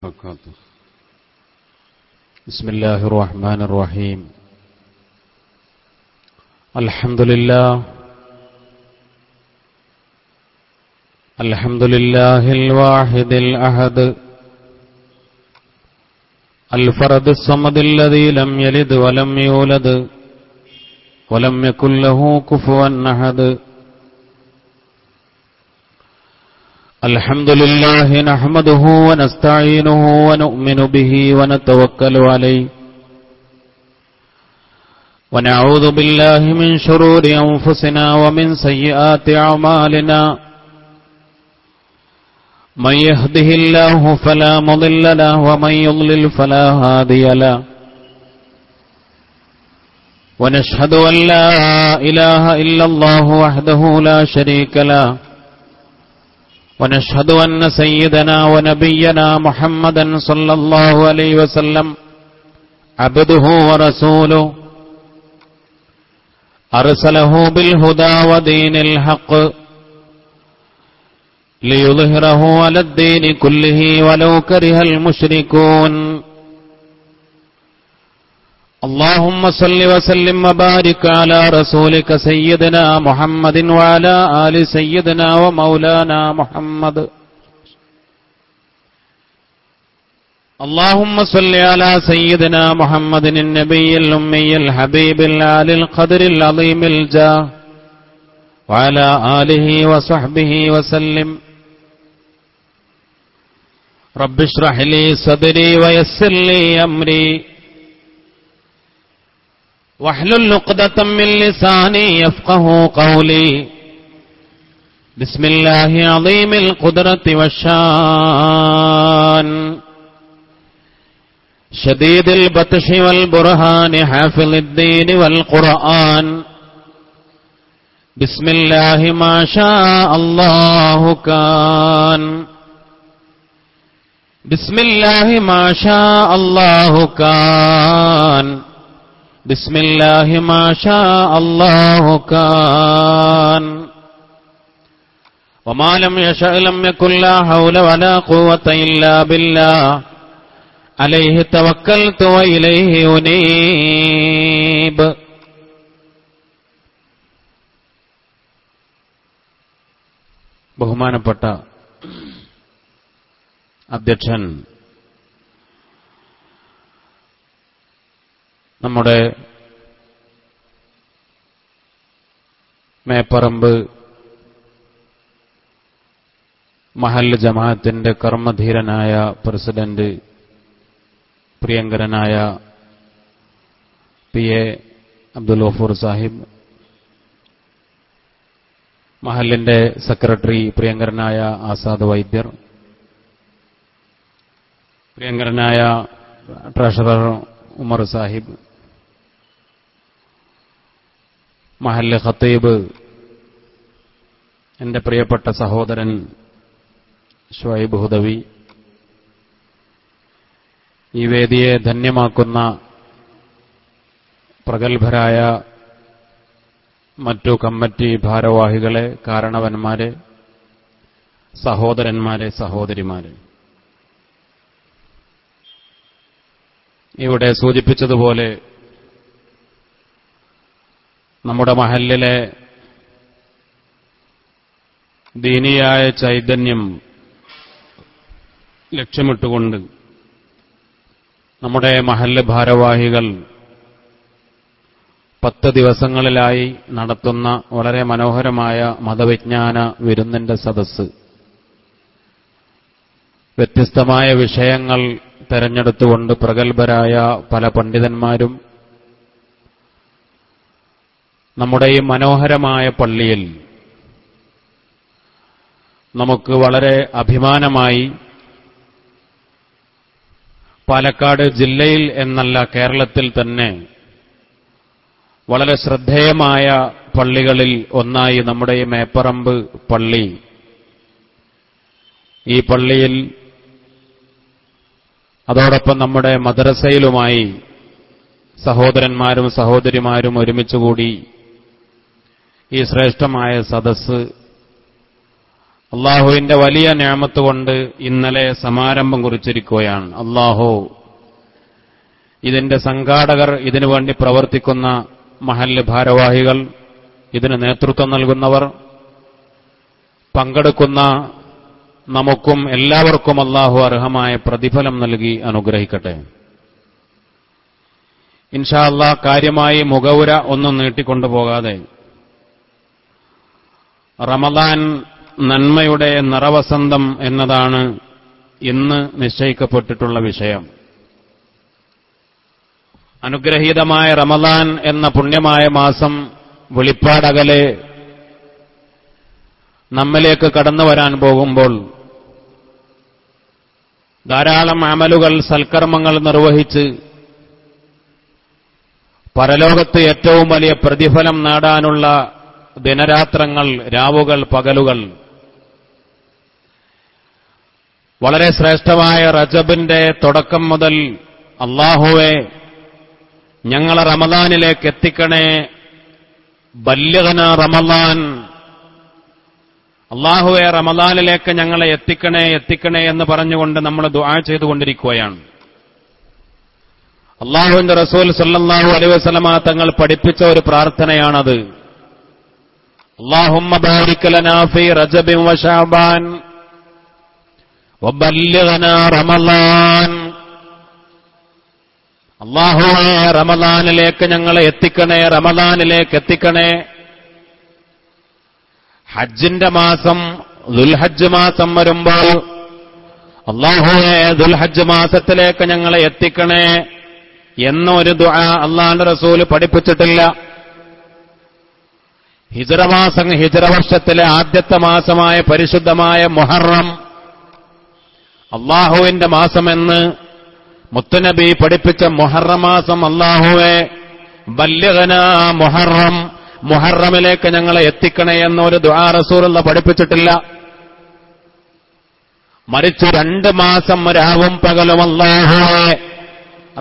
وبركاته. بسم الله الرحمن الرحيم. الحمد لله الواحد الأحد الفرد الصمد الذي لم يلد ولم يولد ولم يكن له كفوا أحد. الحمد لله نحمده ونستعينه ونؤمن به ونتوكل عليه ونعوذ بالله من شرور أنفسنا ومن سيئات أعمالنا. من يهده الله فلا مضل له ومن يضلل فلا هادي له. ونشهد أن لا إله إلا الله وحده لا شريك له. ونشهد أن سيدنا ونبينا محمدا صلى الله عليه وسلم عبده ورسوله أرسله بالهدى ودين الحق ليظهره على الدين كله ولو كره المشركون. اللهم صل وسلم وبارك على رسولك سيدنا محمد وعلى آل سيدنا ومولانا محمد. اللهم صل على سيدنا محمد النبي الأمي الحبيب العالي القدر العظيم الجاه وعلى آله وصحبه وسلم. رب اشرح لي صدري ويسر لي أمري واحلل عقدة من لساني يفقه قولي. بسم الله عظيم القدرة والشان شديد البطش والبرهان حافظ الدين والقرآن. بسم الله ما شاء الله كان. بسم الله ما شاء الله كان. بسم الله ما شاء الله كان. وما لم يشأ لم يكن. لا حول ولا قوة إلا بالله عليه توكلت وإليه أنيب. ബഹുമാനപ്പെട്ട അധ്യക്ഷൻ, നമ്മുടെ മേപ്പറമ്പ് മഹല്ല് ജമാഅത്തിന്റെ കർമ്മധീരനായ പ്രസിഡന്റ് പ്രിയങ്കരനായ പി എ അബ്ദുൽ ഗഫൂർ സാഹിബ്, മഹല്ലിന്റെ സെക്രട്ടറി പ്രിയങ്കരനായ ആസാദ് വൈദ്യർ, പ്രിയങ്കരനായ ട്രഷറർ ഉമർ സാഹിബ്, മഹല്ല് ഖത്തീബ്, എന്റെ പ്രിയപ്പെട്ട സഹോദരൻ ഷുഐബ് ഹുദവി, ഈ വേദിയെ ധന്യമാക്കുന്ന പ്രഗത്ഭരായ മറ്റു കമ്മിറ്റി ഭാരവാഹികളെ, കാരണവന്മാരെ, സഹോദരന്മാരെ, സഹോദരിമാരെ, ഇവിടെ സൂചിപ്പിച്ചതുപോലെ നമ്മുടെ മഹല്ലിലെ ദീനിയായ ചൈതന്യം ലക്ഷ്യമിട്ടുകൊണ്ട് നമ്മുടെ മഹല്ല് ഭാരവാഹികൾ 10 ദിവസങ്ങളിലായി നടത്തുന്ന വളരെ മനോഹരമായ മതവിജ്ഞാന വിരുന്നിന്റെ സദസ്സ്, വ്യത്യസ്തമായ വിഷയങ്ങൾ തെരഞ്ഞെടുത്തുകൊണ്ട് പ്രഗത്ഭരായ പല പണ്ഡിതന്മാരും നമ്മുടെ ഈ മനോഹരമായ പള്ളിയിൽ നമുക്ക് വളരെ അഭിമാനമായി പാലക്കാട് ജില്ലയിൽ എന്നല്ല കേരളത്തിൽ തന്നെ വളരെ ശ്രദ്ധേയമായ പള്ളികളിൽ ഒന്നായി നമ്മുടെ ഈ മേപ്പറമ്പ് പള്ളി, ഈ പള്ളിയിൽ അതോടൊപ്പം നമ്മുടെ മദ്രസയിലുമായി സഹോദരന്മാരും സഹോദരിമാരും ഒരുമിച്ചുകൂടി ഈ ശ്രേഷ്ഠമായ സദസ്സ് അള്ളാഹുവിന്റെ വലിയ നിഅമത്ത് കൊണ്ട് ഇന്നലെ സമാരംഭം കുറിച്ചിരിക്കുകയാണ്. അള്ളാഹു ഇതിന്റെ സംഘാടകർ, ഇതിനു വേണ്ടി പ്രവർത്തിക്കുന്ന മഹല്ല് ഭാരവാഹികൾ, ഇതിന് നേതൃത്വം നൽകുന്നവർ, പങ്കെടുക്കുന്ന നമുക്കും എല്ലാവർക്കും അള്ളാഹു അർഹമായ പ്രതിഫലം നൽകി അനുഗ്രഹിക്കട്ടെ. ഇൻഷാ അല്ലാഹ് കാര്യമായി മുഖവുര ഒന്നും നീട്ടിക്കൊണ്ടുപോകാതെ റമദാൻ നന്മയുടെ നിറവസന്തം എന്നതാണ് ഇന്ന് നിശ്ചയിക്കപ്പെട്ടിട്ടുള്ള വിഷയം. അനുഗ്രഹീതമായ റമദാൻ എന്ന പുണ്യമായ മാസം വെളിപ്പാടകലെ നമ്മിലേക്ക് കടന്നു വരാൻ പോകുമ്പോൾ ധാരാളം അമലുകൾ, സൽക്കർമ്മങ്ങൾ നിർവഹിച്ച് പരലോകത്ത് ഏറ്റവും വലിയ പ്രതിഫലം നേടാനുള്ള ദിനരാത്രങ്ങൾ, രാവുകൾ, പകലുകൾ, വളരെ ശ്രേഷ്ഠമായ റജബിന്റെ തുടക്കം മുതൽ അല്ലാഹുവേ ഞങ്ങളെ റമദാനിലേക്ക് എത്തിക്കണേ, ബല്ലിഗ്ന റമദാൻ, അല്ലാഹുവേ റമദാനിലേക്ക് ഞങ്ങളെ എത്തിക്കണേ എന്ന് പറഞ്ഞുകൊണ്ട് നമ്മൾ ദുആ ചെയ്തുകൊണ്ടിരിക്കുകയാണ്. അല്ലാഹുവിന്റെ റസൂൽ സല്ലല്ലാഹു അലൈഹി വസല്ലമ തങ്ങൾ പഠിപ്പിച്ച ഒരു പ്രാർത്ഥനയാണത്. അല്ലാഹുമ്മ ബാരിക് ലനാ ഫീ റജബിൻ വ ശഅബാൻ വബല്ലിഗ്നാ റമളാൻ. അല്ലാഹുവേ റമളാനിലേക്ക് ഞങ്ങളെ എത്തിക്കണേ, റമളാനിലേക്ക് എത്തിക്കണേ. ഹജ്ജിന്റെ മാസം ദുൽഹജ്ജ് മാസം വരുമ്പോൾ അല്ലാഹുവേ ദുൽഹജ്ജ് മാസത്തിലേക്ക് ഞങ്ങളെ എത്തിക്കണേ എന്നൊരു ദുആ അല്ലാഹുവിന്റെ റസൂല് പഠിപ്പിച്ചിട്ടില്ല. ഹിജ്റ മാസം, ഹിജ്റ വർഷത്തിലെ ആദ്യത്തെ മാസമായ പരിശുദ്ധമായ മുഹറം അല്ലാഹുവിന്റെ മാസമെന്ന് മുത്തുനബി പഠിപ്പിച്ച മുഹറം മാസം അല്ലാഹുവേ ബല്ലിഗ്നാ മുഹറം, മുഹറമിലേക്ക് ഞങ്ങളെ എത്തിക്കണേ എന്നൊരു ദുആ റസൂലുള്ള പഠിപ്പിച്ചിട്ടില്ല. മറിച്ച് 2 മാസം രാവും പകലും അല്ലാഹുവേ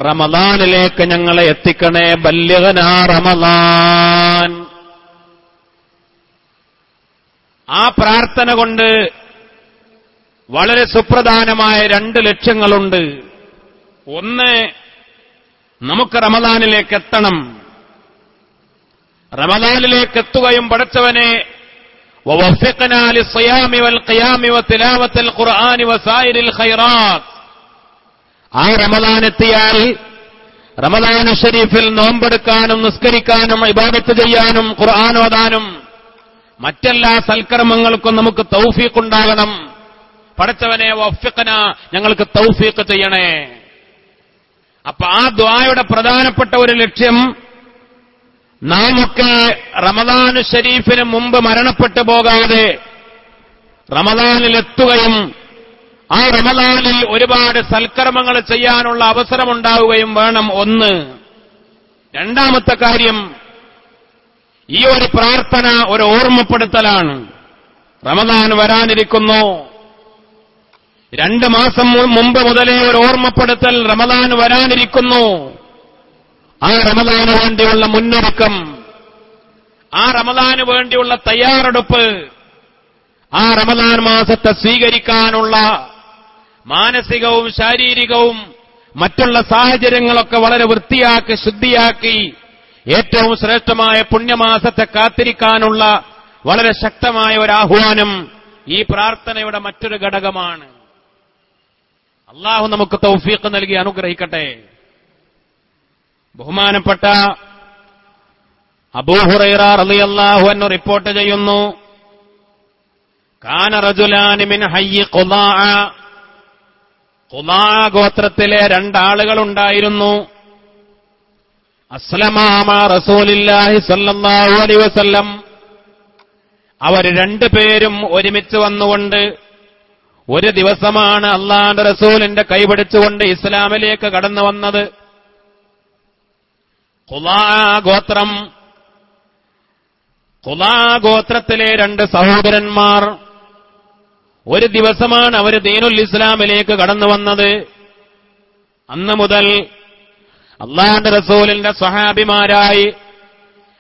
റമളാനിലേക്ക് ഞങ്ങളെ എത്തിക്കണേ, ബല്ലിഗ്നാ റമളാൻ. ആ പ്രാർത്ഥന കൊണ്ട് വളരെ സുപ്രധാനമായ 2 ലക്ഷ്യങ്ങളുണ്ട്. ഒന്ന്, നമുക്ക് റമളാനിലേക്ക് എത്തണം. റമളാനിലേക്ക് എത്തുകയും പടച്ചവനെ വവഫിഖ്നാ ലിസ്സിയാമി വൽ ഖിയാമി വതിലാവത്തിൽ ഖുർആനി വസായിരിൽ ഖൈറാത്ത്. ആ റമളാൻ എത്തിയാൽ റമളാൻ ശരീഫിൽ നോമ്പെടുക്കാനും നിസ്കരിക്കാനും ഇബാദത്ത് ചെയ്യാനും ഖുർആൻ ഓതാനും മറ്റെല്ലാ സൽക്കർമ്മങ്ങൾക്കും നമുക്ക് തൗഫീഖ് ഉണ്ടാകണം. പടച്ചവനെ വഫിഖ്നാ, ഞങ്ങൾക്ക് തൗഫീഖ് ചെയ്യണേ. അപ്പൊ ആ ദുആയുടെ പ്രധാനപ്പെട്ട ഒരു ലക്ഷ്യം, നാമൊക്കെ റമളാൻ ശരീഫിന് മുമ്പ് മരണപ്പെട്ടു പോകാതെ റമളാനിൽ എത്തുകയും ആ റമളാനിൽ ഒരുപാട് സൽക്കർമ്മങ്ങൾ ചെയ്യാനുള്ള അവസരമുണ്ടാവുകയും വേണം. ഒന്ന്. രണ്ടാമത്തെ കാര്യം, ഈ ഒരു പ്രാർത്ഥന ഒരു ഓർമ്മപ്പെടുത്തലാണ്. റമളാൻ വരാനിരിക്കുന്നു. 2 മാസം മുമ്പ് മുതലേ ഒരു ഓർമ്മപ്പെടുത്തൽ, റമളാൻ വരാനിരിക്കുന്നു. ആ റമളാന് വേണ്ടിയുള്ള മുന്നൊരുക്കം, ആ റമളാന് വേണ്ടിയുള്ള തയ്യാറെടുപ്പ്, ആ റമളാൻ മാസത്തെ സ്വീകരിക്കാനുള്ള മാനസികവും ശാരീരികവും മറ്റുള്ള സാഹചര്യങ്ങളൊക്കെ വളരെ വൃത്തിയാക്കി ശുദ്ധിയാക്കി ഏറ്റവും ശ്രേഷ്ഠമായ പുണ്യമാസത്തെ കാത്തിരിക്കാനുള്ള വളരെ ശക്തമായ ഒരു ആഹ്വാനം ഈ പ്രാർത്ഥനയുടെ മറ്റൊരു ഘടകമാണ്. അല്ലാഹു നമുക്ക് തൗഫീഖ് നൽകി അനുഗ്രഹിക്കട്ടെ. ബഹുമാനപ്പെട്ട അബൂ ഹുറൈറ റളിയല്ലാഹു അൻഹു റിപ്പോർട്ട് ചെയ്യുന്നു, കാന റജുലാനി മിൻ ഹയ്യി ഖുദാഅ, ഖുദാഅ ഗോത്രത്തിലെ 2 ആളുകളുണ്ടായിരുന്നു. അസ്ലമാ മാ റസൂലില്ലാഹി സ്വല്ലല്ലാഹു അലൈഹി വസല്ലം. അവർ 2 പേരും ഒരുമിച്ച് വന്നുകൊണ്ട് ഒരു ദിവസമാണ് അല്ലാഹുവിന്റെ റസൂലിന്റെ കൈപിടിച്ചുകൊണ്ട് ഇസ്ലാമിലേക്ക് കടന്നു വന്നത്. ഖുദാഅ ഗോത്രത്തിലെ 2 സഹോദരന്മാർ ഒരു ദിവസമാണ് അവർ ദീനുൽ ഇസ്ലാമിലേക്ക് കടന്നു വന്നത്. അന്ന് മുതൽ അല്ലാഹുവിന്റെ റസൂലിന്റെ സ്വഹാബിമാരായി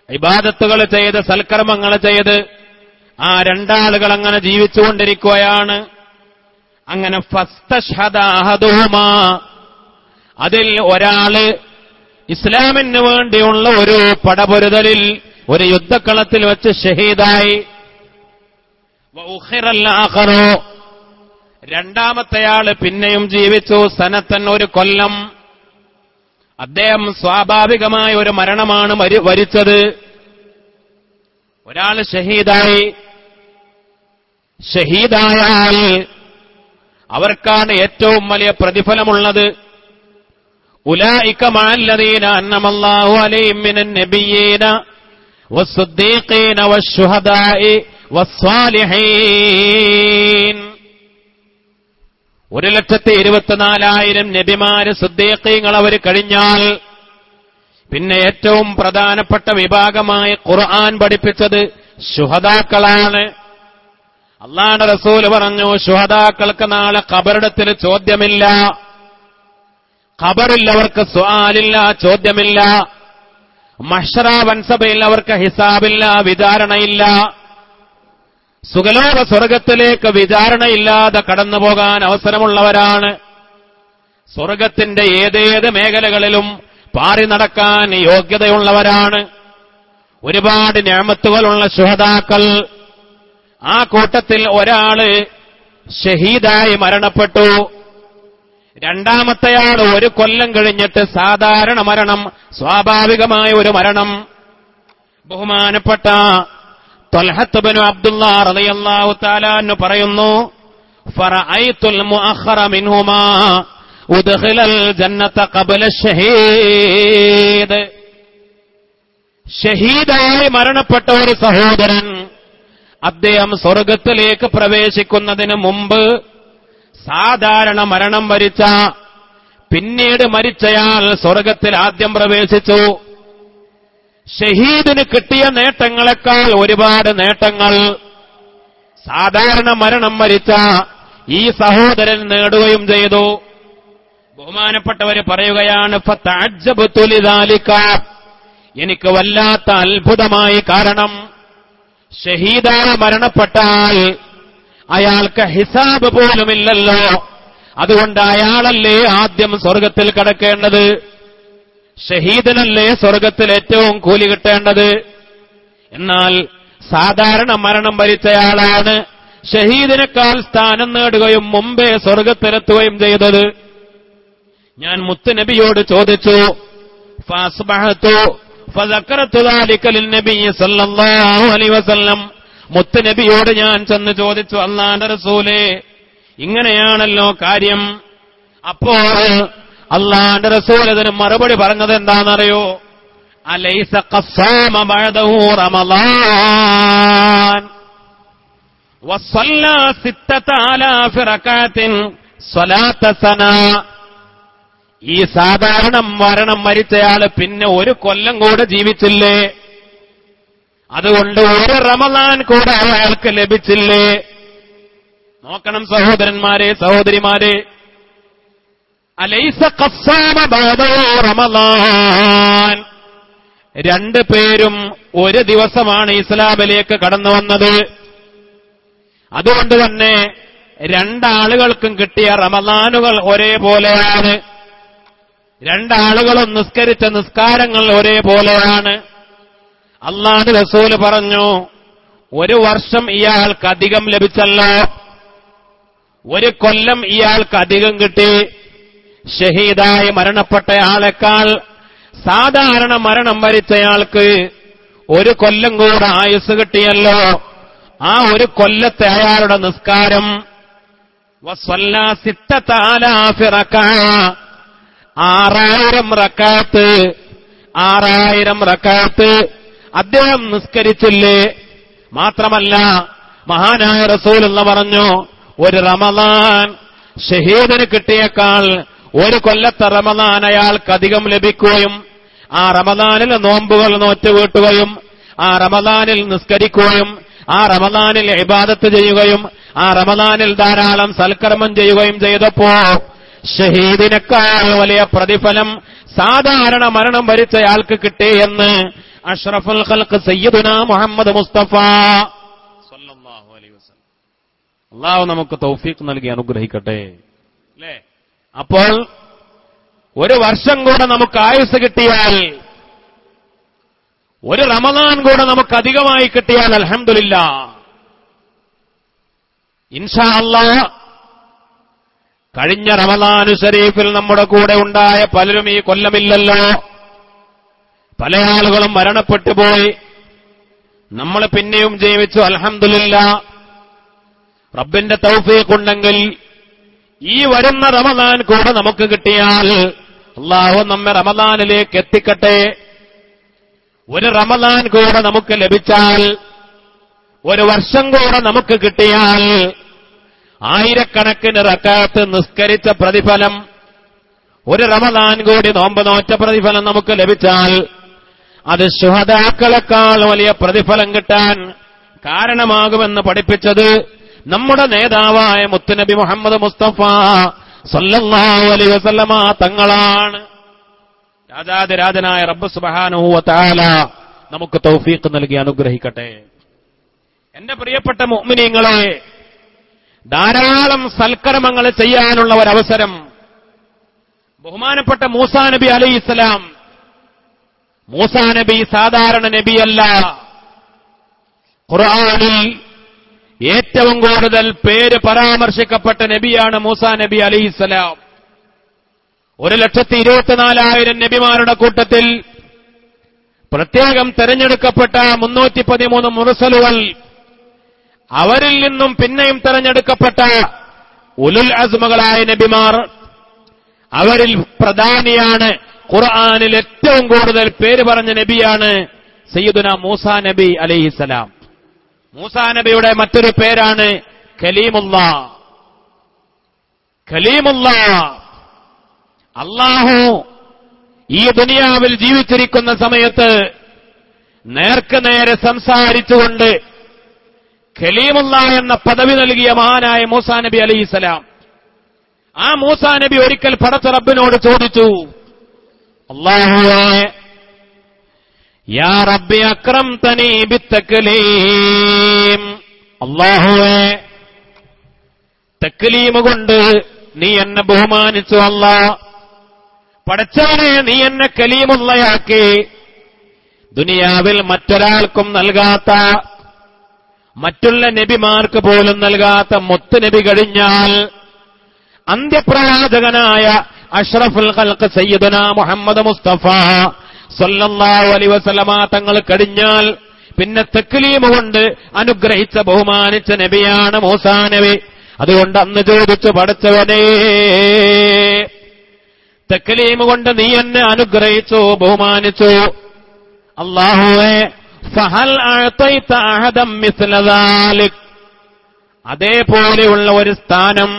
ഇബാദത്തുകൾ ചെയ്ത് സൽക്കർമ്മങ്ങൾ ചെയ്ത് ആ രണ്ടാളുകൾ അങ്ങനെ ജീവിച്ചുകൊണ്ടിരിക്കുകയാണ്. അങ്ങനെ ഫസ്തശ്ഹദ അഹദുഹുമാ, അതിൽ ഒരാള് ഇസ്ലാമിന് വേണ്ടിയുള്ള ഒരു പടപൊരുതലിൽ ഒരു യുദ്ധക്കളത്തിൽ വെച്ച് ഷഹീദായി. വഉഖിറൽ ആഖറു, രണ്ടാമത്തെയാള് പിന്നെയും ജീവിച്ചു. സനത്തൻ, ഒരു കൊല്ലം. അദ്ദേഹം സ്വാഭാവികമായ ഒരു മരണമാണ് വരിച്ചത്. ഒരാൾ ഷഹീദായി. ഷഹീദായാൽ അവർക്കാണ് ഏറ്റവും വലിയ പ്രതിഫലമുള്ളത്. ഉലൈക മഅല്ലദീന അൻഅമല്ലാഹു അലൈഹിം മിനൻ നബിയ്യീന വസ്സുദ്ദീഖീന വശുഹദാഇ വസ്സാലിഹീൻ. 1,24,000 നബിമാര്, സിദ്ദീഖീങ്ങൾ അവർ കഴിഞ്ഞാൽ പിന്നെ ഏറ്റവും പ്രധാനപ്പെട്ട വിഭാഗമായി ഖുർആൻ പഠിപ്പിച്ചത് ശുഹദാക്കളാണ്. അല്ലാഹുവിന്റെ റസൂൽ പറഞ്ഞു, ശുഹദാക്കൾക്ക് നാളെ ഖബറിടത്തിൽ ചോദ്യമില്ല. ഖബറിൽ അവർക്ക് സുആലില്ല, ചോദ്യമില്ല. മഹ്ശറ വൻസഭയിൽ അവർക്ക് ഹിസാബില്ല, വിചാരണയില്ല. സുഖലോക സ്വർഗത്തിലേക്ക് വിചാരണയില്ലാതെ കടന്നുപോകാൻ അവസരമുള്ളവരാണ്. സ്വർഗത്തിന്റെ ഏതേത് മേഖലകളിലും പാറി നടക്കാൻ യോഗ്യതയുള്ളവരാണ്. ഒരുപാട് നിഅമത്തുകളുള്ള ശുഹദാക്കൾ. ആ കൂട്ടത്തിൽ ഒരാള് ഷഹീദായി മരണപ്പെട്ടു. രണ്ടാമത്തെയാൾ ഒരു കൊല്ലം കഴിഞ്ഞിട്ട് സാധാരണ മരണം, സ്വാഭാവികമായ ഒരു മരണം. ബഹുമാനപ്പെട്ട ത്വൽഹത്ത് ഇബ്നു അബ്ദുല്ലാഹ് റളിയല്ലാഹു തആല അൻഹു പറയുന്നു, ഫറഅയ്തുൽ മുഅഖറ മിൻഹുമാ ഉദ്ഖിലൽ ജന്നത ഖബ്ല ഷഹീദ്. ഷഹീദായി മരണപ്പെട്ട ഒരു സഹോദരൻ, അദ്ദേഹം സ്വർഗത്തിലേക്ക് പ്രവേശിക്കുന്നതിന് മുമ്പ് സാധാരണ മരണം വരിച്ച, പിന്നീട് മരിച്ചയാൾ സ്വർഗത്തിൽ ആദ്യം പ്രവേശിച്ചു. ഷഹീദിന് കിട്ടിയ നേട്ടങ്ങളെക്കാൾ ഒരുപാട് നേട്ടങ്ങൾ സാധാരണ മരണം വരിച്ച ഈ സഹോദരൻ നേടുകയും ചെയ്തു. ബഹുമാനപ്പെട്ടവര് പറയുകയാണ്, ഫതഅജ്ജബ്തു ലിദാലിക, എനിക്ക് വല്ലാത്ത അത്ഭുതമായി. കാരണം ഷഹീദായി മരണപ്പെട്ടാൽ അയാൾക്ക് ഹിസാബ് പോലുമില്ലല്ലോ. അതുകൊണ്ട് അയാളല്ലേ ആദ്യം സ്വർഗത്തിൽ കടക്കേണ്ടത്. ഷഹീദിനല്ലേ സ്വർഗത്തിൽ ഏറ്റവും കൂലി കിട്ടേണ്ടത്. എന്നാൽ സാധാരണ മരണം വരിച്ചയാളാണ് ഷഹീദിനേക്കാൾ സ്ഥാനം നേടുകയും മുമ്പേ സ്വർഗത്തിലെത്തുകയും ചെയ്തത്. ഞാൻ മുത്തുനബിയോട് ചോദിച്ചു, ഫഅസ്ബഹതു ഫദക്കറതു ദാലിക ലിന്നബിയ്യി സല്ലല്ലാഹു അലൈഹി വസല്ലം. മുത്തുനബിയോട് ഞാൻ ചെന്ന് ചോദിച്ചു, അല്ലാഹുവിന്റെ റസൂലേ, ഇങ്ങനെയാണല്ലോ കാര്യം. അപ്പോൾ അല്ലാഹുവിന്റെ റസൂൽ അതിന് മറുപടി പറഞ്ഞത് എന്താണെന്നറിയോ? അലൈസ ഖസ്സാമ ബഅദഹു റമളാൻ വസല്ല 6000 റകഅത്തിൻ സ്വലാത്ത സന. ഈ സാധാരണ മരണം മരിച്ചയാള് പിന്നെ ഒരു കൊല്ലം കൂടെ ജീവിച്ചില്ലേ? അതുകൊണ്ട് ഒരു റമളാൻ കൂടെ അയാൾക്ക് ലഭിച്ചില്ലേ? നോക്കണം സഹോദരന്മാരെ, സഹോദരിമാരെ. അലൈസ ഖസ്സാമ ബഅദഹു റമളാൻ. രണ്ടു പേരും ഒരു ദിവസമാണ് ഇസ്ലാമിലേക്ക് കടന്നു വന്നത്. അതുകൊണ്ട് തന്നെ രണ്ടാളുകൾക്കും കിട്ടിയ റമളാനുകൾ ഒരേപോലെയാണ്. രണ്ടാളുകളും നിസ്കരിച്ച നിസ്കാരങ്ങൾ ഒരേപോലെയാണ്. അല്ലാഹുവിന്റെ റസൂൽ പറഞ്ഞു, ഒരു വർഷം ഇയാൾക്ക് അധികം ലഭിച്ചല്ലോ, ഒരു കൊല്ലം ഇയാൾക്ക് അധികം കിട്ടി. ഷഹീദായി മരണപ്പെട്ടയാളെക്കാൾ സാധാരണ മരണം വരിച്ചയാൾക്ക് ഒരു കൊല്ലം കൂടെ ആയുസ് കിട്ടിയല്ലോ. ആ ഒരു കൊല്ലത്തെ അയാളുടെ നിസ്കാരം വസ്വല്ല 6000 റകഅ, 6000 റകഅത്ത്, 6000 റകഅത്ത് അദ്ദേഹം നിസ്കരിച്ചില്ലേ? മാത്രമല്ല മഹാനായ റസൂലുള്ള പറഞ്ഞു, ഒരു റമളാൻ ഷഹീദിന് കിട്ടിയേക്കാൾ ഒരു കൊല്ലത്തെ റമളാൻ അയാൾക്ക് അധികം ലഭിക്കുകയും ആ റമളാനിൽ നോമ്പുകൾ നോറ്റുവീട്ടുകയും ആ റമളാനിൽ നിസ്കരിക്കുകയും ആ റമളാനിൽ ഇബാദത്ത് ചെയ്യുകയും ആ റമളാനിൽ ധാരാളം സൽക്കർമ്മം ചെയ്യുകയും ചെയ്തപ്പോ ഷഹീദിനേക്കാൾ വലിയ പ്രതിഫലം സാധാരണ മരണം വരിച്ചയാൾക്ക് കിട്ടി എന്ന് അഷ്റഫുൽ ഖൽഖ് സയ്യിദുനാ മുഹമ്മദ് മുസ്തഫ അള്ളാഹു നമുക്ക് തൗഫീഖ് നൽകി അനുഗ്രഹിക്കട്ടെ. അല്ലേ? അപ്പോൾ ഒരു വർഷം കൂടെ നമുക്ക് ആയുസ് കിട്ടിയാൽ, ഒരു റമദാൻ കൂടെ നമുക്ക് അധികമായി കിട്ടിയാൽ അൽഹംദുലില്ലാഹ്, ഇൻഷാ അല്ലാഹ് കഴിഞ്ഞ റമദാനു ശരീഫിൽ നമ്മുടെ കൂടെ ഉണ്ടായ പലരും ഈ കൊല്ലമില്ലല്ലോ. പല ആളുകളും മരണപ്പെട്ടു പോയി. നമ്മൾ പിന്നെയും ജീവിച്ചു അൽഹംദുലില്ലാഹ്. റബ്ബിന്റെ തൗഫീഖ് ഉണ്ടെങ്കിൽ ഈ വരുന്ന റമദാൻ കൂടെ നമുക്ക് കിട്ടിയാൽ അല്ലാഹു നമ്മെ റമദാനിലേക്ക് എത്തിക്കട്ടെ. ഒരു റമദാൻ കൂടെ നമുക്ക് ലഭിച്ചാൽ, ഒരു വർഷം കൂടെ നമുക്ക് കിട്ടിയാൽ, ആയിരക്കണക്കിന് റക്അത്ത് നിസ്കരിച്ച പ്രതിഫലം, ഒരു റമദാൻ കൂടി നോമ്പ് നോറ്റ പ്രതിഫലം നമുക്ക് ലഭിച്ചാൽ അത് ശുഹദാക്കളെക്കാൾ വലിയ പ്രതിഫലം കിട്ടാൻ കാരണമാകുമെന്ന് പഠിപ്പിച്ചത് നമ്മുടെ നേതാവായ മുത്തുനബി മുഹമ്മദ് മുസ്തഫ സല്ലല്ലാഹു അലൈഹി വസല്ലമ തങ്ങളാണ്. രാജാതിരാജനായ റബ്ബ് സുബ്ഹാനഹു വ തആല നമുക്ക് തൗഫീഖ് നൽകി അനുഗ്രഹിക്കട്ടെ. എന്റെ പ്രിയപ്പെട്ട മുഅ്മിനീങ്ങളെ, ധാരാളം സൽക്കർമ്മങ്ങൾ ചെയ്യാനുള്ള ഒരവസരം ബഹുമാനപ്പെട്ട മൂസാ നബി അലൈഹിസ്സലാം. മൂസാ നബി സാധാരണ നബിയല്ല. ഖുർആനിൽ ഏറ്റവും കൂടുതൽ പേര് പരാമർശിക്കപ്പെട്ട നബിയാണ് മൂസാ നബി അലൈഹിസ്സലാം. 1,24,000 നബിമാരുടെ കൂട്ടത്തിൽ പ്രത്യേകം തെരഞ്ഞെടുക്കപ്പെട്ട 313 മുർസലുകൾ, അവരിൽ നിന്നും പിന്നെയും തെരഞ്ഞെടുക്കപ്പെട്ട ഉലുൽ അസ്മുകളായ നബിമാർ, അവരിൽ പ്രധാനിയാണ് ഖുർആനിൽ ഏറ്റവും കൂടുതൽ പേര് പറഞ്ഞ നബിയാണ് സയ്യിദുന മൂസാ നബി അലൈഹിസ്സലാം. മൂസാ നബിയുടെ മറ്റൊരു പേരാണ് കലീമുല്ലാഹ്. കലീമുല്ലാഹ്, അല്ലാഹു ഈ ദുനിയാവിൽ ജീവിച്ചിരിക്കുന്ന സമയത്ത് നേർക്കുനേരെ സംസാരിച്ചുകൊണ്ട് കലീമുല്ലാഹ് എന്ന പദവി നൽകിയ മഹാനായ മൂസാ നബി അലൈഹിസ്സലാം. ആ മൂസാ നബി ഒരിക്കൽ പടച്ച റബ്ബിനോട് ചോദിച്ചു, അല്ലാഹുവേ, യാ റബ്ബി അക്രംതനീ ബിത്തക്ലീം, അല്ലാഹുവേ, തക്ലീം കൊണ്ട് നീ എന്നെ ബഹുമാനിച്ചു. അല്ലാഹ്, പടച്ചവനെ, നീ എന്നെ കലീമുള്ളയാക്കി. ദുനിയാവിൽ മറ്റൊരാൾക്കും നൽകാത്ത, മറ്റുള്ള നബിമാർക്ക് പോലും നൽകാത്ത മുത്തുനബി കഴിഞ്ഞാൽ അന്ത്യപ്രവാചകനായ അഷ്റഫുൽ ഖൽഖ് സയ്യിദുനാ മുഹമ്മദ് മുസ്തഫ സല്ലല്ലാഹു അലൈഹി വസല്ലമ തങ്ങൾ കഴിഞ്ഞാൽ പിന്നെ തക്ലീം കൊണ്ട് അനുഗ്രഹിച്ച ബഹുമാനിച്ച നബിയാണ് മൂസാ നബി. അതുകൊണ്ട് അന്ന് ചോദിച്ചു, പടച്ചവനേ, തക്ലീം കൊണ്ട് നീ എന്നെ അനുഗ്രഹിച്ചു, ബഹുമാനിച്ചു. അല്ലാഹുവേ, ഫഹൽ അഅതൈത അഹദം മിസ്ല ദാലിക്, അതേപോലെയുള്ള ഒരു സ്ഥാനം,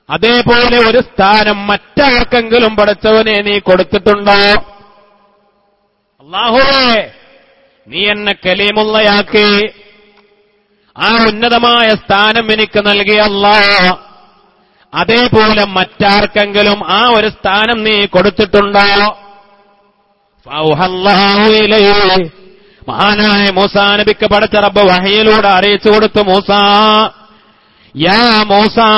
അതേപോലെ ഒരു സ്ഥാനം മറ്റാർക്കെങ്കിലും പടച്ചവനെ നീ കൊടുത്തിട്ടുണ്ടോ? അല്ലാഹുവേ, നീ എന്നെ കലീമുള്ളയാക്കി, ആ ഉന്നതമായ സ്ഥാനം എനിക്ക് നൽകിയ അല്ലാഹ്, അതേപോലെ മറ്റാർക്കെങ്കിലും ആ ഒരു സ്ഥാനം നീ കൊടുത്തിട്ടുണ്ടോ? ഫൗഹല്ലാഹു ഇലൈഹി, മഹാനായ മൂസാ നബിക്ക് പടച്ച റബ്ബ് വഹയിലൂടെ അറിയിച്ചു കൊടുത്തു, മൂസാ, യാ മൂസാ,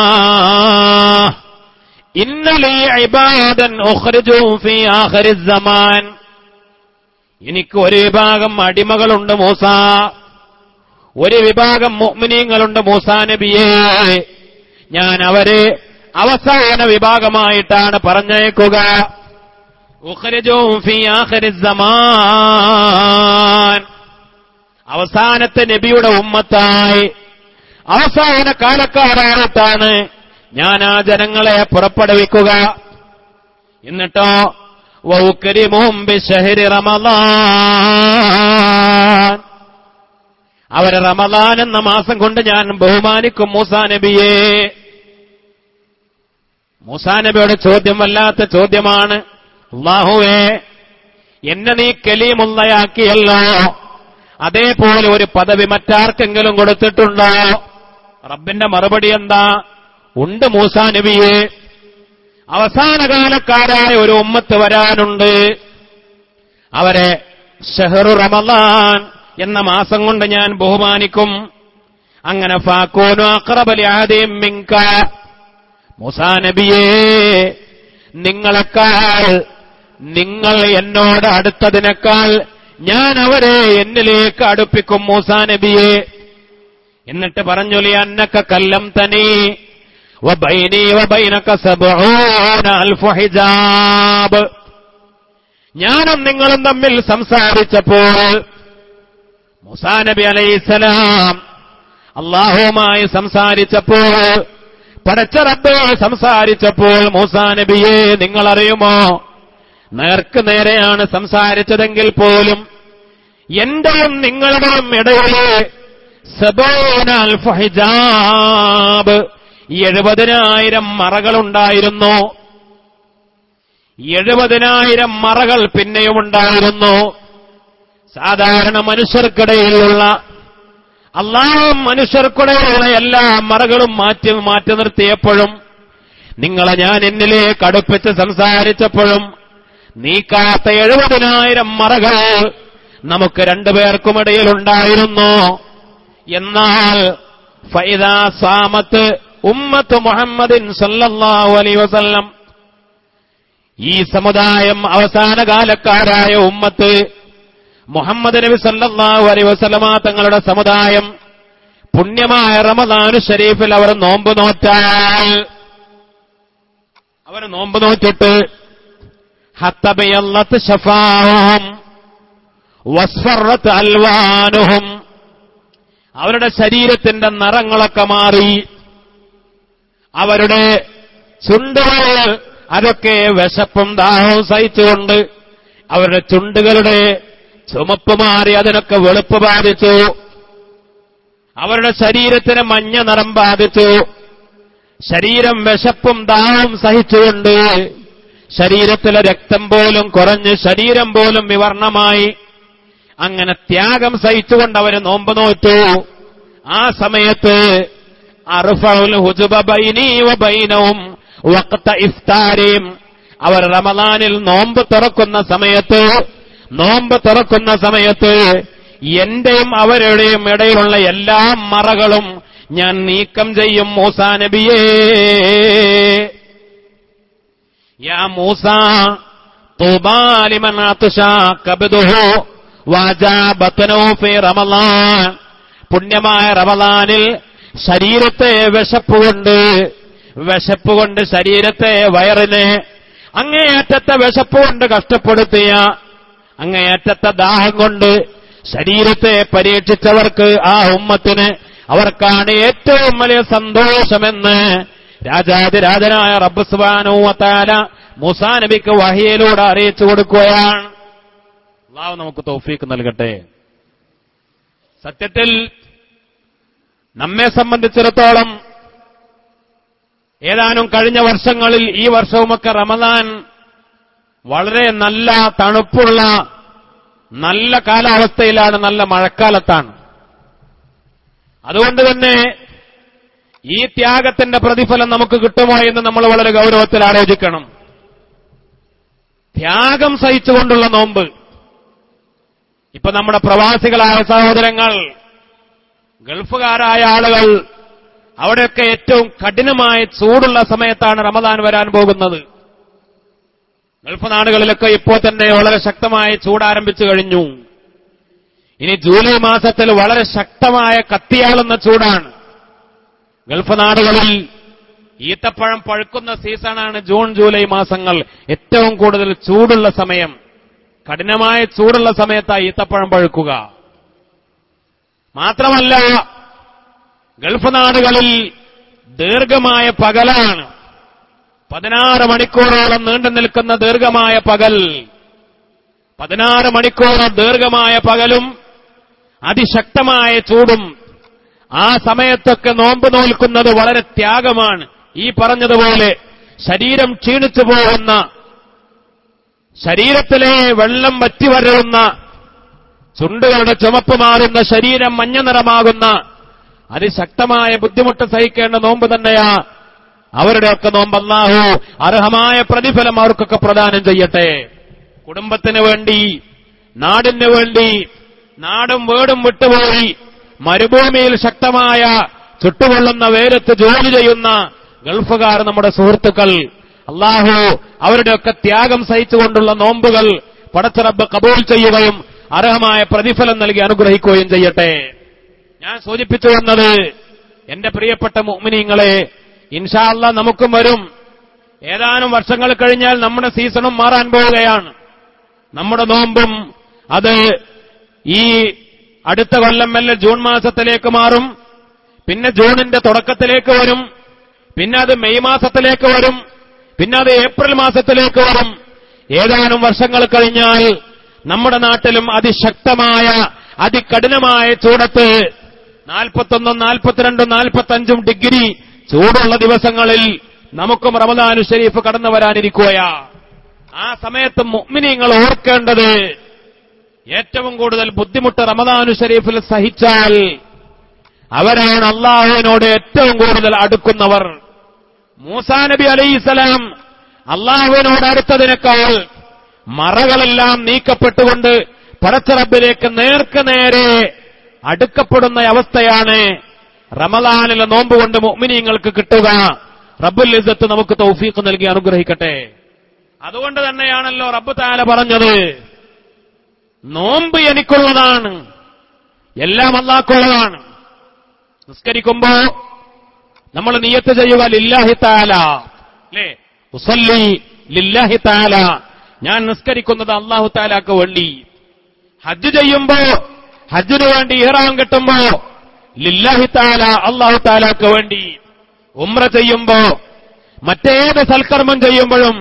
ഇന്നലീ ഇബാദൻ ഉഖ്രിജൂ ഫീ ആഖിരിസ് സമാൻ, എനിക്ക് ഒരു വിഭാഗം അടിമകളുണ്ട് മൂസാ, ഒരു വിഭാഗം മുഅ്മിനീങ്ങളുണ്ട് മൂസാ നബിയേ. ഞാൻ അവരെ അവസാന വിഭാഗമായിട്ടാണ് പറഞ്ഞേക്കുക. ഉഖ്രിജൂ ഫീ ആഖിരിസ് സമാൻ, അവസാനത്തെ നബിയുടെ ഉമ്മത്തായി, അവസാന കാലക്കാരായിട്ടാണ് ഞാൻ ആ ജനങ്ങളെ പുറപ്പെടുവിക്കുക. എന്നിട്ടോ വഉക്രിമുഹും ബിശഹരി റമളാൻ, അവരെ റമളാൻ എന്ന മാസം കൊണ്ട് ഞാൻ ബഹുമാനിക്കും മൂസാ നബിയെ. മൂസാ നബിയുടെ ചോദ്യം വല്ലാത്ത ചോദ്യമാണ്. അല്ലാഹുവേ, എന്നെ നീ കലീമുള്ളയാക്കിയല്ലോ, അതേപോലെ ഒരു പദവി മറ്റാർക്കെങ്കിലും കൊടുത്തിട്ടുണ്ടോ? റബ്ബിന്റെ മറുപടി എന്താ? ഉണ്ട് മൂസാ നബിയെ, അവസാനകാലക്കാരായ ഒരു ഉമ്മത്ത് വരാനുണ്ട്. അവരെ ഷഹ്റു റമളാൻ എന്ന മാസം കൊണ്ട് ഞാൻ ബഹുമാനിക്കും. അങ്ങനെ ഫാകൂനു അഖറബ ലിഅഹദിഹിം മിൻക, മൂസാ നബിയേ നിങ്ങൾ എന്നോട് അടുത്തതിനേക്കാൾ ഞാൻ അവരെ എന്നിലേക്ക് അടുപ്പിക്കും മൂസാ നബിയെ. എന്നിട്ട് പറഞ്ഞു ലിഅന്നക കല്ലംതനി വബൈനി വബൈനക സബ്ഊന അൽഫു ഹിജാബ്, ഞാനും നിങ്ങളും തമ്മിൽ സംസാരിച്ചപ്പോൾ മൂസാ നബി അലൈഹിസ്സലാം അല്ലാഹുവുമായി സംസാരിച്ചപ്പോൾ, പടച്ച റബ്ബേ സംസാരിച്ചപ്പോൾ, മൂസാ നബിയെ നിങ്ങൾ അറിയുമോ, നേർക്ക് നേരെയാണ് സംസാരിച്ചതെങ്കിൽ പോലും എന്റെയും നിങ്ങളുടെയും ഇടയിലെ 70,000 ഹിജാബ് 70,000 മറകളുണ്ടായിരുന്നു. 70,000 മറകൾ പിന്നെയുമുണ്ടായിരുന്നു. സാധാരണ മനുഷ്യർക്കിടയിലുള്ള, അല്ലാഹു മനുഷ്യർക്കിടയിലുള്ള എല്ലാ മറകളും മാറ്റി നിർത്തിയപ്പോഴും, നിങ്ങളെ ഞാൻ എന്നിലേക്ക് അടുപ്പിച്ച് സംസാരിച്ചപ്പോഴും നീക്കാത്ത 70,000 മറകൾ നമുക്ക് രണ്ടുപേർക്കുമിടയിലുണ്ടായിരുന്നു. എന്നാൽ ഫൈദാ സാമത്ത് ഉമ്മത്ത് മുഹമ്മദിൻ സല്ലല്ലാഹു അലൈഹി വസല്ലം, ഈ സമുദായം അവസാനകാലക്കാരായ ഉമ്മത്ത് മുഹമ്മദ് നബി സല്ലല്ലാഹു അലൈഹി വസല്ലമ തങ്ങളുടെ സമുദായം പുണ്യമായ റമദാനു ശരീഫിൽ അവർ നോമ്പ് നോറ്റിട്ട് ഹത്തബയല്ലത്ത് ശഫാഹും വസ്ഫറത്ത് അൽവാനുഹും, അവരുടെ ശരീരത്തിന്റെ നിറങ്ങളൊക്കെ മാറി, അവരുടെ ചുണ്ടുകൾ അതൊക്കെ വിശപ്പും ദാഹവും സഹിച്ചുകൊണ്ട് അവരുടെ ചുണ്ടുകളുടെ ചുമപ്പ് മാറി അതിനൊക്കെ വെളുപ്പ് ബാധിച്ചു, അവരുടെ ശരീരത്തിന് മഞ്ഞ നിറം ബാധിച്ചു, ശരീരം വിശപ്പും ദാഹവും സഹിച്ചുകൊണ്ട് ശരീരത്തിലെ രക്തം പോലും കുറഞ്ഞ് ശരീരം പോലും വിവർണമായി. അങ്ങനെ ത്യാഗം സഹിച്ചുകൊണ്ട് അവർ നോമ്പ് നോറ്റു. ആ സമയത്ത് അർഫഉൽ ഹുജബ ബൈനി വബൈനഹും വഖത ഇഫ്താരിം, അവർ റമളാനിൽ നോമ്പ് തുറക്കുന്ന സമയത്ത് എന്റെയും അവരുടെയും ഇടയിലുള്ള എല്ലാ മറകളും ഞാൻ നീക്കം ചെയ്യും മൂസാ നബിയേ. യാ മൂസാ തൂബാ ലിമൻ അത്ശാ കബ്ദുഹു വജാ ബത്നുഹു ഫീ റമളാൻ, പുണ്യമായ റമളാനിൽ ശരീരത്തെ വിശപ്പുകൊണ്ട് ശരീരത്തെ വയറിനെ അങ്ങേയറ്റത്തെ വിശപ്പുകൊണ്ട് കഷ്ടപ്പെടുത്തിയ, അങ്ങേയറ്റത്തെ ദാഹം കൊണ്ട് ശരീരത്തെ പരീക്ഷിച്ചവർക്ക്, ആ ഉമ്മത്തിന് അവർക്കാണ് ഏറ്റവും വലിയ സന്തോഷമെന്ന് രാജാതിരാജനായ റബ്ബ് സുബ്ഹാനഹു വ തആല മൂസാ നബിക്ക് വഹയിലൂടെ അറിയിച്ചു കൊടുക്കുകയാണ്. അല്ലാഹു നമുക്ക് തൗഫീഖ് നൽകട്ടെ. സത്യത്തിൽ നമ്മെ സംബന്ധിച്ചിടത്തോളം ഏതാനും കഴിഞ്ഞ വർഷങ്ങളിൽ, ഈ വർഷവുമൊക്കെ റമദാൻ വളരെ നല്ല തണുപ്പുള്ള നല്ല കാലാവസ്ഥയിലാണ്, നല്ല മഴക്കാലത്താണ്. അതുകൊണ്ട് തന്നെ ഈ ത്യാഗത്തിന്റെ പ്രതിഫലം നമുക്ക് കിട്ടുമോ എന്ന് നമ്മൾ വളരെ ഗൗരവത്തിൽ ആലോചിക്കണം. ത്യാഗം സഹിച്ചുകൊണ്ടുള്ള നോമ്പ്. ഇപ്പൊ നമ്മുടെ പ്രവാസികളായ സഹോദരങ്ങൾ, ഗൾഫുകാരായ ആളുകൾ, അവിടെയൊക്കെ ഏറ്റവും കഠിനമായ ചൂടുള്ള സമയത്താണ് റമദാൻ വരാൻ പോകുന്നത്. ഗൾഫ് നാടുകളിലൊക്കെ ഇപ്പോൾ തന്നെ വളരെ ശക്തമായ ചൂട് ആരംഭിച്ചു കഴിഞ്ഞു. ഇനി ജൂലൈ മാസത്തിൽ വളരെ ശക്തമായ കത്തിയാളുന്ന ചൂടാണ്. ഗൾഫ് നാടുകളിൽ ഈത്തപ്പഴം പഴുക്കുന്ന സീസണാണ് ജൂൺ ജൂലൈ മാസങ്ങൾ. ഏറ്റവും കൂടുതൽ ചൂടുള്ള സമയം, കഠിനമായ ചൂടുള്ള സമയത്താണ് ഈത്തപ്പഴം പഴുക്കുക. മാത്രമല്ല, ഗൾഫ് നാടുകളിൽ ദീർഘമായ പകലാണ്. 16 മണിക്കൂറോളം നീണ്ടു നിൽക്കുന്ന ദീർഘമായ പകൽ, 16 മണിക്കൂർ ദീർഘമായ പകലും അതിശക്തമായ ചൂടും. ആ സമയത്തൊക്കെ നോമ്പ് നോൽക്കുന്നത് വളരെ ത്യാഗമാണ്. ഈ പറഞ്ഞതുപോലെ ശരീരം ക്ഷീണിച്ചു പോകുന്ന, ശരീരത്തിലെ വെള്ളം വറ്റി വരളുന്ന, ചുണ്ടുകളുടെ ചുമപ്പ് മാറുന്ന, ശരീരം മഞ്ഞ നിറമാകുന്ന അതിശക്തമായ ബുദ്ധിമുട്ട് സഹിക്കേണ്ട നോമ്പ് തന്നെയാ അവരുടെയൊക്കെ നോമ്പ്. അല്ലാഹു അർഹമായ പ്രതിഫലം അവർക്കൊക്കെ പ്രദാനം ചെയ്യട്ടെ. കുടുംബത്തിന് വേണ്ടി, നാടിന് വേണ്ടി, നാടും വീടും വിട്ടുപോയി മരുഭൂമിയിൽ ശക്തമായ ചുട്ടുകൊള്ളുന്ന വെയിലത്ത് ജോലി ചെയ്യുന്ന ഗൾഫുകാർ നമ്മുടെ സുഹൃത്തുക്കൾ, അല്ലാഹു അവരുടെയൊക്കെ ത്യാഗം സഹിച്ചുകൊണ്ടുള്ള നോമ്പുകൾ പടച്ച റബ്ബ് കബൂൽ ചെയ്യുകയും അർഹമായ പ്രതിഫലം നൽകി അനുഗ്രഹിക്കുകയും ചെയ്യട്ടെ. ഞാൻ സൂചിപ്പിച്ചു വന്നത്, എന്റെ പ്രിയപ്പെട്ട മുഅ്മിനീങ്ങളെ, ഇൻഷാ അല്ലാഹ് നമുക്കും വരും. ഏതാനും വർഷങ്ങൾ കഴിഞ്ഞാൽ നമ്മുടെ സീസണും മാറാൻ പോവുകയാണ്. നമ്മുടെ നോമ്പും അത് ഈ അടുത്ത കൊല്ലം മെല്ലെ ജൂൺ മാസത്തിലേക്ക് മാറും, പിന്നെ ജൂണിന്റെ തുടക്കത്തിലേക്ക് വരും, പിന്നെ അത് മെയ് മാസത്തിലേക്ക് വരും, പിന്നെ അത് ഏപ്രിൽ മാസത്തിലേക്ക് വരും. ഏതാനും വർഷങ്ങൾ കഴിഞ്ഞാൽ നമ്മുടെ നാട്ടിലും അതിശക്തമായ അതികഠിനമായ ചൂടത്ത് 41, 42, 45 ഡിഗ്രി ചൂടുള്ള ദിവസങ്ങളിൽ നമുക്കും റമദാനു ശരീഫ് കടന്നു വരാനിരിക്കുകയാ. ആ സമയത്ത് മുഅ്മിനീങ്ങൾ ഓർക്കേണ്ടത്, ഏറ്റവും കൂടുതൽ ബുദ്ധിമുട്ട് റമദാനു ശരീഫിൽ സഹിച്ചാൽ അവരാണ് അള്ളാഹുവിനോട് ഏറ്റവും കൂടുതൽ അടുക്കുന്നവർ. മൂസാ നബി അലൈഹിസ്സലാം അള്ളാഹുവിനോട് അടുത്തതിനേക്കാൾ മറകളെല്ലാം നീക്കപ്പെട്ടുകൊണ്ട് പടച്ച റബ്ബിലേക്ക് നേർക്കുനേരെ അടുക്കപ്പെടുന്ന അവസ്ഥയാണ് റമദാനിലെ നോമ്പ് കൊണ്ട് മുഅ്മിനീങ്ങൾക്ക് കിട്ടുക. റബ്ബുൽ ഇസ്സത്ത് നമുക്ക് തൗഫീഖ് നൽകി അനുഗ്രഹിക്കട്ടെ. അതുകൊണ്ട് തന്നെയാണല്ലോ റബ്ബ് തആല പറഞ്ഞത്, നോമ്പ് എനിക്കുള്ളതാണ്, എല്ലാം അല്ലാഹുക്കുള്ളതാണ്. നിസ്കരിക്കുമ്പോ നമ്മൾ നിയ്യത്ത് ചെയ്യുക ലില്ലാഹി തആല, അല്ലേ? ഉസല്ലി ലില്ലാഹി തആല, ഞാൻ നിസ്കരിക്കുന്നത് അല്ലാഹു തആലാക്ക് വേണ്ടി. ഹജ്ജ് ചെയ്യുമ്പോ, ഹജ്ജിന് വേണ്ടി ഇഹ്റാം കെട്ടുമ്പോ ലില്ലാഹി തആല, അല്ലാഹു തആലാക്ക് വേണ്ടി. ഉംറ ചെയ്യുമ്പോ, മറ്റേത് സൽക്കർമ്മം ചെയ്യുമ്പോഴും,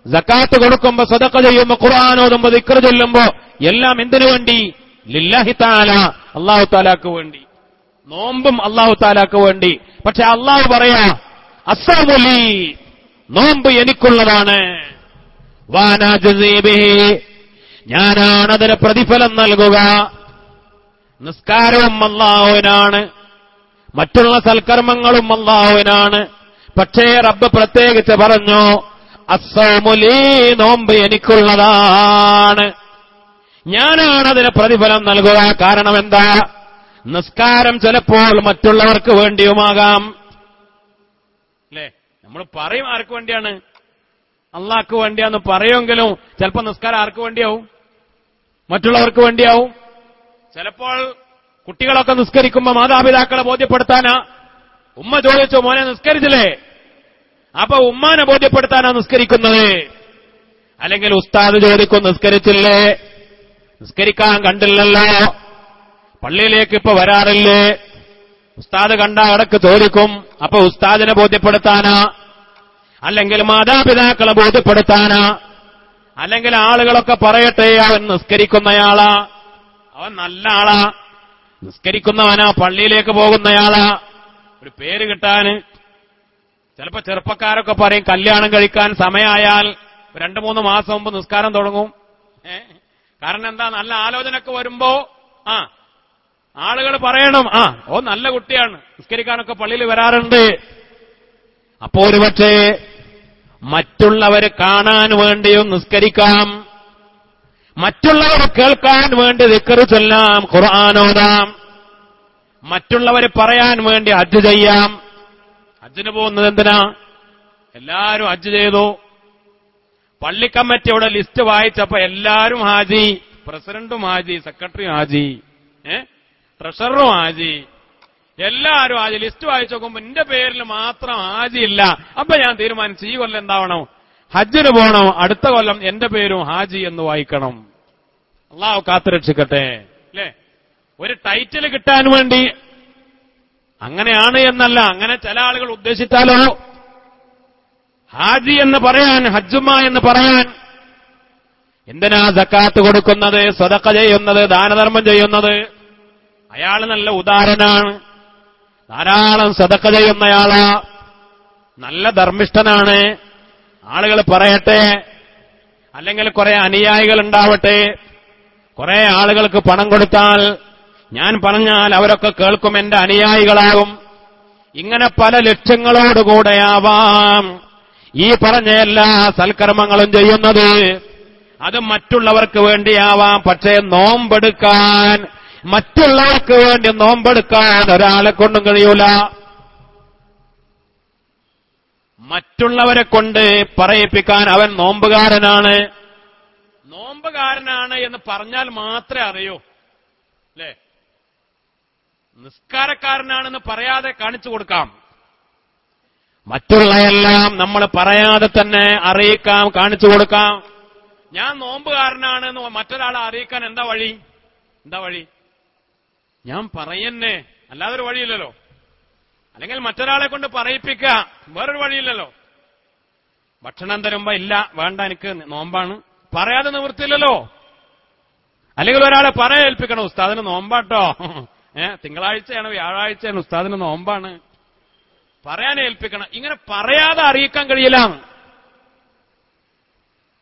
സകാത്ത് കൊടുക്കുമ്പോ, സദഖ ചെയ്യുമ്പോ, ഖുർആൻ ഓതുമ്പോ, ദിക്ർ ചൊല്ലുമ്പോ എല്ലാം എന്തിനു വേണ്ടി? ലില്ലാഹി തആല, അല്ലാഹു തആലാക്ക് വേണ്ടി. നോമ്പും അല്ലാഹു തആലാക്ക് വേണ്ടി. പക്ഷെ അല്ലാഹു പറയാ, അസ്സൗമു ലീ, നോമ്പ് എനിക്കുള്ളതാണ്. വാനാ ജസീ ബിഹി, ഞാനാണ് അതിന് പ്രതിഫലം നൽകുക. നിസ്കാരവും അല്ലാഹുവിനാണ്, മറ്റുള്ള സൽക്കർമ്മങ്ങളും അല്ലാഹുവിനാണ്. പക്ഷേ റബ്ബ് പ്രത്യേകിച്ച് പറഞ്ഞു, അസ്സൗമു ലീ, നോമ്പ് എനിക്കുള്ളതാണ്, ഞാനാണ് അതിന് പ്രതിഫലം നൽകുക. കാരണം എന്താ? നിസ്കാരം ചിലപ്പോൾ മറ്റുള്ളവർക്ക് വേണ്ടിയുമാകാം, അല്ലേ? നമ്മൾ പറയും ആർക്ക് വേണ്ടിയാണ്? അള്ളാഹ്ക്ക് വേണ്ടിയാന്ന് പറയുമെങ്കിലും ചിലപ്പോൾ നിസ്കാരം ആർക്ക് വേണ്ടിയാവും? മറ്റുള്ളവർക്ക് വേണ്ടിയാവും. ചിലപ്പോൾ കുട്ടികളൊക്കെ നിസ്കരിക്കുമ്പോ മാതാപിതാക്കളെ ബോധ്യപ്പെടുത്താനാ. ഉമ്മ ചോദിച്ചു, മോനെ നിസ്കരിച്ചില്ലേ? അപ്പൊ ഉമ്മാനെ ബോധ്യപ്പെടുത്താനാ നിസ്കരിക്കുന്നത്. അല്ലെങ്കിൽ ഉസ്താദ് ചോദിക്കും, നിസ്കരിച്ചില്ലേ? നിസ്കരിക്കാൻ കണ്ടില്ലല്ലോ, പള്ളിയിലേക്ക് ഇപ്പൊ വരാറില്ലേ? ഉസ്താദ് കണ്ട ഇടക്ക് ചോദിക്കും. അപ്പൊ ഉസ്താദിനെ ബോധ്യപ്പെടുത്താനാ, അല്ലെങ്കിൽ മാതാപിതാക്കളെ ബോധ്യപ്പെടുത്താനാ, അല്ലെങ്കിൽ ആളുകളൊക്കെ പറയട്ടെ അവൻ നിസ്കരിക്കുന്നയാളാ, അവൻ നല്ല ആളാ, നിസ്കരിക്കുന്നവനാ, പള്ളിയിലേക്ക് പോകുന്നയാളാ, ഒരു പേര് കിട്ടാന്. ചിലപ്പോ ചെറുപ്പക്കാരൊക്കെ പറയും, കല്യാണം കഴിക്കാൻ സമയമായാൽ 2-3 മാസം മുമ്പ് നിസ്കാരം തുടങ്ങും. കാരണം എന്താ? നല്ല ആലോചനയൊക്കെ വരുമ്പോ ആളുകൾ പറയണം, ഓ നല്ല കുട്ടിയാണ്, നിസ്കരിക്കാനൊക്കെ പള്ളിയിൽ വരാറുണ്ട്. അപ്പോ ഒരുപക്ഷേ മറ്റുള്ളവരെ കാണാൻ വേണ്ടിയും നിസ്കരിക്കാം, മറ്റുള്ളവരെ കേൾക്കാൻ വേണ്ടി ദിക്ർ ചൊല്ലാം, ഖുർആൻ ഓതാം, മറ്റുള്ളവരെ പറയാൻ വേണ്ടി ഹജ്ജ് ചെയ്യാം. ഹജ്ജിന് പോകുന്നത് എന്തിനാ? എല്ലാരും ഹജ്ജ് ചെയ്തു. പള്ളി കമ്മിറ്റിയുടെ ലിസ്റ്റ് വായിച്ചപ്പോ എല്ലാരും ഹാജി, പ്രസിഡന്റും ഹാജി, സെക്രട്ടറിയും ഹാജി, ട്രഷററും ഹാജി, എല്ലാരും ഹാജി. ലിസ്റ്റ് വായിച്ചു നോക്കുമ്പോ എന്റെ പേരിൽ മാത്രം ഹാജി ഇല്ല. അപ്പൊ ഞാൻ തീരുമാനിച്ചു, ഈ കൊല്ലം എന്താവണം? ഹജ്ജിന് പോകണം, അടുത്ത കൊല്ലം എന്റെ പേരും ഹാജി എന്ന് വായിക്കണം. അള്ളാഹു കാത്തുരക്ഷിക്കട്ടെ, അല്ലേ? ഒരു ടൈറ്റിൽ കിട്ടാൻ വേണ്ടി. അങ്ങനെയാണ് എന്നല്ല, അങ്ങനെ ചില ആളുകൾ ഉദ്ദേശിച്ചാലോ, ഹാജി എന്ന് പറയാൻ, ഹജ്ജുമ എന്ന് പറയാൻ. എന്തിനാ സക്കാത്ത് കൊടുക്കുന്നത്, സദഖ ചെയ്യുന്നത്, ദാനധർമ്മം ചെയ്യുന്നത്? അയാൾ നല്ല ഉദാരനാണ്, ധാരാളം സദഖ ചെയ്യുന്നയാളാ, നല്ല ധർമ്മിഷ്ഠനാണ്. ആളുകൾ പറയട്ടെ, അല്ലെങ്കിൽ കുറെ അനുയായികൾ ഉണ്ടാവട്ടെ, കുറെ ആളുകൾക്ക് പണം കൊടുത്താൽ, ഞാൻ പറഞ്ഞാൽ അവരൊക്കെ കേൾക്കും, എന്റെ അനുയായികളാകും. ഇങ്ങനെ പല ലക്ഷ്യങ്ങളോടുകൂടെയാവാം ഈ പറഞ്ഞ എല്ലാ സൽക്കർമ്മങ്ങളും ചെയ്യുന്നത്. അത് മറ്റുള്ളവർക്ക് വേണ്ടിയാവാം. പക്ഷേ നോമ്പെടുക്കാൻ മറ്റുള്ളവർക്ക് വേണ്ടി നോമ്പെടുക്കാൻ ഒരാളെ കൊണ്ടും കഴിയൂല. മറ്റുള്ളവരെ കൊണ്ട് പറയിപ്പിക്കാൻ അവൻ നോമ്പുകാരനാണ് എന്ന് പറഞ്ഞാൽ മാത്രമേ അറിയൂ, അല്ലേ? നിസ്കാരക്കാരനാണെന്ന് പറയാതെ കാണിച്ചു കൊടുക്കാം. മറ്റുള്ളയെല്ലാം നമ്മൾ പറയാതെ തന്നെ അറിയിക്കാം, കാണിച്ചു കൊടുക്കാം. ഞാൻ നോമ്പുകാരനാണെന്ന് മറ്റൊരാളെ അറിയിക്കാൻ എന്താ വഴി? ഞാൻ പറയന്നെ, അല്ലാതൊരു വഴിയില്ലല്ലോ. അല്ലെങ്കിൽ മറ്റൊരാളെ കൊണ്ട് പറയിപ്പിക്കുക, വേറൊരു വഴിയില്ലല്ലോ. ഭക്ഷണം തരുമ്പോ ഇല്ല, വേണ്ട, എനിക്ക് നോമ്പാണ്, പറയാതെ നിവൃത്തിയില്ലല്ലോ. അല്ലെങ്കിൽ ഒരാളെ പറയേൽപ്പിക്കണം, ഉസ്താദിന് നോമ്പാട്ടോ, തിങ്കളാഴ്ചയാണ് വ്യാഴാഴ്ചയാണ് ഉസ്താദിന് നോമ്പാണ്, പറയാൻ ഏൽപ്പിക്കണം. ഇങ്ങനെ പറയാതെ അറിയിക്കാൻ കഴിയില്ല.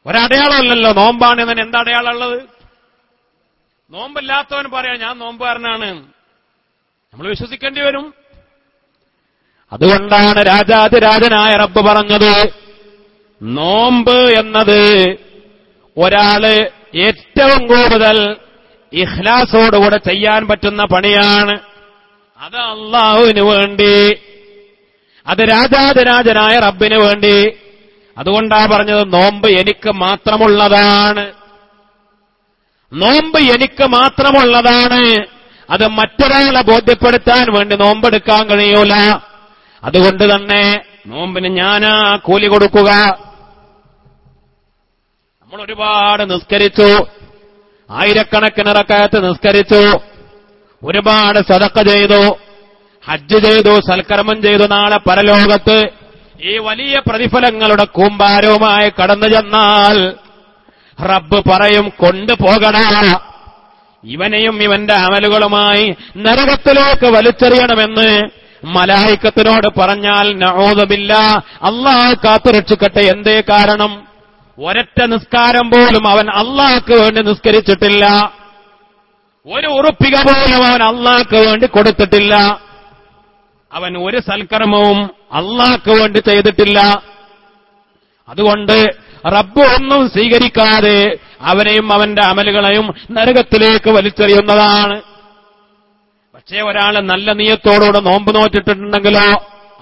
ഒരടയാളമല്ലല്ലോ നോമ്പാണ് എന്നതിന് എന്താ അടയാളം ഉള്ളത്? നോമ്പില്ലാത്തവൻ പറയാം ഞാൻ നോമ്പുകാരനാണ്, നമ്മൾ വിശ്വസിക്കേണ്ടി വരും. അതുകൊണ്ടാണ് രാജാതിരാജനായ റബ്ബ് പറഞ്ഞത്, നോമ്പ് എന്നത് ഒരാള് ഏറ്റവും കൂടുതൽ ഇഖ്ലാസോടുകൂടെ ചെയ്യാൻ പറ്റുന്ന പണിയാണ്. അത് അള്ളാഹുവിന് വേണ്ടി, അത് രാജാതിരാജനായ റബ്ബിന് വേണ്ടി. അതുകൊണ്ടാ പറഞ്ഞത് നോമ്പ് എനിക്ക് മാത്രമുള്ളതാണ്, നോമ്പ് എനിക്ക് മാത്രമുള്ളതാണ്. അത് മറ്റൊരാളെ ബോധ്യപ്പെടുത്താൻ വേണ്ടി നോമ്പെടുക്കാൻ കഴിയൂല. അതുകൊണ്ട് തന്നെ നോമ്പിന് ഞാനാ കൂലി കൊടുക്കുക. നമ്മൾ ഒരുപാട് നിസ്കരിച്ചു, ആയിരക്കണക്കിന് റക്അത്ത് നിസ്കരിച്ചു, ഒരുപാട് സദഖ ചെയ്തു, ഹജ്ജ് ചെയ്തു, സൽക്കർമ്മം ചെയ്തു. നാളെ പരലോകത്ത് ഈ വലിയ പ്രതിഫലങ്ങളുടെ കൂമ്പാരവുമായി കടന്നു ചെന്നാൽ റബ്ബ് പറയും, കൊണ്ടുപോകണ ഇവനെയും ഇവന്റെ അമലുകളുമായി നരകത്തിലേക്ക് വലിച്ചെറിയണമെന്ന് മലായിക്കത്തിനോട് പറഞ്ഞാൽ നഊദു ബില്ലാഹ്, അല്ലാഹു കാത്തുരക്ഷിക്കട്ടെ. എന്തേ കാരണം? ഒരൊറ്റ നിസ്കാരം പോലും അവൻ അല്ലാഹുക്ക് വേണ്ടി നിസ്കരിച്ചിട്ടില്ല, ഒരു ഉറുപ്പിക പോലും അവൻ അല്ലാഹുക്ക് വേണ്ടി കൊടുത്തിട്ടില്ല, അവൻ ഒരു സൽക്കർമ്മവും അല്ലാഹുക്ക് വേണ്ടി ചെയ്തിട്ടില്ല. അതുകൊണ്ട് റബ്ബ് ഒന്നും സ്വീകരിക്കാതെ അവനെയും അവന്റെ അമലുകളെയും നരകത്തിലേക്ക് വലിച്ചെറിയുന്നതാണ്. പക്ഷേ ഒരാൾ നല്ല നിയത്തോടുകൂടെ നോമ്പ് നോറ്റിട്ടുണ്ടെങ്കിലോ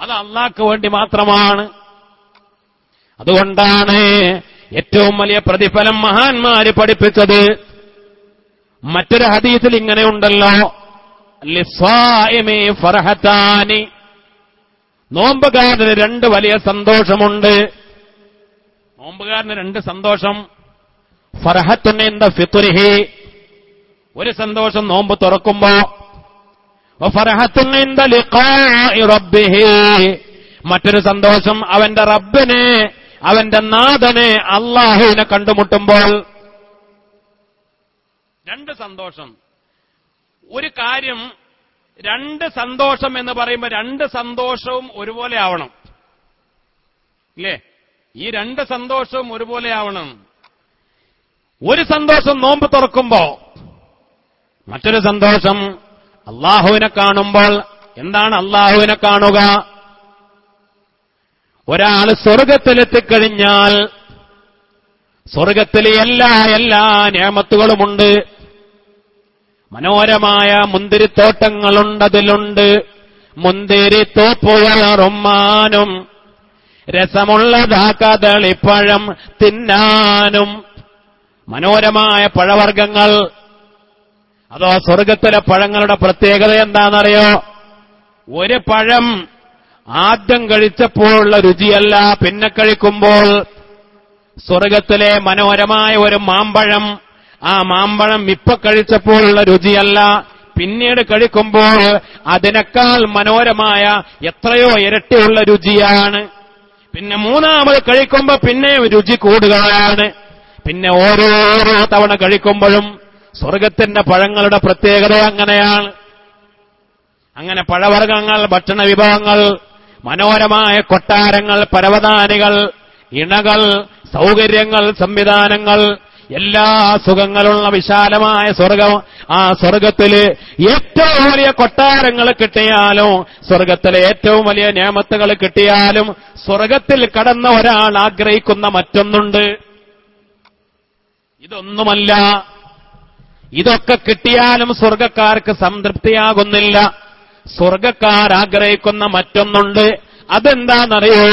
അത് അല്ലാഹുക്ക് വേണ്ടി മാത്രമാണ്. അതുകൊണ്ടാണ് ഏറ്റവും വലിയ പ്രതിഫലം മഹാന്മാര് പഠിപ്പിച്ചത്. മറ്റൊരു ഹദീസിൽ ഇങ്ങനെയുണ്ടല്ലോ, ലിസ്വാഇമി ഫർഹതാനി, നോമ്പുകാരന് രണ്ട് വലിയ സന്തോഷമുണ്ട്. നോമ്പുകാരന് രണ്ട് സന്തോഷം. ഫർഹത്തുൻ ഇൻദ ഫിത്രിഹി, ഒരു സന്തോഷം നോമ്പ് തുറക്കുമ്പോ, വഫർഹത്തുൻ ഇൻദ ലിഖാഇ റബ്ബിഹി, മറ്റൊരു സന്തോഷം അവന്റെ റബ്ബിനെ, അവന്റെ നാഥനെ, അല്ലാഹുവിനെ കണ്ടുമുട്ടുമ്പോൾ. രണ്ട് സന്തോഷം. ഒരു കാര്യം, രണ്ട് സന്തോഷം എന്ന് പറയുമ്പോൾ രണ്ട് സന്തോഷവും ഒരുപോലെ ആവണം, ഇല്ലേ? ഈ രണ്ട് സന്തോഷവും ഒരുപോലെ ആവണം. ഒരു സന്തോഷം നോമ്പ് തുറക്കുമ്പോ, മറ്റൊരു സന്തോഷം അല്ലാഹുവിനെ കാണുമ്പോൾ. എന്താണ് അല്ലാഹുവിനെ കാണുക? ഒരാൾ സ്വർഗത്തിലെത്തിക്കഴിഞ്ഞാൽ സ്വർഗത്തിലെ എല്ലാ നിഅമത്തുകളുമുണ്ട്. മനോഹരമായ മുന്തിരിത്തോട്ടങ്ങളുണ്ടതിലുണ്ട്, മുന്തിരിത്തോപ്പുകൾ റുമ്മാനും, രസമുള്ളതാ കദളിപ്പഴം തിന്നാനും. മനോഹരമായ പഴവർഗ്ഗങ്ങൾ. അതോ സ്വർഗത്തിലെ പഴങ്ങളുടെ പ്രത്യേകത എന്താണെന്നറിയോ? ഒരു പഴം ആദ്യം കഴിച്ചപ്പോഴുള്ള രുചിയല്ല പിന്നെ കഴിക്കുമ്പോൾ. സ്വർഗത്തിലെ മനോഹരമായ ഒരു മാമ്പഴം, ആ മാമ്പഴം ഇപ്പൊ കഴിച്ചപ്പോഴുള്ള രുചിയല്ല, പിന്നീട് കഴിക്കുമ്പോൾ അതിനേക്കാൾ മനോഹരമായ എത്രയോ ഇരട്ടിയുള്ള രുചിയാണ്. പിന്നെ മൂന്നാമത് കഴിക്കുമ്പോൾ പിന്നെയും രുചി കൂടുകയാണ്. പിന്നെ ഓരോ തവണ കഴിക്കുമ്പോഴും സ്വർഗത്തിന്റെ പഴങ്ങളുടെ പ്രത്യേകത അങ്ങനെയാണ്. അങ്ങനെ പഴവർഗ്ഗങ്ങൾ, ഭക്ഷണ വിഭവങ്ങൾ, മനോഹരമായ കൊട്ടാരങ്ങൾ, പരവതാനികൾ, ഇണകൾ, സൗകര്യങ്ങൾ, സംവിധാനങ്ങൾ, എല്ലാ സുഖങ്ങളുള്ള വിശാലമായ സ്വർഗം. ആ സ്വർഗത്തില് ഏറ്റവും വലിയ കൊട്ടാരങ്ങൾ കിട്ടിയാലും, സ്വർഗത്തിലെ ഏറ്റവും വലിയ നിഅമത്തുകൾ കിട്ടിയാലും, സ്വർഗത്തിൽ കടന്ന ഒരാൾ ആഗ്രഹിക്കുന്ന മറ്റൊന്നുണ്ട്. ഇതൊന്നുമല്ല. ഇതൊക്കെ കിട്ടിയാലും സ്വർഗക്കാർക്ക് സംതൃപ്തിയാകുന്നില്ല. സ്വർഗക്കാർ ആഗ്രഹിക്കുന്ന മറ്റൊന്നുണ്ട്. അതെന്താണെന്നറിയോ?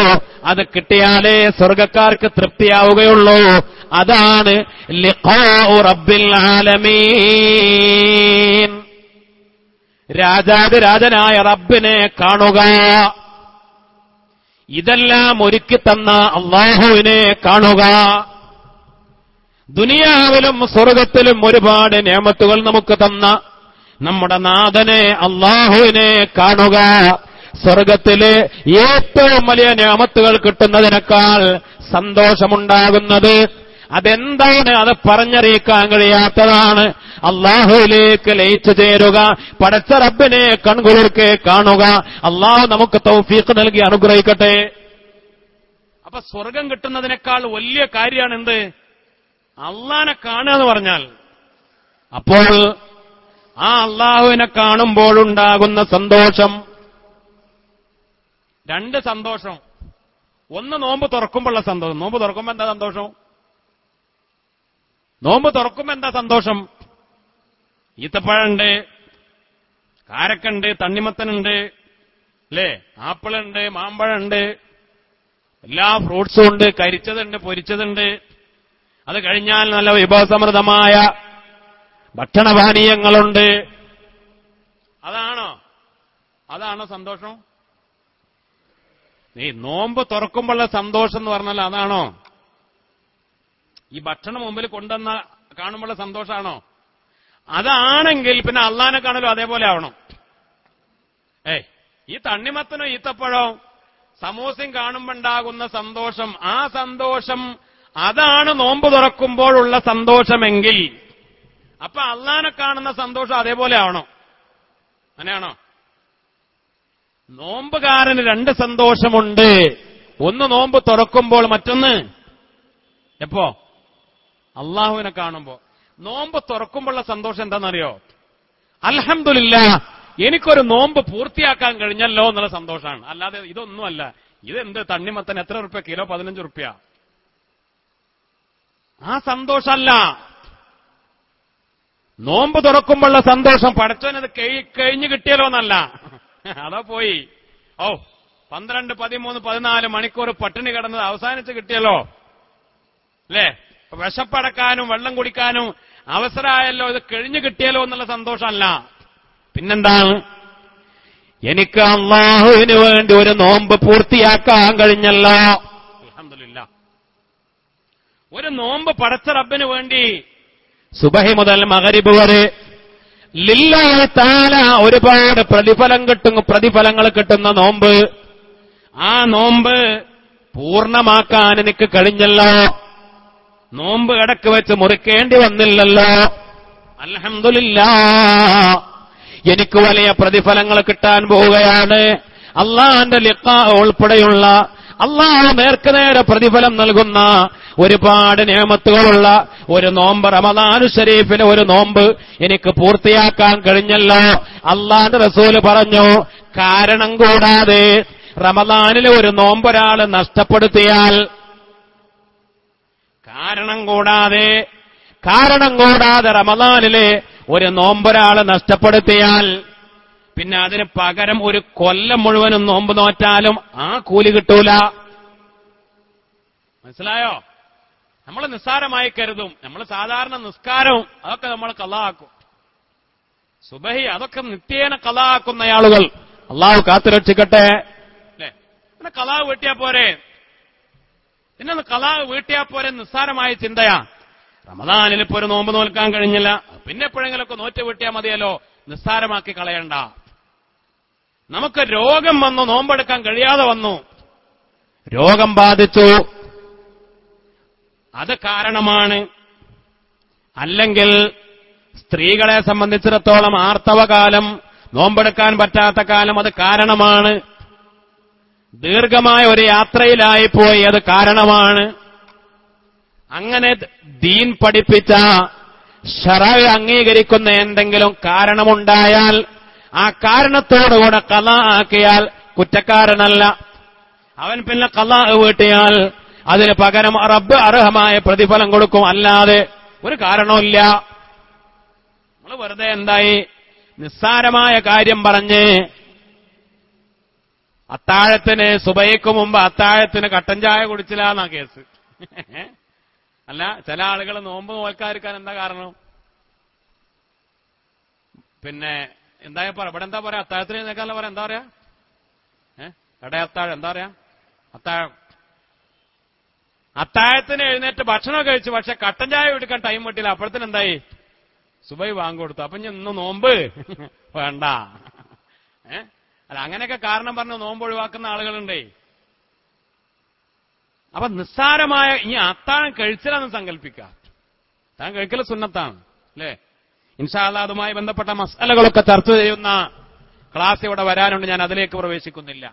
അത് കിട്ടിയാലേ സ്വർഗക്കാർക്ക് തൃപ്തിയാവുകയുള്ളൂ. അതാണ് ലിഖാഉ റബ്ബിൽ ആലമീൻ. രാജാതിരാജനായ റബ്ബിനെ കാണുക. ഇതെല്ലാം ഒരുക്കി തന്ന അല്ലാഹുവിനെ കാണുക. ദുനിയാവിലും സ്വർഗത്തിലും ഒരുപാട് നിഅമത്തുകൾ നമുക്ക് തന്ന നമ്മുടെ നാഥനെ അല്ലാഹുവിനെ കാണുക. സ്വർഗത്തിലെ ഏറ്റവും വലിയ നിഅമത്തുകൾ കിട്ടുന്നതിനേക്കാൾ സന്തോഷമുണ്ടാകുന്നത് അതെന്താണ്? അത് പറഞ്ഞറിയിക്കാൻ കഴിയാത്തതാണ്. അല്ലാഹുവിലേക്ക് ലയിച്ചു ചേരുക, പടച്ച റബ്ബിനെ കൺകുളിർക്കെ കാണുക. അല്ലാഹു നമുക്ക് തൗഫീഖ് നൽകി അനുഗ്രഹിക്കട്ടെ. അപ്പൊ സ്വർഗം കിട്ടുന്നതിനേക്കാൾ വലിയ കാര്യമാണ് എന്ത്? അള്ളാനെ കാണുക എന്ന് പറഞ്ഞാൽ. അപ്പോൾ ആ അള്ളാഹുവിനെ കാണുമ്പോഴുണ്ടാകുന്ന സന്തോഷം, രണ്ട് സന്തോഷം. ഒന്ന് നോമ്പ് തുറക്കുമ്പോഴുള്ള സന്തോഷം. നോമ്പ് തുറക്കുമ്പോ എന്താ സന്തോഷം? നോമ്പ് തുറക്കുമ്പോ എന്താ സന്തോഷം? ഈത്തപ്പഴമുണ്ട്, കാരക്കുണ്ട്, തണ്ണിമത്തനുണ്ട്, അല്ലേ? ആപ്പിളുണ്ട്, മാമ്പഴമുണ്ട്, എല്ലാ ഫ്രൂട്ട്സും ഉണ്ട്. കരിച്ചതുണ്ട്, പൊരിച്ചതുണ്ട്. അത് കഴിഞ്ഞാൽ നല്ല വിഭവസമൃദ്ധമായ ഭക്ഷണപാനീയങ്ങളുണ്ട്. അതാണോ സന്തോഷം? നീ നോമ്പ് തുറക്കുമ്പോഴുള്ള സന്തോഷം എന്ന് പറഞ്ഞാൽ അതാണോ? ഈ ഭക്ഷണം മുമ്പിൽ കൊണ്ടുവന്ന കാണുമ്പോഴുള്ള സന്തോഷമാണോ? അതാണെങ്കിൽ പിന്നെ അള്ളാനെ കാണലോ അതേപോലെ ആവണം. ഈ തണ്ണിമത്തനോ ഈത്തപ്പഴോ സമൂസയും കാണുമ്പോ ഉണ്ടാകുന്ന സന്തോഷം, ആ സന്തോഷം അതാണ് നോമ്പ് തുറക്കുമ്പോഴുള്ള സന്തോഷമെങ്കിൽ അപ്പൊ അള്ളാനെ കാണുന്ന സന്തോഷം അതേപോലെ ആവണം. അങ്ങനെയാണോ? നോമ്പുകാരന് രണ്ട് സന്തോഷമുണ്ട്. ഒന്ന് നോമ്പ് തുറക്കുമ്പോൾ, മറ്റൊന്ന് എപ്പോ? അള്ളാഹുവിനെ കാണുമ്പോ. നോമ്പ് തുറക്കുമ്പോഴുള്ള സന്തോഷം എന്താണെന്നറിയോ? അൽഹംദുലില്ലാഹ്, എനിക്കൊരു നോമ്പ് പൂർത്തിയാക്കാൻ കഴിഞ്ഞല്ലോ എന്നുള്ള സന്തോഷമാണ്. അല്ലാതെ ഇതൊന്നുമല്ല. ഇതെന്ത് തണ്ണിമത്തൻ എത്ര റുപ്യ കിലോ? 15 റുപ്യ. ആ സന്തോഷമല്ല. നോമ്പ് തുറക്കുമ്പോഴുള്ള സന്തോഷം പടച്ചവനത് കഴിഞ്ഞു കിട്ടിയല്ലോ എന്നല്ല. അതാ പോയി. 12, 13, 14 മണിക്കൂർ പട്ടിണി കിടന്നത് അവസാനിച്ച് കിട്ടിയല്ലോ, അല്ലേ? വിശപ്പടക്കാനും വെള്ളം കുടിക്കാനും അവസരമായല്ലോ, ഇത് കഴിഞ്ഞു കിട്ടിയല്ലോ എന്നുള്ള സന്തോഷമല്ല. പിന്നെന്താണ്? എനിക്ക് അല്ലാഹുവിന് വേണ്ടി ഒരു നോമ്പ് പൂർത്തിയാക്കാൻ കഴിഞ്ഞല്ലോ. അൽഹംദുലില്ലാഹ്. ഒരു നോമ്പ് പടച്ച റബ്ബിന് വേണ്ടി സുബഹി മുതൽ മഗ്രിബ് വരെ ലില്ലാഹി തആല ഒരുപാട് പ്രതിഫലങ്ങൾ കിട്ടുന്ന നോമ്പ്. ആ നോമ്പ് പൂർണ്ണമാക്കാൻ എനിക്ക് കഴിഞ്ഞല്ലോ. നോമ്പ് ഇടക്ക് വെച്ച് മുറിക്കേണ്ടി വന്നില്ലല്ലോ. അൽഹംദുലില്ലാഹ്. എനിക്ക് വലിയ പ്രതിഫലങ്ങൾ കിട്ടാൻ പോവുകയാണ്. അല്ലാഹുവിന്റെ ലിഖാ ഉൾപ്പെടെയുള്ള അല്ലാഹു നേർക്കുനേരെ പ്രതിഫലം നൽകുന്ന ഒരുപാട് നിഅമത്തുകളുള്ള ഒരു നോമ്പ്, റമദാനു ശരീഫിലെ ഒരു നോമ്പ് എനിക്ക് പൂർത്തിയാക്കാൻ കഴിഞ്ഞല്ലോ. അല്ലാഹുവിന്റെ റസൂല് പറഞ്ഞു, കാരണം കൂടാതെ റമദാനിലെ ഒരു നോമ്പ് ഒരാൾ നഷ്ടപ്പെടുത്തിയാൽ, കാരണം കൂടാതെ റമദാനിലെ ഒരു നോമ്പൊരാൾ നഷ്ടപ്പെടുത്തിയാൽ പിന്നെ അതിന് പകരം ഒരു കൊല്ലം മുഴുവനും നോമ്പ് നോറ്റാലും ആ കൂലി കിട്ടൂല. മനസ്സിലായോ? നമ്മൾ നിസ്സാരമായി കരുതും. നമ്മൾ സാധാരണ നിസ്കാരവും അതൊക്കെ നമ്മൾ ഖളാക്കും. സുബഹി അതൊക്കെ നിത്യേന ഖളാക്കുന്ന ആളുകൾ അള്ളാഹു കാത്തുരക്ഷിക്കട്ടെ. അല്ലേ? പിന്നെ ഖളാ വീട്ടിയാ പോരെ, നിസ്സാരമായ ചിന്തയാ. റമദാനിൽ ഇപ്പൊ ഒരു നോമ്പ് നോൽക്കാൻ കഴിഞ്ഞില്ല, പിന്നെ എപ്പോഴെങ്കിലൊക്കെ നോറ്റ് വീട്ടിയാൽ മതിയല്ലോ, നിസ്സാരമാക്കി കളയണ്ട. നമുക്ക് രോഗം വന്നു, നോമ്പെടുക്കാൻ കഴിയാതെ വന്നു, രോഗം ബാധിച്ചു, അത് കാരണമാണ്. അല്ലെങ്കിൽ സ്ത്രീകളെ സംബന്ധിച്ചിടത്തോളം ആർത്തവകാലം, നോമ്പെടുക്കാൻ പറ്റാത്ത കാലം, അത് കാരണമാണ്. ദീർഘമായ ഒരു യാത്രയിലായിപ്പോയി, അത് കാരണമാണ്. അങ്ങനെ ദീൻ പഠിപ്പിച്ച ശറഅ അംഗീകരിക്കുന്ന എന്തെങ്കിലും കാരണമുണ്ടായാൽ ആ കാരണത്തോടുകൂടെ ഖളാ ആക്കിയാൽ കുറ്റക്കാരനല്ല. അവൻ പിന്നെ ഖളാ വീട്ടിയാൽ അതിന് പകരം റബ്ബ് അർഹമായ പ്രതിഫലം കൊടുക്കും, അല്ലാതെ ഒരു കാരണവുമില്ല. നമ്മൾ വെറുതെ എന്തായി നിസ്സാരമായ കാര്യം പറഞ്ഞ് അത്താഴത്തിന് സുബൈക്ക് മുമ്പ് അത്താഴത്തിന് കട്ടൻ ചായ കുടിച്ചില്ല എന്നാ കേസ്. അല്ല, ചില ആളുകൾ നോമ്പ് നോൽക്കാതിരിക്കാൻ എന്താ കാരണം? പിന്നെ എന്താ ഇവിടെ എന്താ പറയാ? അത്താഴത്തിന് എഴുന്നേക്കാനല്ല പറയാ. എന്താ പറയാ? അത്താഴം എന്താ പറയാ? അത്താഴത്തിന് എഴുന്നേറ്റ് ഭക്ഷണം കഴിച്ചു, പക്ഷെ കട്ടൻ ചായ എടുക്കാൻ ടൈം കിട്ടില്ല. അപ്പോഴത്തേന് എന്തായി? സുബൈ വാങ്ങി കൊടുത്തു. അപ്പൊ ഇന്ന് നോമ്പ് വേണ്ട. അല്ല, അങ്ങനെയൊക്കെ കാരണം പറഞ്ഞ് നോമ്പ് ഒഴിവാക്കുന്ന ആളുകളുണ്ടേ. അപ്പൊ നിസ്സാരമായ ഈ അത്താഴം കഴിച്ചില്ലെന്ന് സങ്കല്പിക്കുക. അത്താഴം കഴിക്കൽ സുന്നത്താണ് അല്ലേ? ഇൻഷാ അല്ലാഹ് അതുമായി ബന്ധപ്പെട്ട മസലകളൊക്കെ ചർച്ച ചെയ്യുന്ന ക്ലാസ് ഇവിടെ വരാനുണ്ട്. ഞാൻ അതിലേക്ക് പ്രവേശിക്കുന്നില്ല.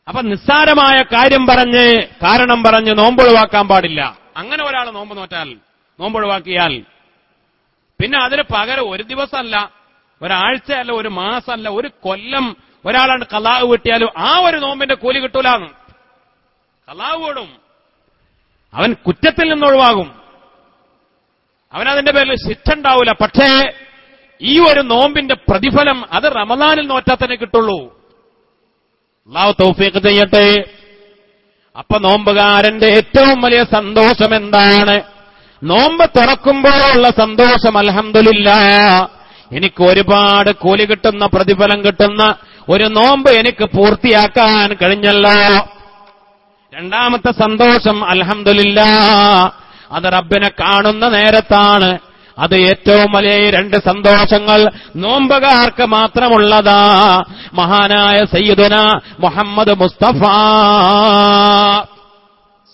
അപ്പൊ നിസ്സാരമായ കാര്യം പറഞ്ഞ് കാരണം പറഞ്ഞ് നോമ്പ് ഒഴിവാക്കാൻ പാടില്ല. അങ്ങനെ ഒരാൾ നോമ്പ് നോറ്റാൽ, നോമ്പ് ഒഴിവാക്കിയാൽ പിന്നെ അതിന് പകരം ഒരു ദിവസമല്ല, ഒരാഴ്ചയല്ല, ഒരു മാസമല്ല, ഒരു കൊല്ലം ഒരാളാണ് ഖലാഅ് വീട്ടിയാലും ആ ഒരു നോമ്പിന്റെ കൂലി കിട്ടൂലാന്ന്. ഖലാഅ് വീടും, അവൻ കുറ്റത്തിൽ നിന്നൊഴിവാകും, അവനതിന്റെ പേരിൽ ശിക്ഷ ഉണ്ടാവൂല. പക്ഷേ ഈ ഒരു നോമ്പിന്റെ പ്രതിഫലം അത് റമദാനിൽ നോറ്റാൽ തന്നെ കിട്ടുള്ളൂ. അല്ലാഹു തൗഫീഖ് ചെയ്യട്ടെ. അപ്പൊ നോമ്പുകാരന്റെ ഏറ്റവും വലിയ സന്തോഷം എന്താണ്? നോമ്പ് തുറക്കുമ്പോഴുള്ള സന്തോഷം. അൽഹംദുലില്ലാഹ്, എനിക്ക് ഒരുപാട് കൂലി കിട്ടുന്ന, പ്രതിഫലം കിട്ടുന്ന ഒരു നോമ്പ് എനിക്ക് പൂർത്തിയാക്കാൻ കഴിഞ്ഞല്ലോ. രണ്ടാമത്തെ സന്തോഷം അൽഹംദുലില്ലാഹ്, അത് റബ്ബിനെ കാണുന്ന നേരത്താണ്. അത് ഏറ്റവും വലിയ രണ്ട് സന്തോഷങ്ങൾ നോമ്പുകാർക്ക് മാത്രമുള്ളതാ. മഹാനായ സയ്യിദുനാ മുഹമ്മദ് മുസ്തഫ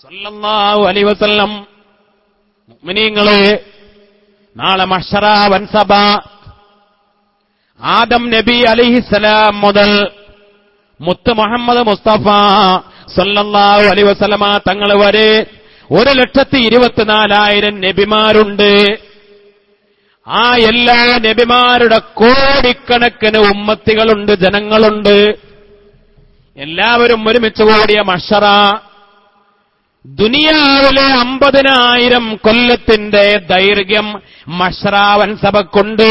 സല്ലല്ലാഹു അലൈഹി വസല്ലം, മുഅ്മിനീങ്ങളെ, നാളെ മഹ്ശറ വൻസബ, ആദം നബി അലൈഹിസ്സലാം മുതൽ മുത്ത് മുഹമ്മദ് മുസ്തഫ സല്ലല്ലാഹു അലൈഹി വസല്ലമ തങ്ങൾ വരെ 1,24,000 നബിമാരുണ്ട്. ആ എല്ലാ നബിമാരുടെ കോടിക്കണക്കിന് ഉമ്മത്തികളുണ്ട്, ജനങ്ങളുണ്ട്. എല്ലാവരും ഒരുമിച്ച് കൂടിയ മഹ്ശറ, ദുനിയാവിലെ 50,000 കൊല്ലത്തിന്റെ ദൈർഘ്യം മഹ്ശറ വൻസഭക്കുണ്ട്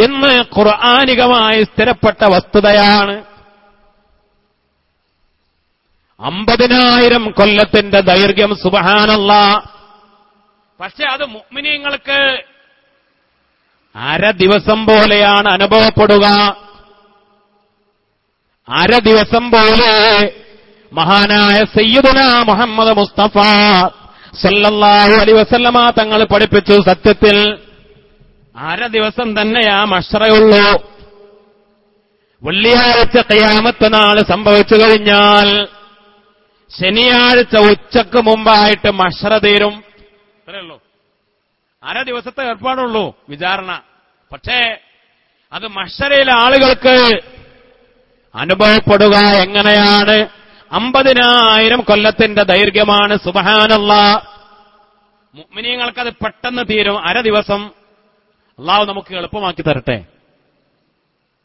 എന്ന് ഖുർആനികമായി സ്ഥിരപ്പെട്ട വസ്തുതയാണ്. 50,000 കൊല്ലത്തിന്റെ ദൈർഘ്യം, സുബ്ഹാനല്ലാഹ്. പക്ഷെ അത് മുഅ്മിനീങ്ങൾക്ക് അര ദിവസം പോലെയാണ് അനുഭവപ്പെടുക. അര ദിവസം പോലെ മഹാനായ സയ്യിദുനാ മുഹമ്മദ് മുസ്തഫ സല്ലല്ലാഹു അലൈഹി വസല്ലമ തങ്ങൾ പഠിപ്പിച്ചു. സത്യത്തിൽ അര ദിവസം തന്നെയാ മഹ്ശറയുള്ളൂ. വെള്ളിയാഴ്ച ഖിയാമത്ത് നാൾ സംഭവിച്ചു കഴിഞ്ഞാൽ ശനിയാഴ്ച ഉച്ചക്ക് മുമ്പായിട്ട് മഹ്ശറ തീരും. അത്രയുള്ളൂ. അര ദിവസത്തെ ഏർപ്പാടുള്ളൂ വിചാരണ. പക്ഷേ അത് മഹ്ശറയിലെ ആളുകൾക്ക് അനുഭവപ്പെടുക എങ്ങനെയാണ്? 50,000 കൊല്ലത്തിന്റെ ദൈർഘ്യമാണ്. സുബ്ഹാനല്ലാഹ്. മുഅ്മിനീങ്ങൾക്കത് പെട്ടെന്ന് തീരും. അര ദിവസം. അല്ലാഹു നമുക്ക് എളുപ്പമാക്കി തരട്ടെ.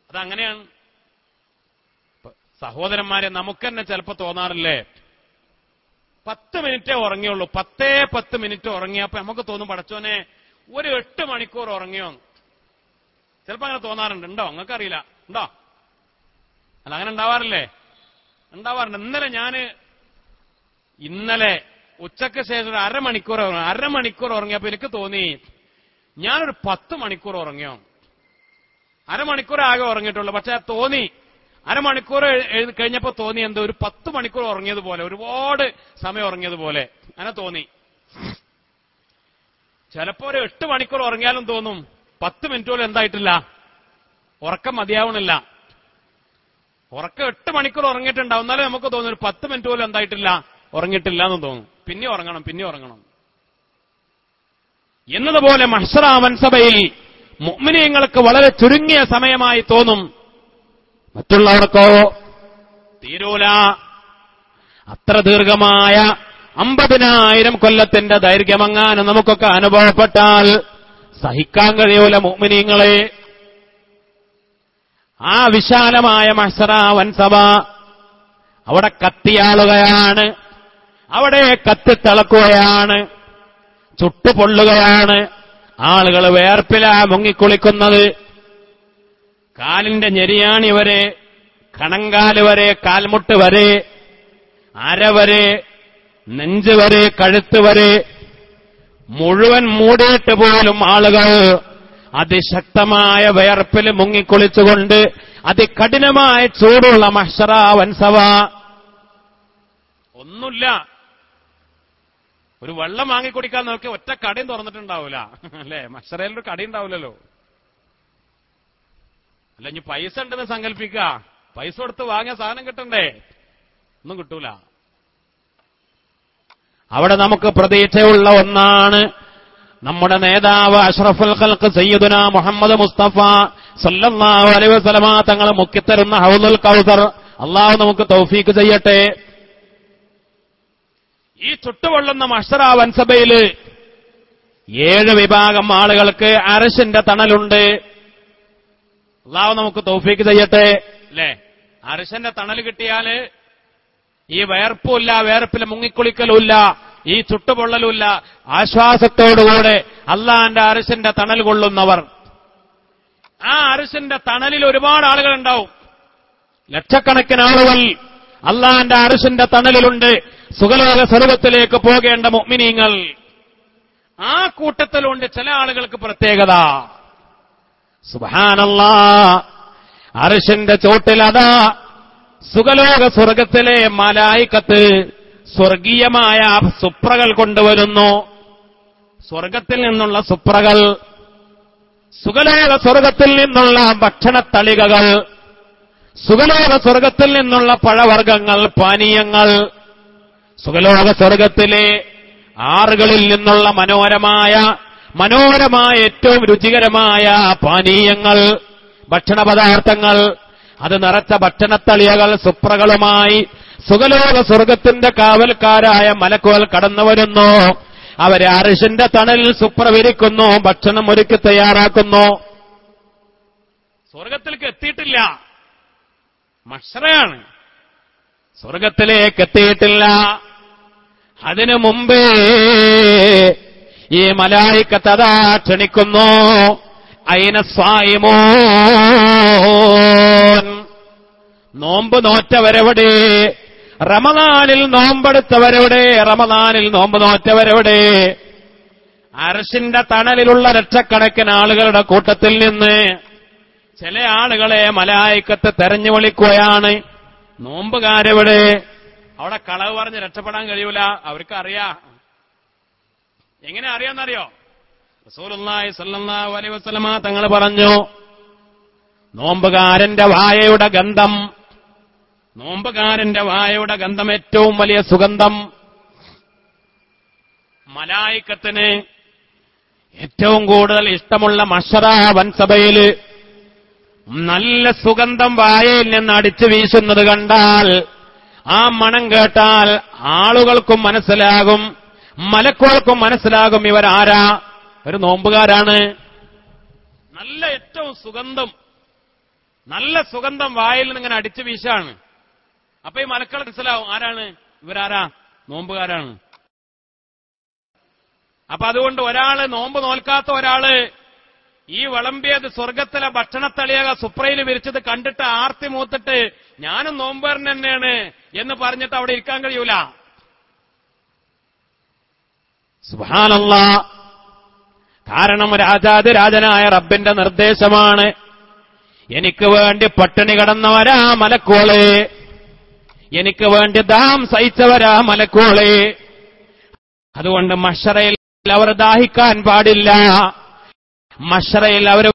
അതങ്ങനെയാണ്. സഹോദരന്മാരെ, നമുക്ക് തന്നെ ചിലപ്പോൾ തോന്നാറില്ലേ, 10 മിനിറ്റേ ഉറങ്ങിയുള്ളൂ, 10 മിനിറ്റ് ഉറങ്ങിയപ്പോ നമുക്ക് തോന്നും, പടച്ചോനെ ഒരു 8 മണിക്കൂർ ഉറങ്ങിയോ. ചിലപ്പോ അങ്ങനെ തോന്നാറുണ്ട്. ഉണ്ടോ? നിങ്ങൾക്കറിയില്ല. ഉണ്ടോ? അല്ല, അങ്ങനെ ഉണ്ടാവാറില്ലേ? ഉണ്ടാവാറുണ്ട്. ഇന്നലെ ഉച്ചക്ക് ശേഷം ഒരു അരമണിക്കൂർ ഉറങ്ങിയപ്പോ എനിക്ക് തോന്നി ഞാനൊരു 10 മണിക്കൂർ ഉറങ്ങിയോ. അരമണിക്കൂർ ആകെ ഉറങ്ങിയിട്ടുള്ളൂ. പക്ഷെ തോന്നി, അരമണിക്കൂർ കഴിഞ്ഞപ്പോ തോന്നി എന്തോ ഒരു 10 മണിക്കൂർ ഉറങ്ങിയതുപോലെ, ഒരുപാട് സമയം ഉറങ്ങിയതുപോലെ അങ്ങനെ തോന്നി. ചിലപ്പോ ഒരു 8 മണിക്കൂർ ഉറങ്ങിയാലും തോന്നും 10 മിനിറ്റ് പോലും എന്തായിട്ടില്ല, ഉറക്കം മതിയാവണില്ല. ഉറക്കം 8 മണിക്കൂർ ഉറങ്ങിയിട്ടുണ്ടാവും, എന്നാലും നമുക്ക് തോന്നും ഒരു 10 മിനിറ്റ് പോലും എന്തായിട്ടില്ല, ഉറങ്ങിയിട്ടില്ല എന്ന് തോന്നും. പിന്നെ ഉറങ്ങണം. എന്നതുപോലെ മഹ്ശറ വൻസഭയിൽ മുഅ്മിനീങ്ങൾക്ക് വളരെ ചുരുങ്ങിയ സമയമായി തോന്നും. മറ്റുള്ളവർക്കോ തീരൂല. അത്ര ദീർഘമായ 50,000 കൊല്ലത്തിന്റെ ദൈർഘ്യമെങ്ങാനും നമുക്കൊക്കെ അനുഭവപ്പെട്ടാൽ സഹിക്കാൻ കഴിയൂല മുഅ്മിനീങ്ങളെ. ആ വിശാലമായ മഹ്ശറ വൻസഭ അവിടെ കത്തിയാളുകയാണ്, അവിടെ കത്തിത്തിളക്കുകയാണ്, ചുട്ടുപൊള്ളുകയാണ്. ആളുകൾ വേർപ്പിലാ മുങ്ങിക്കുളിക്കുന്നത്. കാലിന്റെ ഞെരിയാണി വരെ, കണങ്കാല് വരെ, കാൽമുട്ട് വരെ, അര വരെ, നെഞ്ച് വരെ, കഴുത്ത് വരെ മുഴുവൻ മൂടിയിട്ട് പോലും ആളുകൾ അതിശക്തമായ വയർപ്പിൽ മുങ്ങിക്കുളിച്ചുകൊണ്ട് അതികഠിനമായ ചൂടുള്ള മഹ്ശറ വൻസവ. ഒന്നുമില്ല, ഒരു വെള്ളം വാങ്ങിക്കുടിക്കാൻ നോക്കി ഒറ്റ കടയും തുറന്നിട്ടുണ്ടാവൂല അല്ലെ? മഹ്ശറയിലൊരു കടയും ഉണ്ടാവില്ലല്ലോ. അല്ല, ഇനി പൈസ ഉണ്ടെന്ന് സങ്കല്പിക്കുക, പൈസ കൊടുത്ത് വാങ്ങിയ സാധനം കിട്ടണ്ടേ? ഒന്നും കിട്ടൂല. അവിടെ നമുക്ക് പ്രതീക്ഷയുള്ള ഒന്നാണ്, നമ്മുടെ നേതാവ് അഷ്റഫുൽ ഖൽഖ് സയ്യിദുന മുഹമ്മദ് മുസ്തഫ സല്ലല്ലാഹു അലൈഹി വസല്ലമ തങ്ങൾ മുക്കിത്തരുന്ന ഹൗദുൽ കൗസർ. അള്ളാഹു നമുക്ക് തൗഫീക്ക് ചെയ്യട്ടെ. ഈ ചുട്ടുപൊള്ളുന്ന മഹ്ശറ വൻസഭയില് 7 വിഭാഗം ആളുകൾക്ക് അർശിന്റെ തണലുണ്ട്. അള്ളാഹു നമുക്ക് തൗഫീക്ക് ചെയ്യട്ടെ. അല്ലേ, അർശിന്റെ തണൽ കിട്ടിയാല് ഈ വയർപ്പുമില്ല, വയർപ്പിൽ മുങ്ങിക്കുളിക്കലുമില്ല, ഈ ചുട്ടുപൊള്ളലുമില്ല, ആശ്വാസത്തോടുകൂടെ അള്ളാന്റെ അർശിന്റെ തണൽ കൊള്ളുന്നവർ. ആ അർശിന്റെ തണലിൽ ഒരുപാട് ആളുകൾ ഉണ്ടാവും, ലക്ഷക്കണക്കിന് ആളുകൾ അള്ളാന്റെ അർശിന്റെ തണലിലുണ്ട്. സുഖലോക സ്വർഗ്ഗത്തിലേക്ക് പോകേണ്ട മുഅ്മിനീങ്ങൾ. ആ കൂട്ടത്തിലുണ്ട് ചില ആളുകൾക്ക് പ്രത്യേകത. സുബ്ഹാനല്ലാഹ്, അർശിന്റെ ചോട്ടിൽ അതാ സുഖലോക സ്വർഗത്തിലെ മലായികത്ത് സ്വർഗീയമായ സുപ്രകൾ കൊണ്ടുവരുന്നു. സ്വർഗത്തിൽ നിന്നുള്ള സുപ്രകൾ, സുഖലോക സ്വർഗത്തിൽ നിന്നുള്ള ഭക്ഷണത്തളികകൾ, സുഖലോക സ്വർഗത്തിൽ നിന്നുള്ള പഴവർഗ്ഗങ്ങൾ, പാനീയങ്ങൾ, സുഖലോക സ്വർഗത്തിലെ ആറുകളിൽ നിന്നുള്ള മനോഹരമായ ഏറ്റവും രുചികരമായ പാനീയങ്ങൾ, ഭക്ഷണപദാർത്ഥങ്ങൾ, അത് നിറച്ച ഭക്ഷണത്തളികകൾ സുപ്രകളുമായി സുഖലോക സ്വർഗത്തിന്റെ കാവൽക്കാരായ മലക്കുകൾ കടന്നു വരുന്നു. അവരെ അർശിന്റെ തണലിൽ സുപ്ര വിരിക്കുന്നു, ഭക്ഷണം ഒരുക്കി തയ്യാറാക്കുന്നു. സ്വർഗത്തിലേക്ക് എത്തിയിട്ടില്ല, മഹ്ശറയാണ്. സ്വർഗത്തിലേക്ക് എത്തിയിട്ടില്ല. അതിനു മുമ്പേ ഈ മലായികത്ത് അതാ ക്ഷണിക്കുന്നു. അയിന സ്വായിമൂൻ, നോമ്പ് നോറ്റവരെവിടെ? റമദാനിൽ നോമ്പെടുത്തവരെവിടെ? റമദാനിൽ നോമ്പ് നോറ്റവരെവിടെ? അർശിന്റെ തണലിലുള്ള ലക്ഷക്കണക്കിന് ആളുകളുടെ കൂട്ടത്തിൽ നിന്ന് ചില ആളുകളെ മലായികത്ത് തെരഞ്ഞു വിളിക്കുകയാണ്. നോമ്പുകാരെവിടെ? അവിടെ കളവ് പറഞ്ഞ് രക്ഷപ്പെടാൻ കഴിയൂല, അവർക്ക് അറിയാം. എങ്ങനെ അറിയാമെന്നറിയോ? റസൂലുള്ളാഹി സ്വല്ലല്ലാഹു അലൈഹി വസല്ലമ തങ്ങൾ പറഞ്ഞു, നോമ്പുകാരന്റെ വായയുടെ ഗന്ധം, നോമ്പുകാരന്റെ വായയുടെ ഗന്ധം ഏറ്റവും വലിയ സുഗന്ധം. മലായികത്തിന് ഏറ്റവും കൂടുതൽ ഇഷ്ടമുള്ള മഹ്ശറ വൻസഭയില് നല്ല സുഗന്ധം വായയിൽ നിന്ന് അടിച്ചു വീശുന്നത് കണ്ടാൽ, ആ മണം കേട്ടാൽ ആളുകൾക്കും മനസ്സിലാകും, മലക്കുകൾക്കും മനസ്സിലാകും ഇവരാരാ, ഒരു നോമ്പുകാരാണ്. നല്ല ഏറ്റവും സുഗന്ധം, നല്ല സുഗന്ധം വായിൽ നിന്ന് ഇങ്ങനെ അടിച്ചു വീശാണ്. അപ്പൊ ഈ മലക്കൾ മനസ്സിലാവും ആരാണ്, ഇവരാരാ, നോമ്പുകാരാണ്. അപ്പൊ അതുകൊണ്ട് ഒരാള് നോമ്പ് നോൽക്കാത്ത ഒരാള് ഈ വിളമ്പിയത് സ്വർഗത്തിലെ ഭക്ഷണത്തളിയക സുപ്രയിൽ വിരിച്ചത് കണ്ടിട്ട് ആർത്തി മൂത്തിട്ട് ഞാനും നോമ്പുകാരൻ തന്നെയാണ് എന്ന് പറഞ്ഞിട്ട് അവിടെ ഇരിക്കാൻ കഴിയൂല. സുബ്ഹാനല്ലാഹ്, കാരണം രാജാതിരാജനായ റബ്ബിന്റെ നിർദ്ദേശമാണ്. എനിക്ക് വേണ്ടി പട്ടിണി കിടന്നവരാ മലക്കുകളെ, എനിക്ക് വേണ്ടി ദാഹം സഹിച്ചവരാ മലക്കുകളെ. അതുകൊണ്ട് മഹ്ശറയിൽ അവർ ദാഹിക്കാൻ പാടില്ല, മഹ്ശറയിൽ അവർ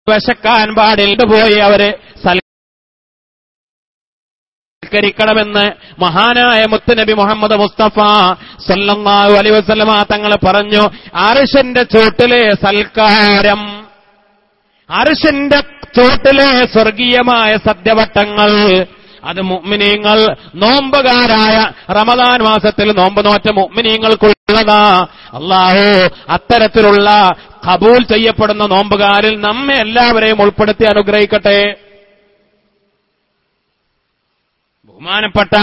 വിശക്കാൻ പാടില്ല. പോയി അവര് സൽക്കരിക്കണമെന്ന് മഹാനായ മുത്തുനബി മുഹമ്മദ് മുസ്തഫ സല്ലല്ലാഹു അലൈഹി വസല്ലമ തങ്ങൾ പറഞ്ഞു. അർശിന്റെ ചോട്ടിലെ സൽക്കാരം, അർശിന്റെ ചോട്ടിലെ സ്വർഗീയമായ സദ്യവട്ടങ്ങൾ, അത് മുഅ്മിനീങ്ങൾ, നോമ്പുകാരായ റമദാൻ മാസത്തിൽ നോമ്പ് നോറ്റ മുഅ്മിനീങ്ങൾക്കുള്ളതാ. അല്ലാഹു അത്തരത്തിലുള്ള ഖബൂൽ ചെയ്യപ്പെടുന്ന നോമ്പുകാരിൽ നമ്മെ എല്ലാവരെയും ഉൾപ്പെടുത്തി അനുഗ്രഹിക്കട്ടെ. ബഹുമാനപ്പെട്ട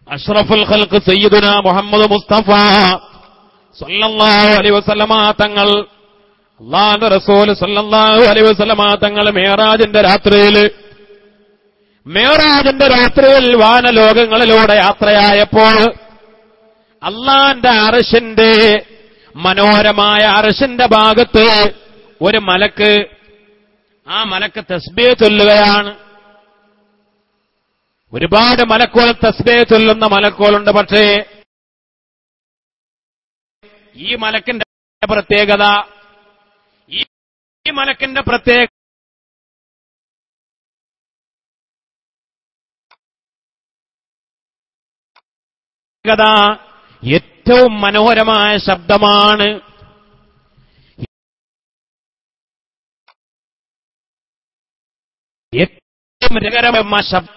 അഷ്റഫുൽ ഖൽഖ് സയ്യിദുന മുഹമ്മദ് മുസ്തഫ സല്ലല്ലാഹു അലൈഹി വസല്ലമ തങ്ങൾ, അല്ലാഹുവിന്റെ റസൂൽ സല്ലല്ലാഹു അലൈഹി വസല്ലമ തങ്ങൾ മിഅ്റാജിന്റെ രാത്രിയിൽ വാനലോകങ്ങളിലൂടെ യാത്രയായപ്പോൾ അല്ലാഹുവിന്റെ അർശിന്റെ മനോഹരമായ അർശിന്റെ ഭാഗത്ത് ഒരു മലക്ക്, ആ മലക്ക് തസ്ബീഹ് ചൊല്ലുകയാണ്. ഒരുപാട് മലക്കുകൾ തസ്ബീഹ് ചൊല്ലുന്ന മലക്കുകളുണ്ട്. പക്ഷേ ഈ മലക്കിന്റെ പ്രത്യേകത, ഈ മലക്കിന്റെ പ്രത്യേകത ഏറ്റവും മനോഹരമായ ശബ്ദമാണ്. ഏറ്റവും രകരമായ ശബ്ദം.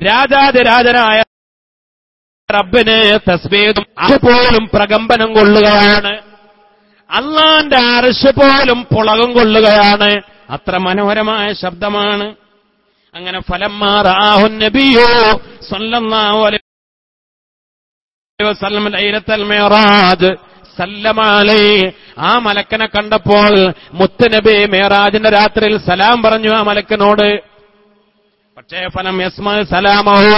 രാജാതിരാജനായ റബ്ബിന് തസ്ബീഹും അതുപോലും പ്രകമ്പനം കൊള്ളുകയാണ്. അല്ലാഹുവിന്റെ അർശ് പോലും പുളകം കൊള്ളുകയാണ്. അത്ര മനോഹരമായ ശബ്ദമാണ്. അങ്ങനെ ഫലമ്മാ റആഹു നബിയ്യു സല്ലല്ലാഹു അലൈഹി വസല്ലം ലൈലത്തുൽ മിഅ്റാജ് സല്ലമ അലൈഹി, ആ മലക്കനെ കണ്ടപ്പോൾ മുത്തുനബി മിഅ്റാജിന്റെ രാത്രിയിൽ സലാം പറഞ്ഞു ആ മലക്കിനോട്. പക്ഷേ ഫലം യസ്മ സലാമഹു,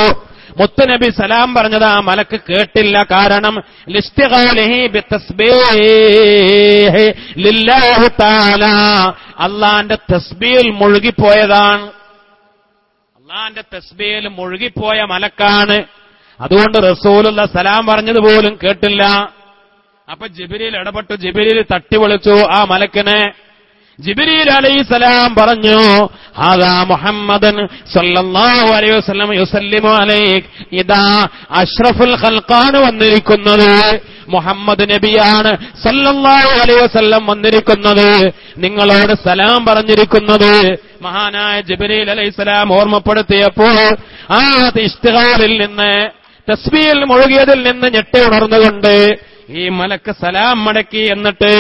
മുത്തുനബി സലാം പറഞ്ഞത് ആ മലക്ക് കേട്ടില്ല. കാരണം ലിസ്തിഗാലിഹി ബിതസ്ബീഹി ലില്ലാഹി തആല, അല്ലാഹുവിന്റെ തസ്ബീഹിൽ മുഴുകിപ്പോയതാണ്. അല്ലാഹുവിന്റെ തസ്ബീഹിൽ മുഴുകിപ്പോയ മലക്കാണ്. അതുകൊണ്ട് റസൂലുള്ള സലാം പറഞ്ഞത് പോലും കേട്ടില്ല. അപ്പൊ ജിബ്രീൽ ഇടപെട്ടു. ജിബ്രീൽ തട്ടി വിളിച്ചു ആ മലക്കിനെ. ജിബ്രീൽ അലൈഹിസ്സലാം പറഞ്ഞു, ഹാദാ മുഹമ്മദൻ സല്ലല്ലാഹു അലൈഹി വസല്ലം യുസല്ലിമു അലൈക്, ഇദാ അഷ്റഫുൽ ഖൽഖാണ് വന്നിരിക്കുന്നത്, മുഹമ്മദ് നബിയാണ് സല്ലല്ലാഹു അലൈഹി വസല്ലം വന്നിരിക്കുന്നത്, നിങ്ങളോട് സലാം പറഞ്ഞിരിക്കുന്നത്. മഹാനായ ജിബ്രീൽ അലൈഹിസ്സലാം ഓർമ്മപ്പെടുത്തിയപ്പോൾ ആ ഇസ്തിഗാലിൽ നിന്ന്, തസ്ബീഹിൽ മുഴുകിയതിൽ നിന്ന് ഞെട്ടി ഉണർന്നുകൊണ്ട് ഈ മലക്ക് സലാം മടക്കി. എന്നിട്ട്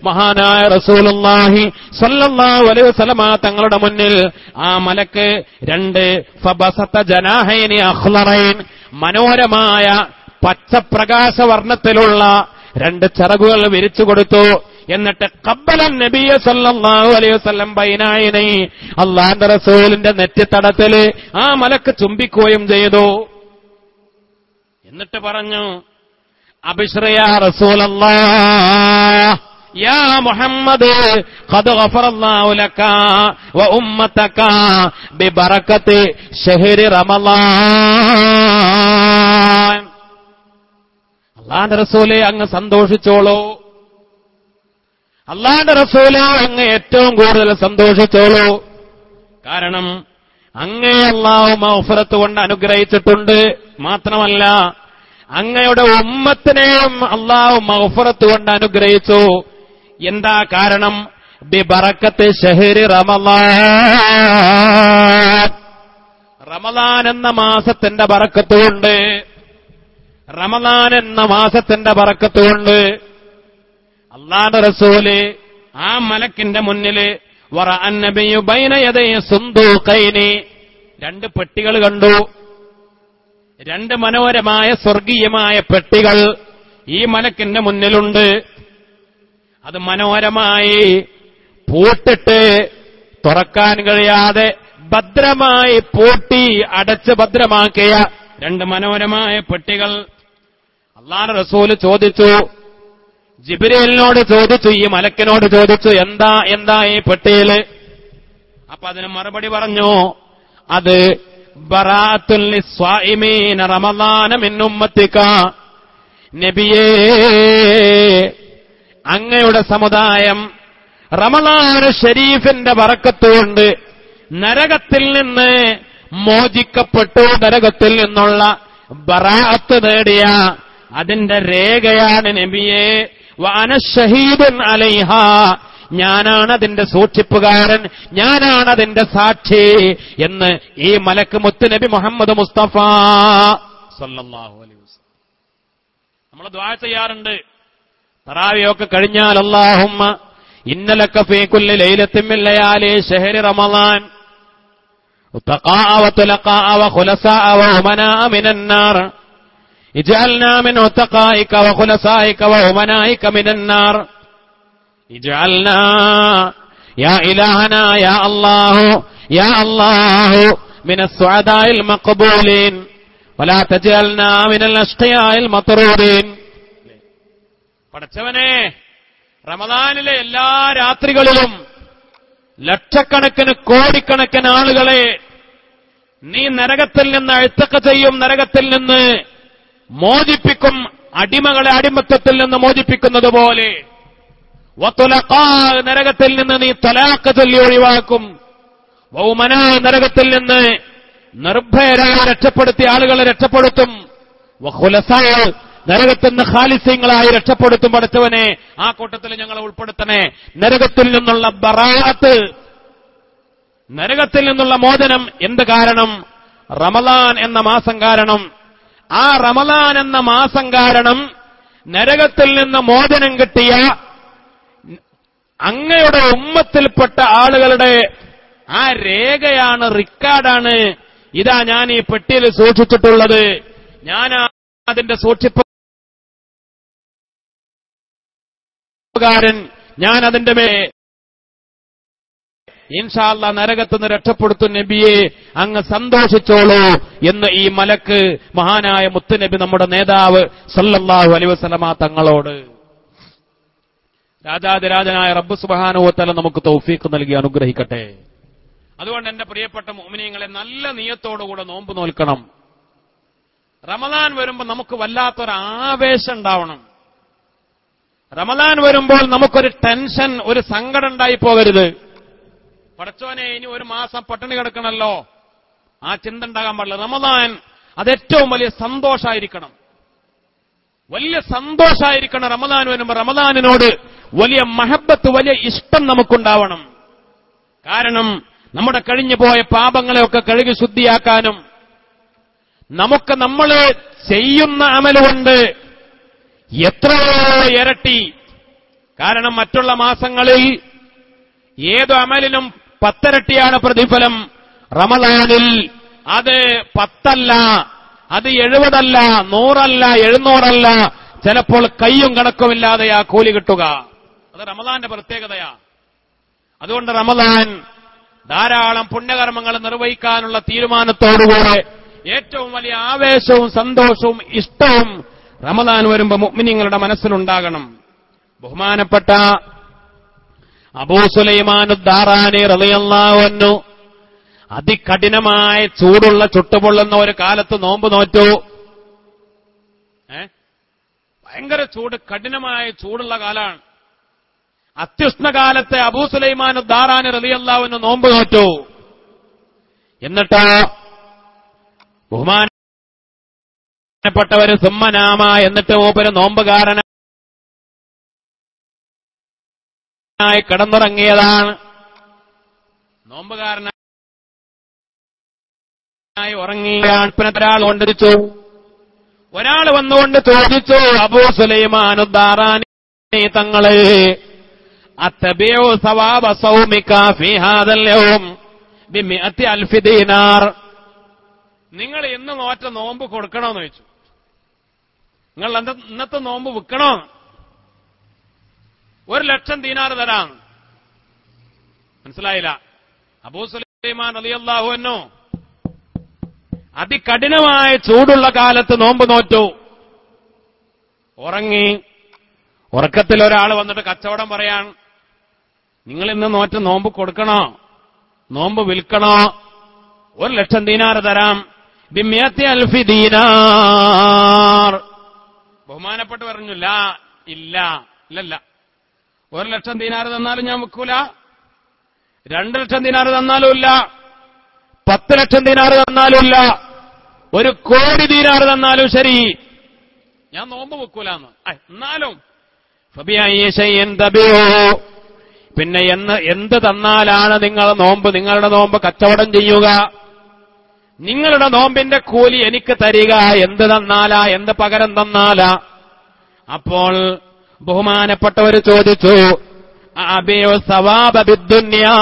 മഹാനായ റസൂലുള്ളാഹി സ്വല്ലല്ലാഹു അലൈഹി വസല്ലമ തങ്ങളുടെ മുന്നിൽ ആ മലക്ക് രണ്ട് ഫബസത ജനാഹൈനി അഖ്ളറൈൻ, മനോഹരമായ പച്ചപ്രകാശവർണ്ണത്തിലുള്ള രണ്ട് ചിറകുകൾ വിരിച്ചു കൊടുത്തു. എന്നിട്ട് ഖബ്ബലൻ നബിയ സല്ലല്ലാഹു അലൈഹി വസല്ലം ബൈനൈനി, അല്ലാഹുവിന്റെ റസൂലിന്റെ നെറ്റിത്തടത്തിൽ ആ മലക്ക് ചുംബിക്കുകയും ചെയ്തു. എന്നിട്ട് പറഞ്ഞു, അബ്ശിർ യാ റസൂലല്ലാഹ് യാ മുഹമ്മദ് ഖദ് ഗഫറല്ലാഹു ലക വ ഉമ്മതക ബിബറകതി ശഹ്രി റമളാൻ. അല്ലാഹുവിന്റെ റസൂലേ, അങ്ങ് സന്തോഷിച്ചോളൂ. അല്ലാഹുവിന്റെ റസൂലേ, അങ്ങ് ഏറ്റവും കൂടുതൽ സന്തോഷിച്ചോളൂ. കാരണം അങ്ങേ അല്ലാഹു മഗ്ഫിറത്ത് കൊണ്ട് അനുഗ്രഹിച്ചിട്ടുണ്ട്. മാത്രമല്ല അങ്ങയുടെ ഉമ്മത്തിനെയും അല്ലാഹു മഗ്ഫിറത്ത് കൊണ്ട് അനുഗ്രഹിച്ചു. എന്താ കാരണം? ബിബറകത്തി ശഹ്രി റമളാൻ, റമളാൻ എന്ന മാസത്തിന്റെ ബറക്കത്ത് കൊണ്ട്, റമളാൻ എന്ന മാസത്തിന്റെ ബറക്കത്ത് കൊണ്ട്. അല്ലാഹുവിന്റെ റസൂല് ആ മലക്കിന്റെ മുന്നില് വറഅൻ നബിയ്യു ബൈന യദൈ സുന്ദൂഖൈനി, രണ്ട് പെട്ടികൾ കണ്ടു. രണ്ട് മനോഹരമായ സ്വർഗീയമായ പെട്ടികൾ ഈ മലക്കിന്റെ മുന്നിലുണ്ട്. അത് മനോഹരമായി പൂട്ടിട്ട് തുറക്കാൻ കഴിയാതെ ഭദ്രമായി പൂട്ടി അടച്ച് ഭദ്രമാക്കിയ രണ്ട് മനോഹരമായ പെട്ടികൾ. അല്ലാഹുവിന്റെ റസൂല് ചോദിച്ചു, ജിബ്രീലിനോട് ചോദിച്ചു, ഈ മലക്കിനോട് ചോദിച്ചു, എന്താ ഈ പെട്ടിയില്? അപ്പൊ അതിന് മറുപടി പറഞ്ഞു, അത് ബറാഅത്തുൽ ലിസ്വാഇമീന റമളാന മിൻ ഉമ്മത്തിക, നബിയേ അങ്ങയുടെ സമുദായം റമളാൻ ഷരീഫിന്റെ ബറക്കത്തുകൊണ്ട് നരകത്തിൽ നിന്ന് മോചിക്കപ്പെട്ടു, നരകത്തിൽ നിന്നുള്ള ബറാഅത്ത് നേടിയ അതിന്റെ രേഖയാണ് നബിയേ. വഅന ഷഹീദുൻ അലൈഹാ, ഞാനാണ് അതിന്റെ സൂക്ഷിപ്പുകാരൻ, ഞാനാണ് അതിന്റെ സാക്ഷി എന്ന് ഈ മലക്ക് മുത്തുനബി മുഹമ്മദ് മുസ്തഫ സല്ലല്ലാഹു അലൈഹി വസല്ലം. നമ്മൾ ദുആ ചെയ്യാറുണ്ട് തറാവിയൊക്കെ കഴിഞ്ഞാൽ, അല്ലാഹുമ്മ ഇന്നലക ഫീ കുല്ലി ലൈലത്തിൻ മിൻ ലയാലി ശഹ്രി റമളാൻ ഉതഖാ വതുലഖാ വഖുലസാ വഉമനാ മിനൻ നാർ ഇജ്അൽനാ മിൻ ഉതഖായിക വഖുലസായിക വഉമനായിക മിനന്നാർ. ഇജ്അൽനാ യാ ഇലാഹനാ യാ അല്ലാഹു മിനസ് സുഅദാഇൽ മഖ്ബൂലീൻ വലാ തജ്അൽനാ മിനൽ അഷ്ഖിയാഇൽ മത്റൂദീൻ. പടച്ചവനെ, റമദാനിലെ എല്ലാ രാത്രികളിലും ലക്ഷക്കണക്കിന് കോടിക്കണക്കിന് ആളുകളെ നീ നരകത്തിൽ നിന്ന് അഴുത്തക്ക ചെയ്യും, നരകത്തിൽ നിന്ന് മോചിപ്പിക്കും. അടിമകളെ അടിമത്തത്തിൽ നിന്ന് മോചിപ്പിക്കുന്നത് പോലെ നരകത്തിൽ നിന്ന് നീ തലാഖ് ചൊല്ലി ഒഴിവാക്കും. വൗമന, നരകത്തിൽ നിന്ന് നിർഭയരായി രക്ഷപ്പെടുത്തിയ ആളുകളെ രക്ഷപ്പെടുത്തും. വഖുലസാ, നരകത്തിൽ നിന്ന് ഖാലിസീങ്ങളായി രക്ഷപ്പെടുത്തും. പഠിച്ചവനെ, ആ കൂട്ടത്തിൽ ഞങ്ങളെ ഉൾപ്പെടുത്തണേ. നരകത്തിൽ നിന്നുള്ള ബറാഅത്ത്, നരകത്തിൽ നിന്നുള്ള മോചനം. എന്ത് കാരണം? റമളാൻ എന്ന മാസം കാരണം. ആ റമളാൻ എന്ന മാസം കാരണം നരകത്തിൽ നിന്ന് മോചനം കിട്ടിയ അങ്ങയുടെ ഉമ്മത്തിൽപ്പെട്ട ആളുകളുടെ ആ രേഖയാണ്, റിക്കാർഡാണ്. ഇതാ ഞാൻ ഈ പെട്ടിയിൽ സൂക്ഷിച്ചിട്ടുള്ളത്. ഞാൻ അതിന്റെ സൂക്ഷിപ്പുകാരൻ, ഞാൻ അതിന്റെ ഇൻഷാ അല്ലാഹ് നരകത്തുനിന്ന് രക്ഷപ്പെടുത്തും നബിയെ, അങ്ങ് സന്തോഷിച്ചോളൂ എന്ന് ഈ മലക്ക്, മഹാനായ മുത്തുനബി നമ്മുടെ നേതാവ് സല്ലല്ലാഹു അലൈഹി വസല്ലമ തങ്ങളോട് രാജാതിരാജനായ റബ്ബ് സുബ്ഹാനഹു വ തആല നമുക്ക് തൗഫീഖ് നൽകി അനുഗ്രഹിക്കട്ടെ. അതുകൊണ്ട് എന്റെ പ്രിയപ്പെട്ട മുഅ്മിനീങ്ങളെ, നല്ല നിയ്യത്തോടുകൂടെ നോമ്പ് നോൽക്കണം. റമദാൻ വരുമ്പോൾ നമുക്ക് വല്ലാത്തൊരു ആവേശം ഉണ്ടാവണം. റമദാൻ വരുമ്പോൾ നമുക്കൊരു ടെൻഷൻ, ഒരു സങ്കടം ഉണ്ടായി പോകരുത്. പടച്ചോനെ, ഇനി ഒരു മാസം പട്ടിണി കിടക്കണല്ലോ, ആ ചിന്ത ഉണ്ടാകാൻ പാടില്ല. റമദാൻ അത് ഏറ്റവും വലിയ സന്തോഷമായിരിക്കണം, വലിയ സന്തോഷമായിരിക്കണം. റമദാൻ വരുമ്പോൾ റമദാനിനോട് വലിയ മഹബത്ത്, വലിയ ഇഷ്ടം നമുക്കുണ്ടാവണം. കാരണം നമ്മുടെ കഴിഞ്ഞു പോയ പാപങ്ങളെയൊക്കെ കഴുകി ശുദ്ധിയാക്കാനും നമുക്ക് നമ്മൾ ചെയ്യുന്ന അമലുകൊണ്ട് എത്രയോ ഇരട്ടി. കാരണം മറ്റുള്ള മാസങ്ങളിൽ ഏതു അമലിനും 10 ഇരട്ടിയാണ് പ്രതിഫലം. റമളാനിൽ അത് 10 അല്ല, അത് 70 അല്ല, 100 അല്ല, 700 അല്ല, ചിലപ്പോൾ കയ്യും കണക്കുമില്ലാതെയാ കൂലി കിട്ടുക. അത് റമളാന്റെ പ്രത്യേകതയാ. അതുകൊണ്ട് റമളാൻ ധാരാളം പുണ്യകർമ്മങ്ങൾ നിർവഹിക്കാനുള്ള തീരുമാനത്തോടുകൂടെ ഏറ്റവും വലിയ ആവേശവും സന്തോഷവും ഇഷ്ടവും റമളാൻ വരുമ്പോൾ മുഅ്മിനീങ്ങളുടെ മനസ്സിലുണ്ടാകണം. ബഹുമാനപ്പെട്ട അബൂ സുലൈമാൻ ദാറാനി റളിയല്ലാഹു അൻഹു അതികഠിനമായ ചൂടുള്ള ചുട്ടുപൊള്ളുന്ന ഒരു കാലത്ത് നോമ്പ് നോറ്റു. ഭയങ്കര ചൂട്, കഠിനമായ ചൂടുള്ള കാലാണ്. അത്യുഷ്ണകാലത്തെ അബൂ സുലൈമാൻ ദാറാനി റളിയല്ലാഹു അൻഹു നോമ്പ് നോറ്റു. എന്നിട്ട് ബഹുമാനപ്പെട്ടവര് സുമ്മനാമ, എന്നിട്ട് മൂപ്പര് നോമ്പുകാരനായി കിടന്നുറങ്ങിയതാണ്. നോമ്പുകാരനായി ഉറങ്ങിയ ഒരാൾ കൊണ്ടിരിച്ചു. ഒരാൾ വന്നുകൊണ്ട് ചോദിച്ചു, അബൂ സുലൈമാൻ ദാറാനി തങ്ങളെ, അത്തബിഉ സവാബ സൗമിക ഫീ ഹാദൽ യൗം ബിമിഅത്തി അൽഫി ദീനാർ. നിങ്ങൾ ഇന്ന് നോറ്റ നോമ്പ് കൊടുക്കണോന്ന് ചോദിച്ചു. നിങ്ങൾ ഇന്നത്തെ നോമ്പ് വിൽക്കണോ? 1,00,000 ദീനാർ തരാം. മനസ്സിലായില്ല? അബൂ സുലൈമാൻ റളിയല്ലാഹു അൻഹു അതികഠിനമായ ചൂടുള്ള കാലത്ത് നോമ്പ് നോറ്റു, ഉറങ്ങി. ഉറക്കത്തിൽ ഒരാൾ വന്നിട്ട് കച്ചവടം പറയാൻ, നിങ്ങൾ ഇന്ന് നോറ്റ നോമ്പ് കൊടുക്കണോ, നോമ്പ് വിൽക്കണോ? 1,00,000 ദീനാർ തരാം. ബിമിഅത്തി അൽഫി ദീനാർ. ബഹുമാനപ്പെട്ട് പറഞ്ഞു, ലാ, ഇല്ല, 1,00,000 ദീനാർ തന്നാലും ഞാൻ വിൽക്കൂല, 2,00,000 ദീനാർ തന്നാലും ഇല്ല, 10,00,000 ദീനാർ തന്നാലും ഇല്ല, 1,00,00,000 ദീനാർ തന്നാലും ശരി, ഞാൻ നോമ്പ് വെക്കൂലെന്ന്. എന്നാലും പിന്നെ എന്ത് തന്നാലാണ് നിങ്ങളുടെ നോമ്പ് കച്ചവടം ചെയ്യുക? നിങ്ങളുടെ നോമ്പിന്റെ കൂലി എനിക്ക് തരിക, എന്ത് തന്നാലാ, എന്ത് പകരം തന്നാലാ? അപ്പോൾ ബഹുമാനപ്പെട്ടവർ ചോദിച്ചു, അബിയു സവാബ ബിദ്ദുനിയാ,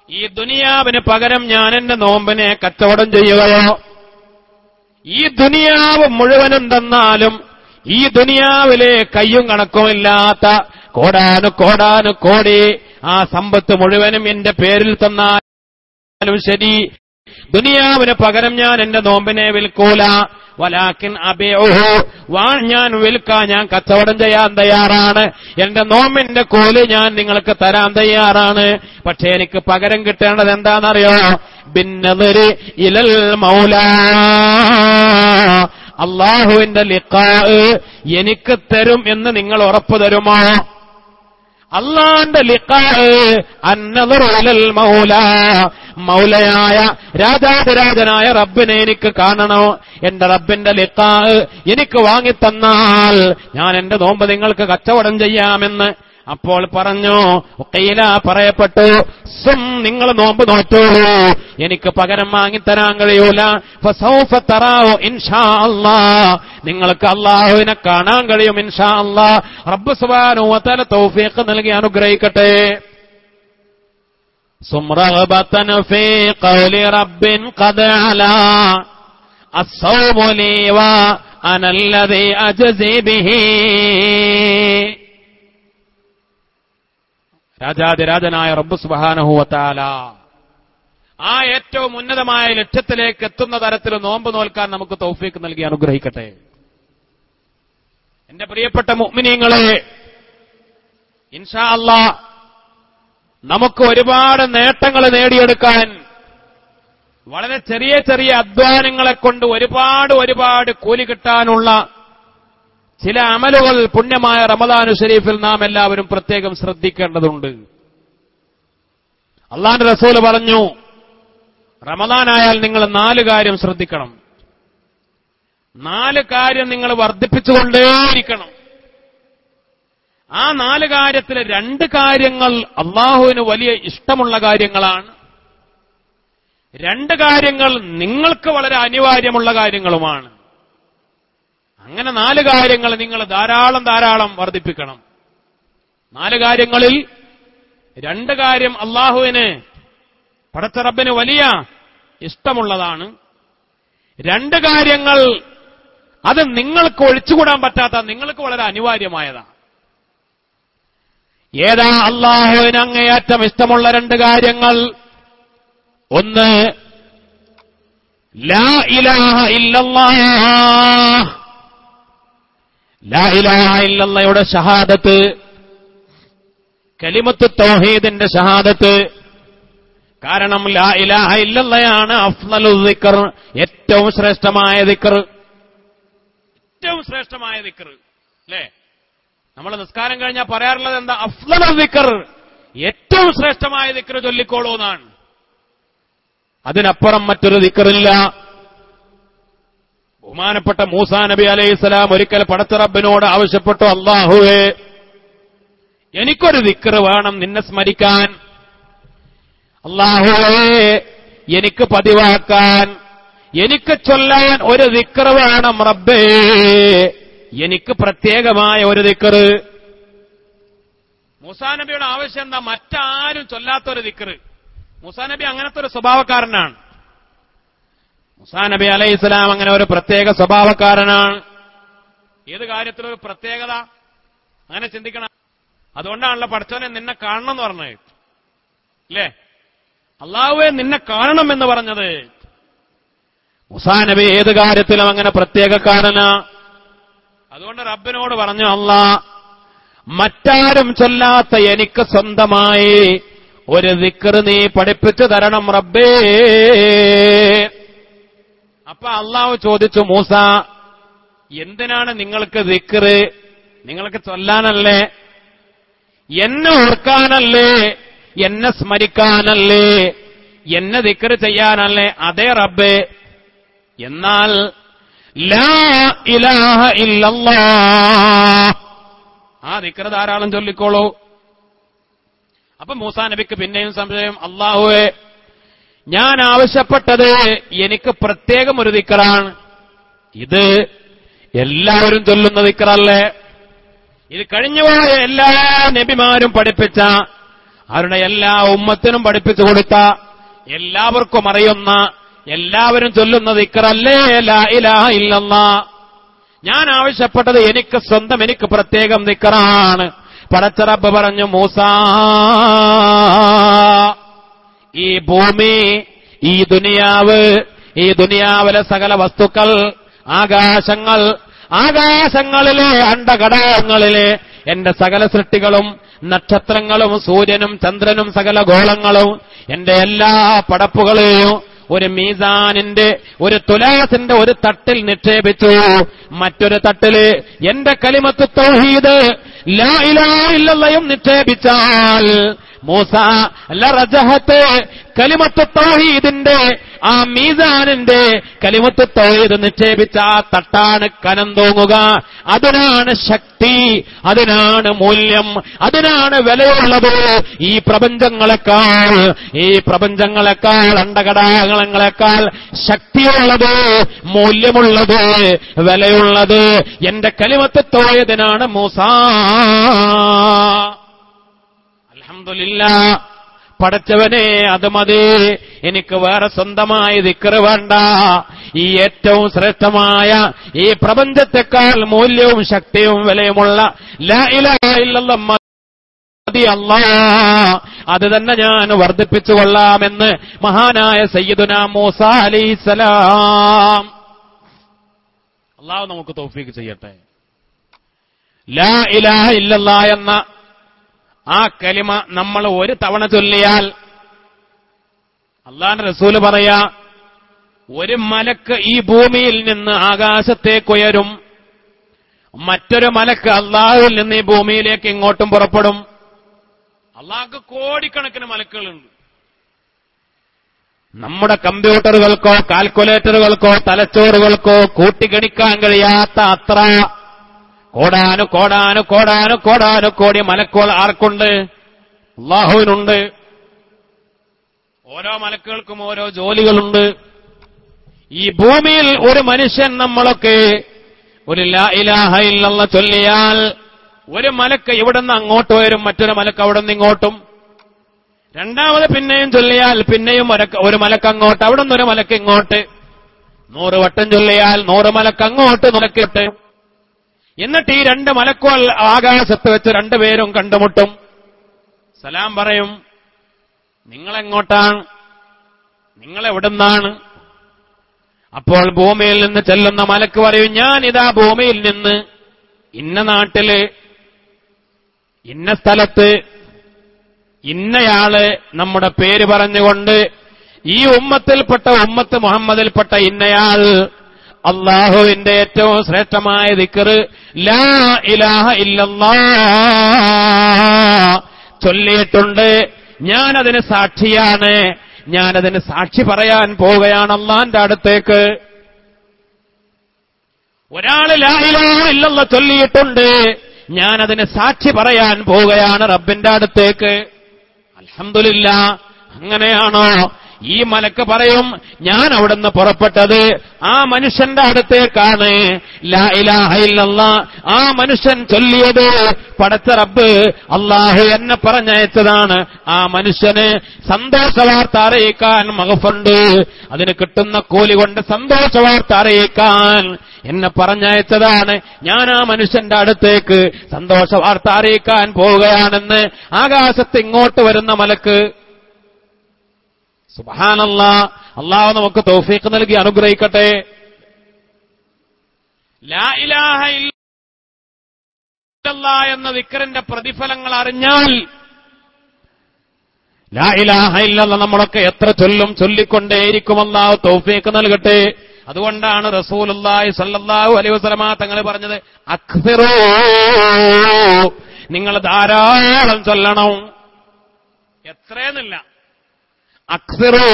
ഈ ദുനിയാവിന് പകരം ഞാൻ എന്റെ നോമ്പിനെ കച്ചവടം ചെയ്യുകയോ? ഈ ദുനിയാവ് മുഴുവനും തന്നാലും ഈ ദുനിയാവിലെ കയ്യും കണക്കുമില്ലാത്ത കോടാനു കോടി ആ സമ്പത്ത് മുഴുവനും എന്റെ പേരിൽ തന്നാലും ശരി, ദുനിയാവിന് പകരം ഞാൻ എന്റെ നോമ്പിനെ വിൽക്കൂല. വലാകിൻ അബിഉഹു, ഞാൻ വിൽക്കാൻ, ഞാൻ കച്ചവടം ചെയ്യാൻ തയ്യാറാണ്. എന്റെ നോമ്പിന്റെ കൂലി ഞാൻ നിങ്ങൾക്ക് തരാൻ തയ്യാറാണ്. പക്ഷെ എനിക്ക് പകരം കിട്ടേണ്ടത് എന്താണെന്നറിയോ? ബിന്നദരി ഇലൽ മൗലാ, അല്ലാഹുവിന്റെ ലിഖാ എനിക്ക് തരും എന്ന് നിങ്ങൾ ഉറപ്പു തരുമോ? അല്ലാഹുവിന്റെ ലിഖാ അന്നദറു ഇലൽ മൗലാ, മൗലയായ രാജാതിരാജനായ റബ്ബിനെ എനിക്ക് കാണണോ? എന്റെ റബ്ബിന്റെ ലിഖാ എനിക്ക് വാങ്ങിത്തന്നാൽ ഞാൻ എന്റെ നോമ്പ് നിങ്ങൾക്ക് കച്ചവടം ചെയ്യാമെന്ന്. അപ്പോൾ പറഞ്ഞു, ഖീല, പറയപ്പെട്ടു, നിങ്ങൾ നോമ്പ് നോറ്റോളൂ, എനിക്ക് പകരം വാങ്ങിത്തരാൻ കഴിയൂല. ഫസൗഫ തറാഉ ഇൻഷാ അല്ലാഹ്, നിങ്ങൾക്ക് അല്ലാഹുവിനെ കാണാൻ കഴിയും ഇൻഷാ അല്ലാഹ്. റബ്ബ് സുബ്ഹാനഹു വ തആല തൗഫീഖ് നൽകി അനുഗ്രഹിക്കട്ടെ. സുംറഹബതൻ ഫീ ഖൗലി റബ്ബിൻ ഖദ് അലാ അസ്സൗമു ലീ വ അനല്ലദീ അജ്സി ബിഹി. രാജാതിരാജനായ റബ്ബ് സുബ്ഹാനഹു വ തആല ആ ഏറ്റവും ഉന്നതമായ ലക്ഷ്യത്തിലേക്ക് എത്തുന്ന തരത്തിൽ നോമ്പ് നോൽക്കാൻ നമുക്ക് തൗഫീഖ് നൽകി അനുഗ്രഹിക്കട്ടെ. എന്റെ പ്രിയപ്പെട്ട മുഅ്മിനീങ്ങളെ, ഇൻഷാ അല്ലാഹ് നമുക്ക് ഒരുപാട് നേട്ടങ്ങൾ നേടിയെടുക്കാൻ വളരെ ചെറിയ ചെറിയ അധ്വാനങ്ങളെ കൊണ്ട് ഒരുപാട് കൂലി കിട്ടാനുള്ള ചില അമലുകൾ പുണ്യമായ റമദാനു ശരീഫിൽ നാം എല്ലാവരും പ്രത്യേകം ശ്രദ്ധിക്കേണ്ടതുണ്ട്. അല്ലാഹുവിന്റെ റസൂൽ പറഞ്ഞു, റമദാനായാൽ നിങ്ങൾ 4 കാര്യം ശ്രദ്ധിക്കണം. 4 കാര്യം നിങ്ങൾ വർദ്ധിപ്പിച്ചുകൊണ്ടേയിരിക്കണം. ആ 4 കാര്യത്തിലെ 2 കാര്യങ്ങൾ അള്ളാഹുവിന് വലിയ ഇഷ്ടമുള്ള കാര്യങ്ങളാണ്. 2 കാര്യങ്ങൾ നിങ്ങൾക്ക് വളരെ അനിവാര്യമുള്ള കാര്യങ്ങളുമാണ്. അങ്ങനെ 4 കാര്യങ്ങൾ നിങ്ങൾ ധാരാളം വർദ്ധിപ്പിക്കണം. 4 കാര്യങ്ങളിൽ 2 കാര്യം അള്ളാഹുവിന്, പടച്ച റബ്ബിന് വലിയ ഇഷ്ടമുള്ളതാണ്. 2 കാര്യങ്ങൾ അത് നിങ്ങൾക്ക് ഒഴിച്ചുകൂടാൻ പറ്റാത്ത, നിങ്ങൾക്ക് വളരെ അനിവാര്യമായതാണ്. ഏതാ അള്ളാഹുവിന് അങ്ങേയറ്റം ഇഷ്ടമുള്ള 2 കാര്യങ്ങൾ? ഒന്ന്, ലാ ഇലാഹ ഇല്ലല്ലാഹ്, ലാ ഇലാഹ ഇല്ലല്ലാഹയുടെ ഷഹാദത്ത്, കലിമത്ത് തൗഹീദിന്റെ ഷഹാദത്ത്. കാരണം ലാ ഇലാഹ ഇല്ലല്ലാഹയാണ് അഫ്ളലു ദിക്ർ, ഏറ്റവും ശ്രേഷ്ഠമായ ദിക്ർ. ഏറ്റവും ശ്രേഷ്ഠമായ ദിക്ർ അല്ലേ? നമ്മൾ നിസ്കാരം കഴിഞ്ഞാൽ പറയാറുള്ളത് എന്താ? അഫ്ളലു ദിക്ർ, ഏറ്റവും ശ്രേഷ്ഠമായ ദിക്ർ ചൊല്ലിക്കോളൂ എന്നാണ്. അതിനപ്പുറം മറ്റൊരു ദിക്റില്ല. ബഹുമാനപ്പെട്ട മൂസാ നബി അലൈഹിസ്സലാം ഒരിക്കൽ പടച്ച റബ്ബിനോട് ആവശ്യപ്പെട്ടു, അല്ലാഹുവേ, എനിക്കൊരു ദിക്ർ വേണം നിന്നെ സ്മരിക്കാൻ. അല്ലാഹുവേ, എനിക്ക് പതിവാക്കാൻ, എനിക്ക് ചൊല്ലാൻ ഒരു ദിക്ർ വേണം റബ്ബേ, എനിക്ക് പ്രത്യേകമായ ഒരു ദിക്ർ. മൂസാ നബിയുടെ ആവശ്യം എന്താ? മറ്റാരും ചൊല്ലാത്തൊരു ദിക്ർ. മൂസാ നബി അങ്ങനത്തെ ഒരു സ്വഭാവക്കാരനാണ്. മൂസാ നബി അലൈഹിസ്സലാം അങ്ങനെ ഒരു പ്രത്യേക സ്വഭാവക്കാരനാണ്. ഏത് കാര്യത്തിലൊരു പ്രത്യേകത, അങ്ങനെ ചിന്തിക്കണം. അതുകൊണ്ടാണല്ലോ പടച്ചോനെ നിന്നെ കാണണം എന്ന് പറഞ്ഞത് അല്ലേ? അല്ലാഹുവേ നിന്നെ കാണണം എന്ന് പറഞ്ഞത്. മൂസാ നബി ഏത് കാര്യത്തിലും അങ്ങനെ പ്രത്യേകക്കാരനാ. അതുകൊണ്ട് റബ്ബിനോട് പറഞ്ഞു, അല്ലാ, മറ്റാരും ചൊല്ലാത്ത എനിക്ക് സ്വന്തമായി ഒരു ദിക്ർ നീ പഠിപ്പിച്ചു തരണം റബ്ബേ. അപ്പൊ അള്ളാഹു ചോദിച്ചു, മൂസ, എന്തിനാണ് നിങ്ങൾക്ക് ദിക്ർ? നിങ്ങൾക്ക് ചൊല്ലാനല്ലേ? എന്നെ ഓർക്കാനല്ലേ? എന്നെ സ്മരിക്കാനല്ലേ? എന്നെ ദിക്ർ ചെയ്യാനല്ലേ? അതേ റബ്ബേ. എന്നാൽ ലാ ഇലാഹ ഇല്ലല്ലാഹ്, ആ ദിക്ർ ധാരാളം ചൊല്ലിക്കോളൂ. അപ്പൊ മൂസാ നബിക്ക് പിന്നെയും സംശയം, അല്ലാഹുവേ, ഞാൻ ആവശ്യപ്പെട്ടത് എനിക്ക് പ്രത്യേകം ഒരു ദിക്റാണ്. ഇത് എല്ലാവരും ചൊല്ലുന്ന ദിക്റല്ലേ? ഇത് കഴിഞ്ഞുപോയ എല്ലാ നബിമാരും പഠിപ്പിച്ച, അവരുടെ എല്ലാ ഉമ്മത്തിനും പഠിപ്പിച്ചു കൊടുത്ത, എല്ലാവർക്കും അറിയുന്ന, എല്ലാവരും ചൊല്ലുന്ന ദിക്റല്ലേ ലാ ഇലാഹ ഇല്ലല്ലാഹ്. ഞാൻ ആവശ്യപ്പെട്ടത് എനിക്ക് സ്വന്തം, എനിക്ക് പ്രത്യേകം ദിക്റാണ്. പടച്ച റബ്ബ് പറഞ്ഞു, മൂസാ, ഈ ഭൂമി, ഈ ദുനിയാവ്, ഈ ദുനിയാവിലെ സകല വസ്തുക്കൾ, ആകാശങ്ങൾ, ആകാശങ്ങളിലെ അണ്ഡഘടകങ്ങളിലെ എന്റെ സകല സൃഷ്ടികളും, നക്ഷത്രങ്ങളും സൂര്യനും ചന്ദ്രനും സകല ഗോളങ്ങളും, എന്റെ എല്ലാ പടപ്പുകളെയും ഒരു മീസാനിന്റെ, ഒരു തുലാസിന്റെ ഒരു തട്ടിൽ നിക്ഷേപിച്ചു. മറ്റൊരു തട്ടില് എന്റെ കലിമത്ത് തൗഹീദ് ലാ ഇലാഹ ഇല്ലല്ലാഹും നിക്ഷേപിച്ചാൽ മൂസ ലറജഹത്ത് കലിമത്ത് തൗഹീദിന്റെ ആ മീസാനിന്റെ കലിമത്ത് തൗഹീദ് നിക്ഷേപിച്ച ആ തട്ടാണ് കനം തൂങ്ങുക. അതിനാണ് ശക്തി, അതിനാണ് മൂല്യം, അതിനാണ് വിലയുള്ളത്. ഈ പ്രപഞ്ചങ്ങളെക്കാൾ അണ്ടകടാകളങ്ങളെക്കാൾ ശക്തിയുള്ളത്, മൂല്യമുള്ളത്, വിലയുള്ളത് എന്റെ കലിമത്ത് തൗഹീദിനാണ് മൂസ. അൽഹംദുലില്ലാഹ്. പടച്ചവനെ, അത് മതി, എനിക്ക് വേറെ സ്വന്തമായി ദിക്റ് വേണ്ട. ഈ ഏറ്റവും ശ്രേഷ്ഠമായ ഈ പ്രപഞ്ചത്തെക്കാൾ മൂല്യവും ശക്തിയും വിലയുമുള്ള ലാ ഇലാഹ ഇല്ലല്ലാഹ് മതി അല്ലാഹ്, അത് തന്നെ ഞാൻ വർദ്ധിപ്പിച്ചുകൊള്ളാമെന്ന് മഹാനായ സയ്യിദുനാ മൂസാ അലൈഹിസ്സലാം. അല്ലാഹു നമുക്ക് തൗഫീഖ് ചെയ്യട്ടെ. ലാ ഇലാഹ ഇല്ലല്ലാഹ് എന്ന ആ കലിമ നമ്മൾ ഒരു തവണ ചൊല്ലിയാൽ, അല്ലാഹുവിന്റെ റസൂല് പറയാ, ഒരു മലക്ക് ഈ ഭൂമിയിൽ നിന്ന് ആകാശത്തേക്കുയരും, മറ്റൊരു മലക്ക് അല്ലാഹുവിൽ നിന്ന് ഈ ഭൂമിയിലേക്ക് ഇങ്ങോട്ടും പുറപ്പെടും. അല്ലാഹുക്ക് കോടിക്കണക്കിന് മലക്കുകളുണ്ട്. നമ്മുടെ കമ്പ്യൂട്ടറുകൾക്കോ കാൽക്കുലേറ്ററുകൾക്കോ തലച്ചോറുകൾക്കോ കൂട്ടിഗണിക്കാൻ കഴിയാത്ത അത്ര കോടാനു കോടി മലക്കുകൾ ആർക്കുണ്ട്? അല്ലാഹുവിനുണ്ട്. ഓരോ മലക്കുകൾക്കും ഓരോ ജോലികളുണ്ട്. ഈ ഭൂമിയിൽ ഒരു മനുഷ്യൻ, നമ്മളൊക്കെ ഒരു ലാ ഇലാഹ ഇല്ലല്ലാഹ് ചൊല്ലിയാൽ ഒരു മലക്ക് ഇവിടുന്ന് അങ്ങോട്ട് വരും, മറ്റൊരു മലക്ക് അവിടെ നിന്ന് ഇങ്ങോട്ടും. രണ്ടാമത് പിന്നെയും ചൊല്ലിയാൽ പിന്നെയും ഒരു മലക്ക് അങ്ങോട്ട്, അവിടെ നിന്ന് ഒരു മലക്ക് ഇങ്ങോട്ട്. 100 വട്ടം ചൊല്ലിയാൽ 100 മലക്ക് അങ്ങോട്ട് നിലക്കിട്ട്. എന്നിട്ട് ഈ 2 മലക്കുകൾ ആകാശത്ത് വെച്ച് രണ്ടുപേരും കണ്ടുമുട്ടും. സലാം പറയും. നിങ്ങളെങ്ങോട്ടാണ്? നിങ്ങളെവിടുന്നാണ്? അപ്പോൾ ഭൂമിയിൽ നിന്ന് ചെല്ലുന്ന മലക്ക് പറയും, ഞാൻ ഇതാ ഭൂമിയിൽ നിന്ന് ഇന്ന നാട്ടില്, ഇന്ന സ്ഥലത്ത്, ഇന്നയാള്, നമ്മുടെ പേര് പറഞ്ഞുകൊണ്ട് ഈ ഉമ്മത്ത് മുഹമ്മദിൽപ്പെട്ട ഇന്നയാൾ അല്ലാഹുവിന്റെ ഏറ്റവും ശ്രേഷ്ഠമായ ദിക്ർ ലാ ഇലാഹ ഇല്ലല്ലാഹ് ചൊല്ലിയിട്ടുണ്ട്. ഞാനതിന് സാക്ഷിയാണ്, ഞാനതിന് സാക്ഷി പറയാൻ പോവുകയാണ് അല്ലാഹുവിന്റെ അടുത്തേക്ക്. ഒരാൾ ലാ ഇലാഹ ഇല്ലല്ലാഹ് ചൊല്ലിയിട്ടുണ്ട്, ഞാനതിന് സാക്ഷി പറയാൻ പോവുകയാണ് റബ്ബിന്റെ അടുത്തേക്ക്. അൽഹംദുലില്ലാഹ്. അങ്ങനെയാണോ? ഈ മലക്ക് പറയും, ഞാൻ അവിടുന്ന് പുറപ്പെട്ടത് ആ മനുഷ്യന്റെ അടുത്തേക്കാണ്. ലാ ഇലാഹ ഇല്ലല്ലാഹ് ആ മനുഷ്യൻ ചൊല്ലിയത് പടച്ച റബ്ബ് അല്ലാഹു എന്നെ പറഞ്ഞയച്ചതാണ്. ആ മനുഷ്യന് സന്തോഷവാർത്ത അറിയിക്കാൻ മഗ്ഫിറുണ്ട്, അതിന് കിട്ടുന്ന കൂലി കൊണ്ട് സന്തോഷവാർത്ത അറിയിക്കാൻ എന്നെ പറഞ്ഞയച്ചതാണ്. ഞാൻ ആ മനുഷ്യന്റെ അടുത്തേക്ക് സന്തോഷവാർത്ത അറിയിക്കാൻ പോവുകയാണെന്ന് ആകാശത്ത് ഇങ്ങോട്ട് വരുന്ന മലക്ക്. സുബ്ഹാനല്ലാഹ്. അല്ലാഹു നമുക്ക് തൗഫീഖ് നൽകി അനുഗ്രഹിക്കട്ടെ. ലാ ഇലാഹ ഇല്ലല്ലാഹ് എന്ന ദിക്റിന്റെ പ്രതിഫലങ്ങൾ അറിഞ്ഞാൽ, ലാ ഇലാഹ ഇല്ലല്ലാഹ് നമ്മളൊക്കെ എത്ര ചൊല്ലിക്കൊണ്ടേയിരിക്കും. അല്ലാഹു തൗഫീഖ് നൽകട്ടെ. അതുകൊണ്ടാണ് റസൂലുള്ളാഹി സ്വല്ലല്ലാഹു അലൈഹി വസല്ലമ തങ്ങൾ പറഞ്ഞത്, അക്സിറൂ, നിങ്ങൾ ധാരാളം ചൊല്ലണം. എത്രയെന്നില്ല, അക്സിറൂ,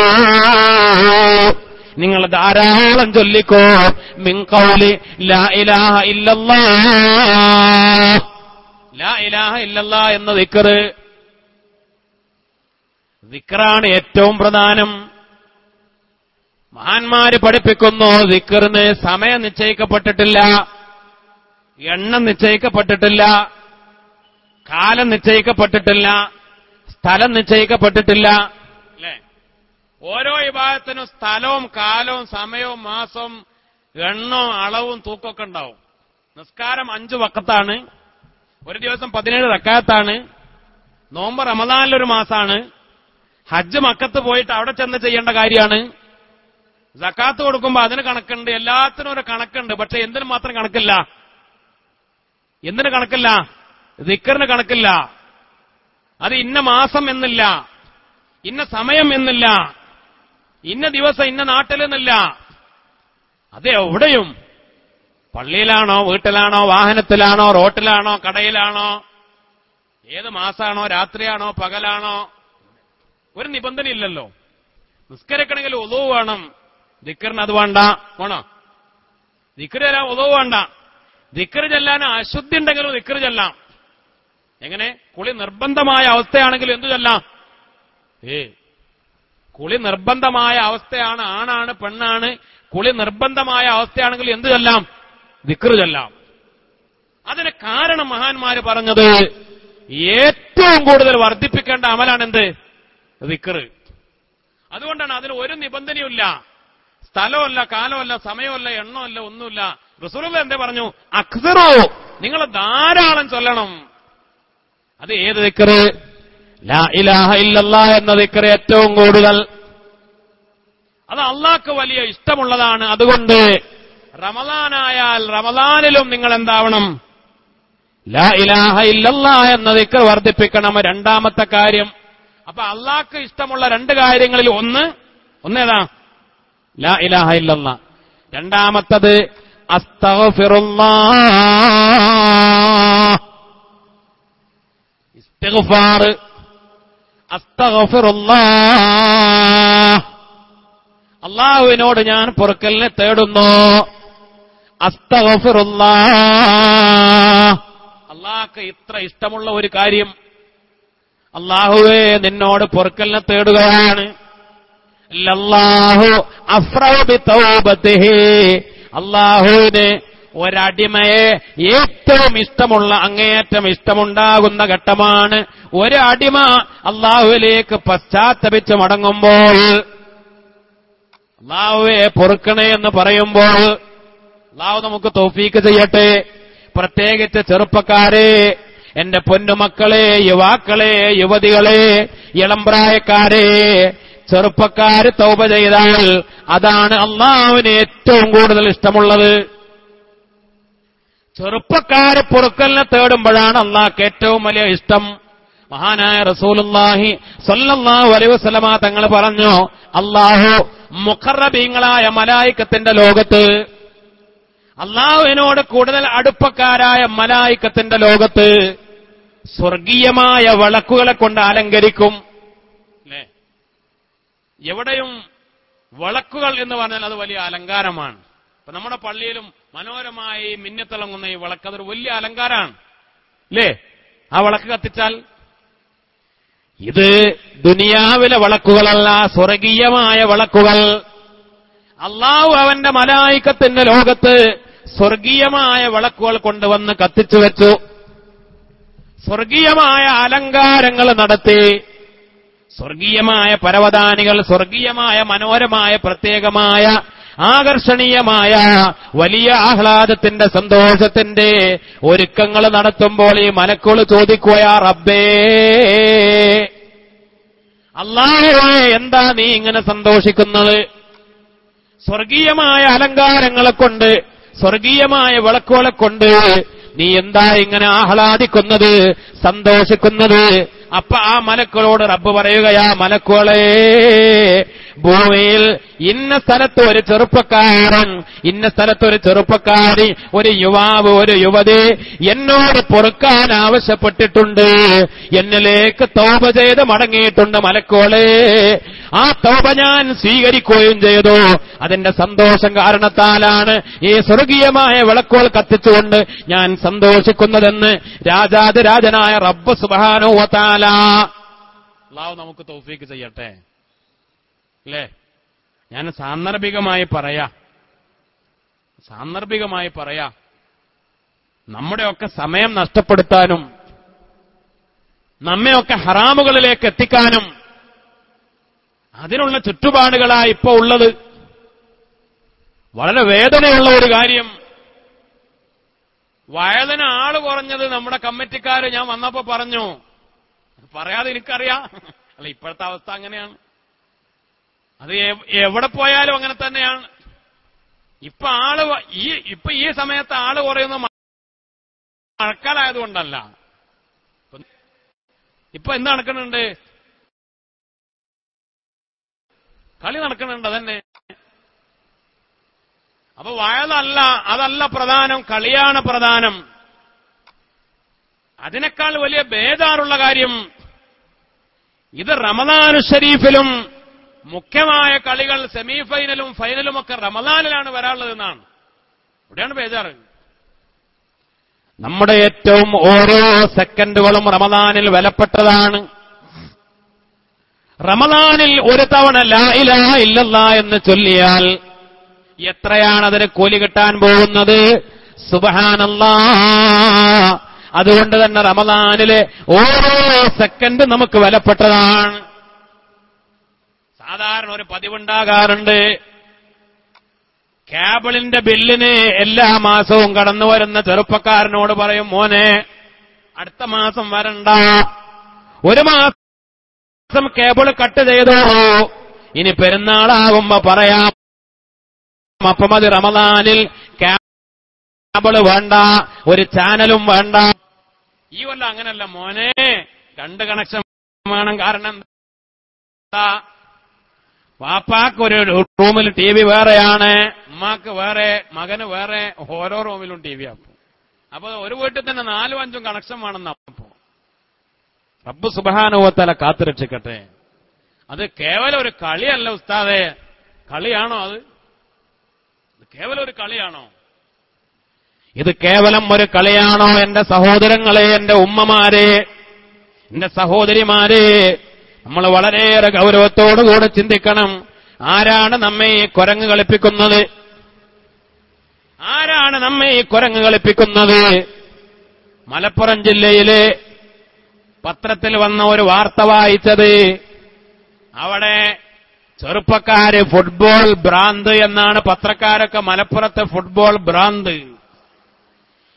നിങ്ങൾ ധാരാളം ചൊല്ലിക്കോ. മിൻ ഖൗലി ലാ ഇലാഹ ഇല്ലല്ലാഹ്, ലാ ഇലാഹ ഇല്ലല്ലാഹ് എന്ന ദിക്റാണ് ഏറ്റവും പ്രധാനം. മഹാന്മാര് പഠിപ്പിക്കുന്നു, ദിക്റിന് സമയം നിശ്ചയിക്കപ്പെട്ടിട്ടില്ല, എണ്ണം നിശ്ചയിക്കപ്പെട്ടിട്ടില്ല, കാലം നിശ്ചയിക്കപ്പെട്ടിട്ടില്ല, സ്ഥലം നിശ്ചയിക്കപ്പെട്ടിട്ടില്ല. അല്ലേ? ഓരോ ഇബാദത്തിനും സ്ഥലവും കാലവും സമയവും മാസവും എണ്ണവും അളവും തൂക്കമൊക്കെ ഉണ്ടാവും. നിസ്കാരം 5 വഖത്താണ്, ഒരു ദിവസം 17 റക്അത്താണ്, നോമ്പ് റമദാനിലൊരു മാസാണ്, ഹജ്ജ് മക്കത്ത് പോയിട്ട് അവിടെ ചെന്ന് ചെയ്യേണ്ട കാര്യമാണ്, സക്കാത്ത് കൊടുക്കുമ്പോ അതിന് കണക്കുണ്ട്, എല്ലാത്തിനും ഒരു കണക്കുണ്ട്. പക്ഷെ എന്തിനു മാത്രം കണക്കില്ല? എന്തിനു കണക്കില്ല? ദിക്റിന് കണക്കില്ല. അത് ഇന്ന മാസം എന്നില്ല, ഇന്ന സമയം എന്നില്ല, ഇന്ന ദിവസം ഇന്ന നാട്ടിലെന്നില്ല. അത് എവിടെയും പള്ളിയിലാണോ, വീട്ടിലാണോ, വാഹനത്തിലാണോ, റോട്ടിലാണോ, കടയിലാണോ, ഏത് മാസാണോ, രാത്രിയാണോ, പകലാണോ, ഒരു നിബന്ധനയില്ലല്ലോ. നിസ്കരിക്കണമെങ്കിൽ ഉളൂ വേണം, ദിക്റിന് അത് വേണ്ട. വേണോ? ദിക്റ് ചെല്ലാൻ ഉളൂ വേണ്ട. ദിക്റ് ചെല്ലാൻ അശുദ്ധി ഉണ്ടെങ്കിലും ദിക്റ് ചെല്ലാം. എങ്ങനെ? കുളി നിർബന്ധമായ അവസ്ഥയാണെങ്കിൽ എന്തു ചെല്ലാം? കുളി നിർബന്ധമായ അവസ്ഥയാണ്, ആണാണ് പെണ്ണാണ്, കുളി നിർബന്ധമായ അവസ്ഥയാണെങ്കിൽ എന്തു ചെല്ലാം? ദിക്റ് ചെല്ലാം. അതിന് കാരണം മഹാന്മാര് പറഞ്ഞത് ഏറ്റവും കൂടുതൽ വർദ്ധിപ്പിക്കേണ്ട അമലാണ് എന്ത്? ദിക്റ്. അതുകൊണ്ടാണ് അതിന് ഒരു നിബന്ധനയുമില്ല. സ്ഥലമല്ല, കാലമല്ല, സമയമല്ല, എണ്ണമല്ല, ഒന്നുമില്ല. റസൂലുള്ളാഹി എന്തേ പറഞ്ഞു? അക്സറു, നിങ്ങൾ ധാരാളം ചൊല്ലണം. അത് ഏത് ദിക്റ്? ലാ ഇലാഹ ഇല്ലല്ലാഹ് എന്ന ദിക്റ് ഏറ്റവും കൂടുതൽ. അത് അള്ളാഹ്ക്ക് വലിയ ഇഷ്ടമുള്ളതാണ്. അതുകൊണ്ട് റമദാനായാൽ റമദാനിലും നിങ്ങൾ എന്താവണം? ലാ ഇലാഹ ഇല്ലല്ലാഹ് എന്ന ദിക്റ് വർദ്ധിപ്പിക്കണം. രണ്ടാമത്തെ കാര്യം, അപ്പൊ അള്ളാഹ്ക്ക് ഇഷ്ടമുള്ള 2 കാര്യങ്ങളിൽ ഒന്നേതാ? ലാ ഇലാഹ ഇല്ലല്ലാഹ്. രണ്ടാമത്തത് അസ്തഗ്ഫിറുല്ലാഹ്, ഇസ്തിഗ്ഫാർ. അസ്തഗ്ഫിറുല്ലാഹ്, അള്ളാഹുവിനോട് ഞാൻ പൊറുക്കലിനെ തേടുന്നു. അസ്തഗ്ഫിറുല്ലാഹ്, അള്ളാഹ്ക്ക് ഇത്ര ഇഷ്ടമുള്ള ഒരു കാര്യം. അള്ളാഹുവേ നിന്നോട് പൊറുക്കലിനെ തേടുകയാണ്. ലല്ലാഹു അഫ്റഹു ബിതൗബതിഹി, അള്ളാഹുവിന് ഒരടിമയെ ഏറ്റവും ഇഷ്ടമുള്ള, അങ്ങേയറ്റം ഇഷ്ടമുണ്ടാകുന്ന ഘട്ടമാണ് ഒരു അടിമ അള്ളാഹുവിലേക്ക് പശ്ചാത്തപിച്ച് മടങ്ങുമ്പോൾ, അള്ളാഹുവെ പൊറുക്കണേ എന്ന് പറയുമ്പോൾ. അള്ളാഹു നമുക്ക് തൗഫീക്ക് ചെയ്യട്ടെ. പ്രത്യേകിച്ച് ചെറുപ്പക്കാരെ, എന്റെ പൊന്നുമക്കളെ, യുവാക്കളെ, യുവതികളെ, ഇളംപ്രായക്കാരെ, ചെറുപ്പക്കാര് തൗബ ചെയ്താൽ അതാണ് അള്ളാഹുവിന് ഏറ്റവും കൂടുതൽ ഇഷ്ടമുള്ളത്. ചെറുപ്പക്കാര് പൊറുക്കലിനെ തേടുമ്പോഴാണ് അള്ളാഹ്ക്ക് ഏറ്റവും വലിയ ഇഷ്ടം. മഹാനായ റസൂലുള്ളാഹി സ്വല്ലല്ലാഹു അലൈഹി വസല്ലമ തങ്ങൾ പറഞ്ഞു, അള്ളാഹു മുഖറബീങ്ങളായ മലായിക്കത്തിന്റെ ലോകത്ത്, അള്ളാഹുവിനോട് കൂടുതൽ അടുപ്പക്കാരായ മലായിക്കത്തിന്റെ ലോകത്ത് സ്വർഗീയമായ വിളക്കുകളെ കൊണ്ട് അലങ്കരിക്കും. അല്ലേ? എവിടെയും വിളക്കുകൾ എന്ന് പറഞ്ഞാൽ അത് വലിയ അലങ്കാരമാണ്. ഇപ്പൊ നമ്മുടെ പള്ളിയിലും മനോഹരമായി മിന്നത്തിളങ്ങുന്ന ഈ വിളക്ക് അതൊരു വലിയ അലങ്കാരമാണ്. അല്ലേ? ആ വിളക്ക് കത്തിച്ചാൽ ഇത് ദുനിയാവിലെ വിളക്കുകളല്ല, സ്വർഗീയമായ വിളക്കുകൾ. അള്ളാഹു അവന്റെ മലായിക്കത്തിന്റെ ലോകത്ത് സ്വർഗീയമായ വിളക്കുകൾ കൊണ്ടുവന്ന് കത്തിച്ചു വെച്ചു. സ്വർഗീയമായ അലങ്കാരങ്ങൾ നടത്തി, സ്വർഗീയമായ പരവതാനികൾ, സ്വർഗീയമായ മനോഹരമായ പ്രത്യേകമായ ആകർഷണീയമായ വലിയ ആഹ്ലാദത്തിന്റെ, സന്തോഷത്തിന്റെ ഒരുക്കങ്ങൾ നടത്തുമ്പോൾ ഈ മലക്കുകൾ ചോദിക്കുകയാ, റബ്ബേ, അല്ലാഹുവേ, എന്താ നീ ഇങ്ങനെ സന്തോഷിക്കുന്നത്? സ്വർഗീയമായ അലങ്കാരങ്ങളെ കൊണ്ട്, സ്വർഗീയമായ വിളക്കുകളെ കൊണ്ട് നീ എന്താ ഇങ്ങനെ ആഹ്ലാദിക്കുന്നത്, സന്തോഷിക്കുന്നത്? അപ്പൊ ആ മലക്കുകളോട് റബ്ബ് പറയുകയാ, മലക്കുകളെ, ഭൂമിയിൽ ഇന്ന സ്ഥലത്ത് ഒരു ചെറുപ്പക്കാരൻ, ഇന്ന സ്ഥലത്ത് ഒരു ചെറുപ്പക്കാരി, ഒരു യുവാവ്, ഒരു യുവതി എന്നോട് പൊറുക്കാൻ ആവശ്യപ്പെട്ടിട്ടുണ്ട്, എന്നിലേക്ക് തൗബ ചെയ്ത് മടങ്ങിയിട്ടുണ്ട്. മലക്കുകളെ, ആ തൗബ ഞാൻ സ്വീകരിക്കുകയും ചെയ്തു. അതിന്റെ സന്തോഷം കാരണത്താലാണ് ഈ സ്വർഗീയമായ വിളക്കുകൾ കത്തിച്ചുകൊണ്ട് ഞാൻ സന്തോഷിക്കുന്നതെന്ന് രാജാതിരാജനായ റബ്ബ് സുബ്ഹാനഹു വ തആല. അല്ലാഹു നമുക്ക് തൗഫീക്ക് ചെയ്യട്ടെ. അല്ലേ? ഞാൻ സാന്ദർഭികമായി പറയാ, നമ്മുടെയൊക്കെ സമയം നഷ്ടപ്പെടുത്താനും നമ്മെയൊക്കെ ഹറാമുകളിലേക്ക് എത്തിക്കാനും അതിനുള്ള ചുറ്റുപാടുകളാ ഇപ്പൊ ഉള്ളത്. വളരെ വേദനയുള്ള ഒരു കാര്യം. വയലിന് ആള് കുറഞ്ഞത് നമ്മുടെ കമ്മിറ്റിക്കാര് ഞാൻ വന്നപ്പോ പറഞ്ഞു, പറയാതെ എനിക്കറിയാം. അല്ല, ഇപ്പോഴത്തെ അവസ്ഥ അങ്ങനെയാണ്. അത് എവിടെ പോയാലും അങ്ങനെ തന്നെയാണ്. ഇപ്പൊ ഈ സമയത്ത് ആള് കുറയുന്ന മഴക്കാലായതുകൊണ്ടല്ല. ഇപ്പൊ എന്ത് നടക്കുന്നുണ്ട്? കളി നടക്കുന്നുണ്ട്. അതന്നെ. അപ്പൊ അതല്ല പ്രധാനം, കളിയാണ് പ്രധാനം. അതിനേക്കാൾ വലിയ ബേജാറുള്ള കാര്യം, ഇത് റമദാനു ഷരീഫിലും മുഖ്യമായ കളികൾ സെമി ഫൈനലും ഫൈനലും ഒക്കെ റമദാനിലാണ് വരാനുള്ളതെന്നാണ്. ഇവിടെയാണ് ബേജാറ്. നമ്മുടെ ഏറ്റവും ഓരോ സെക്കൻഡുകളും റമദാനിൽ വിലപ്പെട്ടതാണ്. റമദാനിൽ ഒരു തവണ ലാ ഇലാഹ ഇല്ലല്ലാഹ് എന്ന് ചൊല്ലിയാൽ എത്രയാണ് അതിന് കൂലി കിട്ടാൻ പോകുന്നത്? സുബ്ഹാനല്ലാഹ്. അതുകൊണ്ട് തന്നെ റമദാനിലെ ഓരോ സെക്കൻഡ് നമുക്ക് വിലപ്പെട്ടതാണ്. സാധാരണ ഒരു പതിവുണ്ടാകാറുണ്ട്, കേബിളിന്റെ ബില്ലിന് എല്ലാ മാസവും കടന്നു വരുന്ന ചെറുപ്പക്കാരനോട് പറയും, മോനെ അടുത്ത മാസം വരണ്ട, ഒരു മാസം കേബിൾ കട്ട് ചെയ്തോ, ഇനി പെരുന്നാളാകുമ്പോ പറയാം. അപ്പം അത് റമദാനിൽ കേബിള് വേണ്ട, ഒരു ചാനലും വേണ്ട. ഈ കൊല്ലം അങ്ങനല്ല മോനെ, 2 കണക്ഷൻ വേണം. കാരണം എന്താ? വാപ്പാക്ക് ഒരു റൂമിൽ ടി വി വേറെയാണ്, ഉമ്മാക്ക് വേറെ, മകന് വേറെ, ഓരോ റൂമിലും ടി വി ആക്കും. അപ്പൊ ഒരു വീട്ടിൽ തന്നെ 4-5 കണക്ഷൻ വേണമെന്ന്. അപ്പോ റബ്ബ് സുബ്ഹാനഹു വ തആല കാത്തുരക്ഷിക്കട്ടെ. അത് കേവലം ഒരു കളിയല്ല ഉസ്താദേ. കളിയാണോ അത്? കേവലം ഒരു കളിയാണോ? ഇത് കേവലം ഒരു കളിയാണോ? എന്റെ സഹോദരങ്ങളെ, എന്റെ ഉമ്മമാരെ, എന്റെ സഹോദരിമാരെ, നമ്മൾ വളരെയേറെ ഗൗരവത്തോടുകൂടെ ചിന്തിക്കണം. ആരാണ് നമ്മെ ഈ കുരങ്ങ് കളിപ്പിക്കുന്നത്? ആരാണ് നമ്മെ ഈ കുരങ്ങ് കളിപ്പിക്കുന്നത്? മലപ്പുറം ജില്ലയിലെ പത്രത്തിൽ വന്ന ഒരു വാർത്ത വായിച്ചത്, അവിടെ ചെറുപ്പക്കാര് ഫുട്ബോൾ ഭ്രാന്ത് എന്നാണ് പത്രക്കാരൊക്കെ മലപ്പുറത്തെ ഫുട്ബോൾ ഭ്രാന്ത്.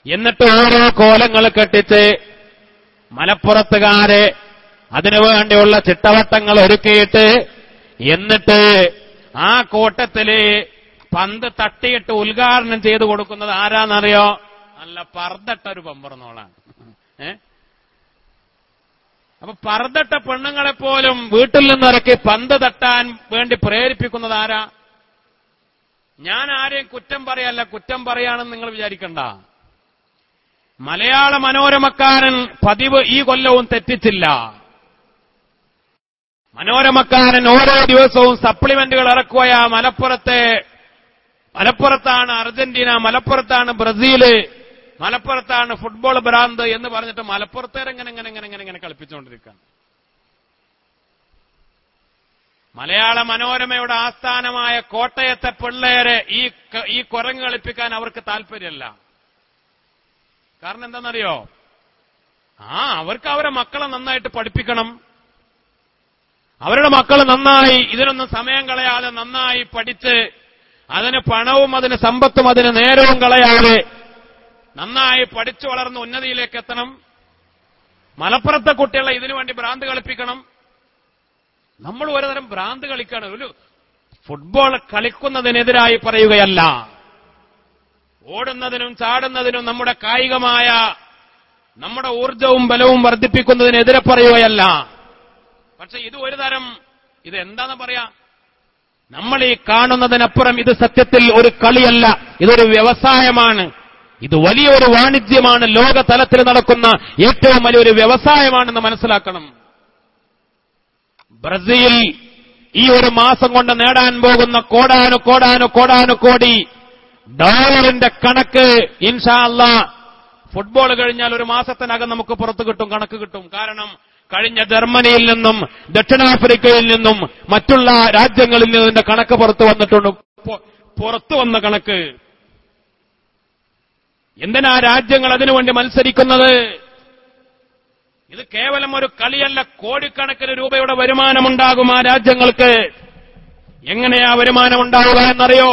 എന്നിട്ട് ഓരോ കോലങ്ങൾ കെട്ടിച്ച് മലപ്പുറത്തുകാരെ അതിനുവേണ്ടിയുള്ള ചിട്ടവട്ടങ്ങൾ ഒരുക്കിയിട്ട്, എന്നിട്ട് ആ കൂട്ടത്തില് പന്ത് തട്ടിയിട്ട് ഉദ്ഘാടനം ചെയ്തു കൊടുക്കുന്നത് ആരാന്നറിയോ? നല്ല പർദ്ദട്ടൊരു പമ്പറന്നോളാണ്. അപ്പൊ പർദ്ദട്ട പെണ്ണുങ്ങളെപ്പോലും വീട്ടിൽ നിന്നിറക്കി പന്ത് തട്ടാൻ വേണ്ടി പ്രേരിപ്പിക്കുന്നത് ആരാ? ഞാൻ ആരെയും കുറ്റം പറയല്ല, കുറ്റം പറയാണെന്ന് നിങ്ങൾ വിചാരിക്കണ്ട. മലയാള മനോരമക്കാരൻ പതിവ് ഈ കൊല്ലവും തെറ്റിച്ചില്ല. മനോരമക്കാരൻ ഓരോ ദിവസവും സപ്ലിമെന്റുകൾ ഇറക്കുകയാ. മലപ്പുറത്താണ് അർജന്റീന, മലപ്പുറത്താണ് ബ്രസീല്, മലപ്പുറത്താണ് ഫുട്ബോൾ ഭ്രാന്ത് എന്ന് പറഞ്ഞിട്ട് മലപ്പുറത്തേരെങ്ങനെ കളിപ്പിച്ചുകൊണ്ടിരിക്കുകയാണ്. മലയാള മനോരമയുടെ ആസ്ഥാനമായ കോട്ടയത്തെ പിള്ളേരെ ഈ കുരങ്ങ് കളിപ്പിക്കാൻ അവർക്ക് താല്പര്യമല്ല. കാരണം എന്താണെന്നറിയോ? അവർക്ക് അവരെ മക്കളെ നന്നായിട്ട് പഠിപ്പിക്കണം. അവരുടെ മക്കൾ നന്നായി ഇതിനൊന്നും സമയം കളയാതെ നന്നായി പഠിച്ച് അതിന് പണവും അതിന് സമ്പത്തും അതിന് നേരവും കളയാതെ നന്നായി പഠിച്ചു വളർന്ന് ഉന്നതിയിലേക്ക് എത്തണം. മലപ്പുറത്തെ കുട്ടികളെ ഇതിനു വേണ്ടി ഭ്രാന്ത് കളിപ്പിക്കണം. നമ്മൾ ഒരുതരം ഭ്രാന്ത് കളിക്കാണ്. ഒരു ഫുട്ബോൾ കളിക്കുന്നതിനെതിരായി പറയുകയല്ല, ഓടുന്നതിനും ചാടുന്നതിനും നമ്മുടെ കായികമായ നമ്മുടെ ഊർജവും ബലവും വർദ്ധിപ്പിക്കുന്നതിനെതിരെ പറയുകയല്ല. പക്ഷെ ഇത് ഒരു തരം, ഇത് എന്താന്ന് പറയാ, നമ്മൾ ഈ കാണുന്നതിനപ്പുറം ഇത് സത്യത്തിൽ ഒരു കളിയല്ല, ഇതൊരു വ്യവസായമാണ്. ഇത് വലിയൊരു വാണിജ്യമാണ്. ലോകതലത്തിൽ നടക്കുന്ന ഏറ്റവും വലിയൊരു വ്യവസായമാണെന്ന് മനസ്സിലാക്കണം. ബ്രസീൽ ഈ ഒരു മാസം കൊണ്ട് നേടാൻ പോകുന്ന കോടാനുകോടി ഡോളറിന്റെ കണക്ക് ഇൻഷാ അല്ലാഹ് ഫുട്ബോൾ കഴിഞ്ഞാൽ ഒരു മാസത്തിനകം നമുക്ക് പുറത്തു കിട്ടും, കണക്ക് കിട്ടും. കാരണം കഴിഞ്ഞ ജർമ്മനിയിൽ നിന്നും ദക്ഷിണാഫ്രിക്കയിൽ നിന്നും മറ്റുള്ള രാജ്യങ്ങളിൽ നിന്നും കണക്ക് പുറത്തു വന്ന കണക്ക്. എന്തിനാ രാജ്യങ്ങൾ അതിനുവേണ്ടി മത്സരിക്കുന്നത്? ഇത് കേവലം ഒരു കളിയല്ല, കോടിക്കണക്കിന് രൂപയുടെ വരുമാനമുണ്ടാകും ആ രാജ്യങ്ങൾക്ക്. എങ്ങനെയാ വരുമാനം ഉണ്ടാവുക എന്നറിയോ?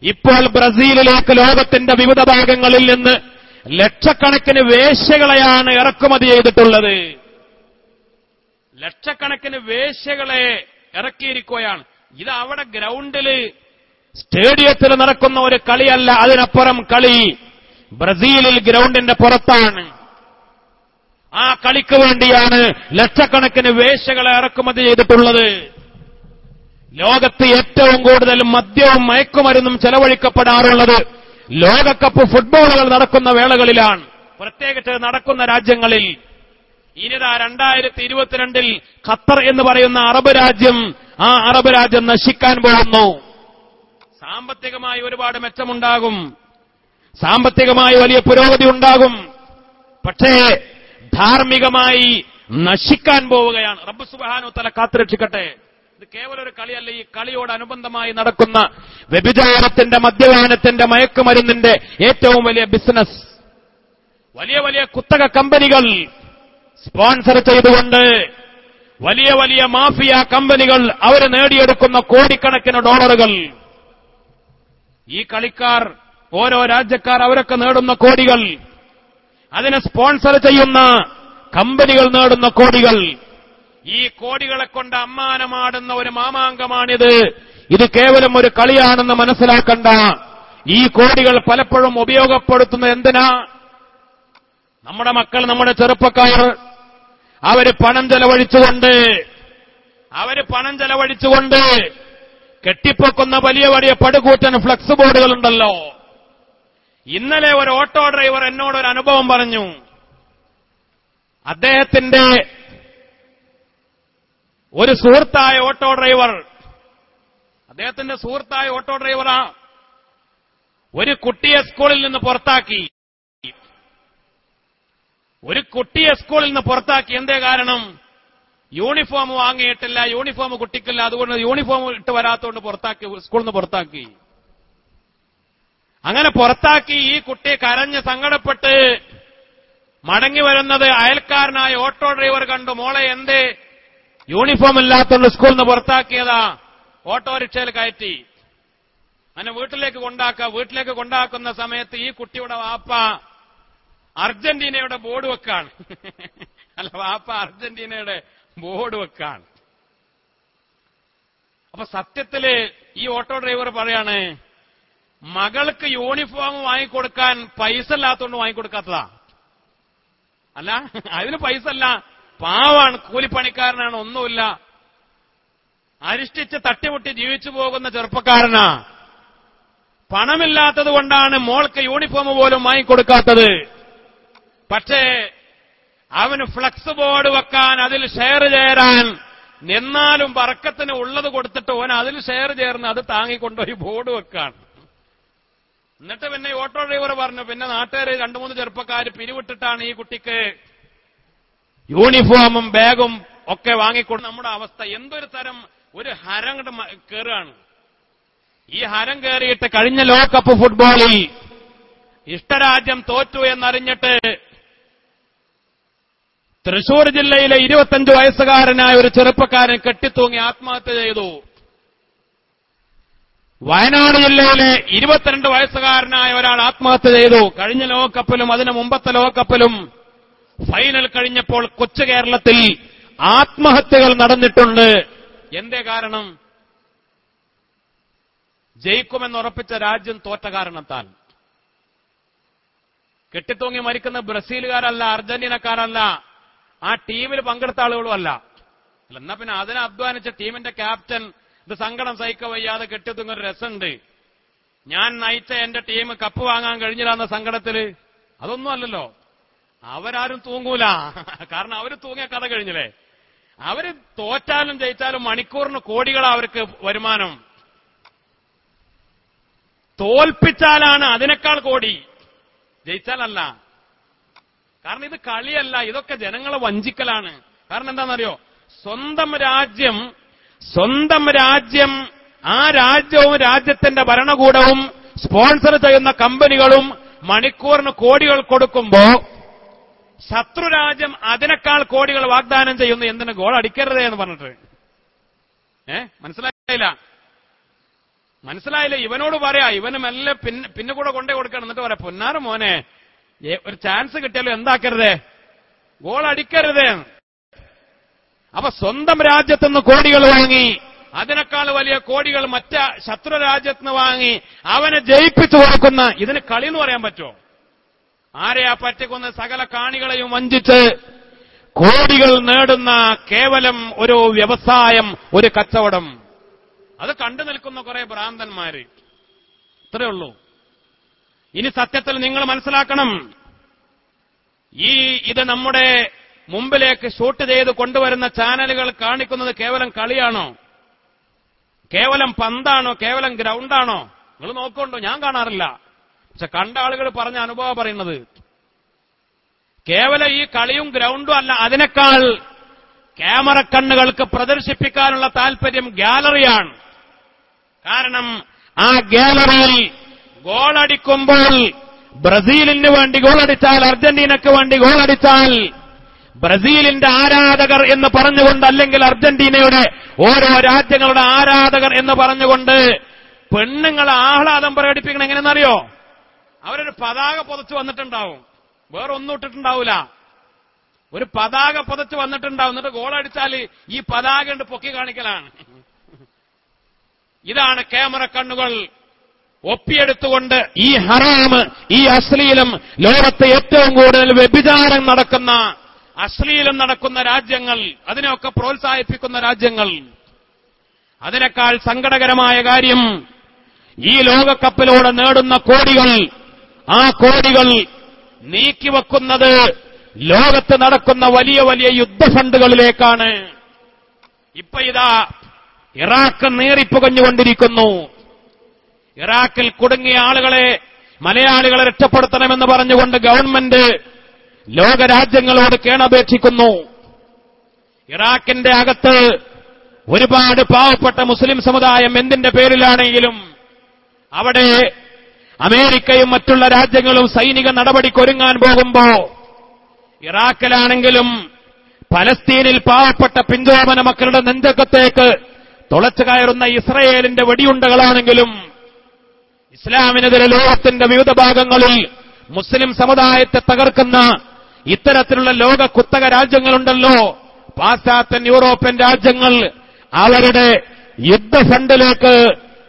ഇപ്പോൾ ബ്രസീലിലേക്ക് ലോകത്തിന്റെ വിവിധ ഭാഗങ്ങളിൽ നിന്ന് ലക്ഷക്കണക്കിന് വേശ്യകളെയാണ് ഇറക്കുമതി ചെയ്തിട്ടുള്ളത്. ലക്ഷക്കണക്കിന് വേശ്യകളെ ഇറക്കിയിരിക്കുകയാണ്. ഇത് അവിടെ ഗ്രൗണ്ടില് സ്റ്റേഡിയത്തിൽ നടക്കുന്ന ഒരു കളിയല്ല, അതിനപ്പുറം കളി ബ്രസീലിൽ ഗ്രൗണ്ടിന്റെ പുറത്താണ്. ആ കളിക്ക് വേണ്ടിയാണ് ലക്ഷക്കണക്കിന് വേശ്യകളെ ഇറക്കുമതി ചെയ്തിട്ടുള്ളത്. ലോകത്ത് ഏറ്റവും കൂടുതൽ മദ്യവും മയക്കുമരുന്നും ചെലവഴിക്കപ്പെടാറുള്ളത് ലോകകപ്പ് ഫുട്ബോളുകൾ നടക്കുന്ന വേളകളിലാണ്, പ്രത്യേകിച്ച് നടക്കുന്ന രാജ്യങ്ങളിൽ. ഇനിതാ 2022 ഖത്തർ എന്ന് പറയുന്ന അറബ് രാജ്യം, ആ അറബ് രാജ്യം നശിക്കാൻ പോകുന്നു. സാമ്പത്തികമായി ഒരുപാട് മെച്ചമുണ്ടാകും, സാമ്പത്തികമായി വലിയ പുരോഗതി ഉണ്ടാകും. പക്ഷേ ധാർമ്മികമായി നശിക്കാൻ പോവുകയാണ്. റബ്ബ് സുബ്ഹാനഹു വ തആല കാത്തുരക്ഷിക്കട്ടെ. ഇത് കേവലം ഒരു കളിയല്ല, ഈ കളിയോടനുബന്ധമായി നടക്കുന്ന വ്യഭിചാരത്തിന്റെ, മദ്യപാനത്തിന്റെ, മയക്കുമരുന്നിന്റെ ഏറ്റവും വലിയ ബിസിനസ്. വലിയ വലിയ കുത്തക കമ്പനികൾ സ്പോൺസർ ചെയ്തുകൊണ്ട് വലിയ വലിയ മാഫിയ കമ്പനികൾ അവര് നേടിയെടുക്കുന്ന കോടിക്കണക്കിന് ഡോളറുകൾ. ഈ കളിക്കാർ, ഓരോ രാജ്യക്കാർ അവരൊക്കെ നേടുന്ന കോടികൾ, അതിനെ സ്പോൺസർ ചെയ്യുന്ന കമ്പനികൾ നേടുന്ന കോടികൾ. ഈ കോടികളെ കൊണ്ട് അമ്മാനമാടുന്ന ഒരു മാമാങ്കമാണിത്. ഇത് കേവലം ഒരു കളിയാണെന്ന് മനസ്സിലാക്കണ്ട. ഈ കോടികൾ പലപ്പോഴും ഉപയോഗപ്പെടുത്തുന്നത് എന്തിനാ? നമ്മുടെ മക്കൾ, നമ്മുടെ ചെറുപ്പക്കാർ അവര് പണം ചെലവഴിച്ചുകൊണ്ട് കെട്ടിപ്പൊക്കുന്ന വലിയ വലിയ പടുകൂറ്റൻ ഫ്ലക്സ് ബോർഡുകളുണ്ടല്ലോ. ഇന്നലെ ഒരു ഓട്ടോ ഡ്രൈവർ എന്നോടൊരു അനുഭവം പറഞ്ഞു. അദ്ദേഹത്തിന്റെ ഒരു സുഹൃത്തായ ഓട്ടോ ഡ്രൈവറാ ഒരു കുട്ടിയെ സ്കൂളിൽ നിന്ന് പുറത്താക്കി. എന്തേ കാരണം? യൂണിഫോം വാങ്ങിയിട്ടില്ല, യൂണിഫോം കുട്ടിക്കില്ല, അതുകൊണ്ട് യൂണിഫോം ഇട്ട് വരാത്തോണ്ട് സ്കൂളിൽ നിന്ന് പുറത്താക്കി. അങ്ങനെ പുറത്താക്കി. ഈ കുട്ടി കരഞ്ഞ് സങ്കടപ്പെട്ട് മടങ്ങി വരുന്നത് അയൽക്കാരനായ ഓട്ടോ ഡ്രൈവർ കണ്ടു. മോളെ എന്തേ യൂണിഫോം ഇല്ലാത്തോണ്ട് സ്കൂളിൽ നിന്ന് പുറത്താക്കിയതാ? ഓട്ടോറിക്ഷയിൽ കയറ്റി അങ്ങനെ വീട്ടിലേക്ക് കൊണ്ടാക്കുന്ന സമയത്ത് ഈ കുട്ടിയുടെ വാപ്പ അർജന്റീനയുടെ ബോർഡ് വെക്കാണ്. വാപ്പ അർജന്റീനയുടെ ബോർഡ് വെക്കാണ്. അപ്പൊ സത്യത്തില് ഈ ഓട്ടോ ഡ്രൈവർ പറയാണ്, മകൾക്ക് യൂണിഫോം വാങ്ങിക്കൊടുക്കാൻ പൈസ ഇല്ലാത്തോണ്ട് വാങ്ങിക്കൊടുക്കാത്തതാ. അല്ല, അതിന് പൈസ അല്ല, പാവാണ്, കൂലിപ്പണിക്കാരനാണ്, ഒന്നുമില്ല, അരിഷ്ടിച്ച് തട്ടിമുട്ടി ജീവിച്ചു പോകുന്ന ചെറുപ്പക്കാരനാ. പണമില്ലാത്തത് കൊണ്ടാണ് മോൾക്ക് യൂണിഫോം പോലും വാങ്ങിക്കൊടുക്കാത്തത്. പക്ഷേ അവന് ഫ്ലക്സ് ബോർഡ് വെക്കാൻ, അതിൽ ഷെയർ ചേരാൻ നിന്നാലും ബർക്കത്തിന് ഉള്ളത് കൊടുത്തിട്ട് ഓൻ അതിൽ ഷെയർ ചേർന്ന് അത് താങ്ങിക്കൊണ്ടുപോയി ബോർഡ് വെക്കാണ്. എന്നിട്ട് പിന്നെ ഓട്ടോ ഡ്രൈവർ പറഞ്ഞു, പിന്നെ നാട്ടുകാർ 2-3 ചെറുപ്പക്കാർ പിരിവിട്ടിട്ടാണ് ഈ കുട്ടിക്ക് യൂണിഫോമും ബാഗും ഒക്കെ വാങ്ങിക്കൊണ്ട്. നമ്മുടെ അവസ്ഥ എന്തൊരു തരം ഒരു ഹരം കയറുകയാണ്. ഈ ഹരം കയറിയിട്ട് കഴിഞ്ഞ ലോകകപ്പ് ഫുട്ബോളിൽ ഇഷ്ടരാജ്യം തോറ്റു എന്നറിഞ്ഞിട്ട് തൃശൂർ ജില്ലയിലെ 25 വയസ്സുകാരനായ ഒരു ചെറുപ്പക്കാരൻ കെട്ടിത്തൂങ്ങി ആത്മഹത്യ ചെയ്തു. വയനാട് ജില്ലയിലെ 22 വയസ്സുകാരനായ ഒരാൾ ആത്മഹത്യ ചെയ്തു. കഴിഞ്ഞ ലോകകപ്പിലും അതിന് മുമ്പത്തെ ലോകകപ്പിലും ഫൈനൽ കഴിഞ്ഞപ്പോൾ കൊച്ചു കേരളത്തിൽ ആത്മഹത്യകൾ നടന്നിട്ടുണ്ട്. എന്തേ കാരണം? ജയിക്കുമെന്നുറപ്പിച്ച രാജ്യം തോറ്റ കാരണത്താൽ. കെട്ടിത്തൂങ്ങി മരിക്കുന്ന ബ്രസീലുകാരല്ല, അർജന്റീനക്കാരല്ല, ആ ടീമിൽ പങ്കെടുത്ത ആളുകളുമല്ല. എന്നാ പിന്നെ അതിനെ അധ്വാനിച്ച ടീമിന്റെ ക്യാപ്റ്റൻ ഇത് സങ്കടം സഹിക്ക വയ്യാതെ കെട്ടിത്തൂങ്ങൊരു രസമുണ്ട്. ഞാൻ നയിച്ച എന്റെ ടീം കപ്പ് വാങ്ങാൻ കഴിഞ്ഞില്ലാന്ന സങ്കടത്തില്. അതൊന്നും അല്ലല്ലോ. അവരാരും തൂങ്ങൂല, കാരണം അവര് തൂങ്ങിയ കഥ കഴിഞ്ഞില്ലേ. അവര് തോറ്റാലും ജയിച്ചാലും മണിക്കൂറിന് കോടികളാ അവർക്ക് വരുമാനം. തോൽപ്പിച്ചാലാണ് അതിനേക്കാൾ കോടി, ജയിച്ചാലല്ല. കാരണം ഇത് കളിയല്ല, ഇതൊക്കെ ജനങ്ങളെ വഞ്ചിക്കലാണ്. കാരണം എന്താണെന്നറിയോ? സ്വന്തം രാജ്യം ആ രാജ്യവും രാജ്യത്തിന്റെ ഭരണകൂടവും സ്പോൺസർ ചെയ്യുന്ന കമ്പനികളും മണിക്കൂറിന് കോടികൾ കൊടുക്കുമ്പോ ശത്രുരാജ്യം അതിനേക്കാൾ കോടികൾ വാഗ്ദാനം ചെയ്യുന്നു. എന്തിന്? ഗോൾ അടിക്കരുതേ എന്ന് പറഞ്ഞിട്ട്. മനസ്സിലായില്ല. ഇവനോട് പറയാ, ഇവന് മെല്ലെ പിന്നെ കൂടെ കൊണ്ടേ കൊടുക്കണം. എന്നിട്ട് പറയാം, പൊന്നാറ് മോനെ, ഒരു ചാൻസ് കിട്ടിയാലും എന്താക്കരുതേ, ഗോൾ അടിക്കരുതേ. അപ്പൊ സ്വന്തം രാജ്യത്തുനിന്ന് കോടികൾ വാങ്ങി, അതിനേക്കാൾ വലിയ കോടികൾ മറ്റ ശത്രു രാജ്യത്തിന് വാങ്ങി അവനെ ജയിപ്പിച്ചു കൊടുക്കുന്ന, ഇതിന് കളി എന്ന് പറയാൻ പറ്റുമോ? ആരെയാ പറ്റിക്കുന്ന? സകല കാണികളെയും വഞ്ചിച്ച് കോടികൾ നേടുന്ന കേവലം ഒരു വ്യവസായം, ഒരു കച്ചവടം. അത് കണ്ടു നിൽക്കുന്ന കുറെ ഭ്രാന്തന്മാര്. ഇത്രയേ ഉള്ളൂ. ഇനി സത്യത്തിൽ നിങ്ങൾ മനസ്സിലാക്കണം, ഇത് നമ്മുടെ മുമ്പിലേക്ക് ഷൂട്ട് ചെയ്ത് കൊണ്ടുവരുന്ന ചാനലുകൾ കാണിക്കുന്നത് കേവലം കളിയാണോ? കേവലം പന്താണോ? കേവലം ഗ്രൗണ്ടാണോ? നിങ്ങൾ നോക്കുന്നുണ്ടോ? ഞാൻ കാണാറില്ല. പക്ഷെ കണ്ട ആളുകൾ പറഞ്ഞ അനുഭവം പറയുന്നത് കേവലം ഈ കളിയും ഗ്രൗണ്ടും അല്ല, അതിനേക്കാൾ ക്യാമറ കണ്ണുകൾക്ക് പ്രദർശിപ്പിക്കാനുള്ള താല്പര്യം ഗാലറിയാണ്. കാരണം ആ ഗാലറിയിൽ ഗോളടിക്കുമ്പോൾ, ബ്രസീലിന് വേണ്ടി ഗോളടിച്ചാൽ, അർജന്റീനയ്ക്ക് വേണ്ടി ഗോളടിച്ചാൽ, ബ്രസീലിന്റെ ആരാധകർ എന്ന് പറഞ്ഞുകൊണ്ട്, അല്ലെങ്കിൽ അർജന്റീനയുടെ ഓരോ രാജ്യങ്ങളുടെ ആരാധകർ എന്ന് പറഞ്ഞുകൊണ്ട് പെണ്ണുങ്ങളെ ആഹ്ലാദം പ്രകടിപ്പിക്കണം. എങ്ങനെയെന്നറിയോ? അവരൊരു പതാക പുതച്ച് വന്നിട്ടുണ്ടാവും, വേറെ ഒന്നും ഇട്ടിട്ടുണ്ടാവില്ല. ഒരു പതാക പുതച്ച് വന്നിട്ടുണ്ടാവും. എന്നിട്ട് ഗോളടിച്ചാൽ ഈ പതാക കൊണ്ട് പൊക്കി കാണിക്കലാണ്. ഇതാണ് ക്യാമറ കണ്ണുകൾ ഒപ്പിയെടുത്തുകൊണ്ട് ഈ ഹറാം, ഈ അശ്ലീലം, ലോകത്തെ ഏറ്റവും കൂടുതൽ വ്യഭിചാരം നടക്കുന്ന, അശ്ലീലം നടക്കുന്ന രാജ്യങ്ങൾ, അതിനെയൊക്കെ പ്രോത്സാഹിപ്പിക്കുന്ന രാജ്യങ്ങൾ. അതിനേക്കാൾ സങ്കടകരമായ കാര്യം, ഈ ലോകകപ്പിലൂടെ നേടുന്ന കോടികൾ, ആ കോടികൾ നീക്കിവെക്കുന്നത് ലോകത്ത് നടക്കുന്ന വലിയ വലിയ യുദ്ധഫണ്ടുകളിലേക്കാണ്. ഇപ്പൊ ഇതാ ഇറാഖ് നീറിപ്പുകഞ്ഞുകൊണ്ടിരിക്കുന്നു. ഇറാഖിൽ കുടുങ്ങിയ ആളുകളെ, മലയാളികളെ രക്ഷപ്പെടുത്തണമെന്ന് പറഞ്ഞുകൊണ്ട് ഗവൺമെന്റ് ലോകരാജ്യങ്ങളോട് കേണപേക്ഷിക്കുന്നു. ഇറാഖിന്റെ അകത്ത് ഒരുപാട് പാവപ്പെട്ട മുസ്ലിം സമുദായം എന്തിന്റെ പേരിലാണെങ്കിലും അവിടെ അമേരിക്കയും മറ്റുള്ള രാജ്യങ്ങളും സൈനിക നടപടിക്കൊരുങ്ങാൻ പോകുമ്പോ, ഇറാഖിലാണെങ്കിലും പലസ്തീനിൽ പാവപ്പെട്ട പിഞ്ചോമന മക്കളുടെ നെഞ്ചകത്തേക്ക് തുളച്ചു കയറുന്ന ഇസ്രയേലിന്റെ വെടിയുണ്ടകളാണെങ്കിലും, ഇസ്ലാമിനെതിരെ ലോകത്തിന്റെ വിവിധ ഭാഗങ്ങളിൽ മുസ്ലിം സമുദായത്തെ തകർക്കുന്ന ഇത്തരത്തിലുള്ള ലോക കുത്തക രാജ്യങ്ങളുണ്ടല്ലോ, പാശ്ചാത്യൻ യൂറോപ്യൻ രാജ്യങ്ങൾ, അവരുടെ യുദ്ധഫണ്ടിലേക്ക്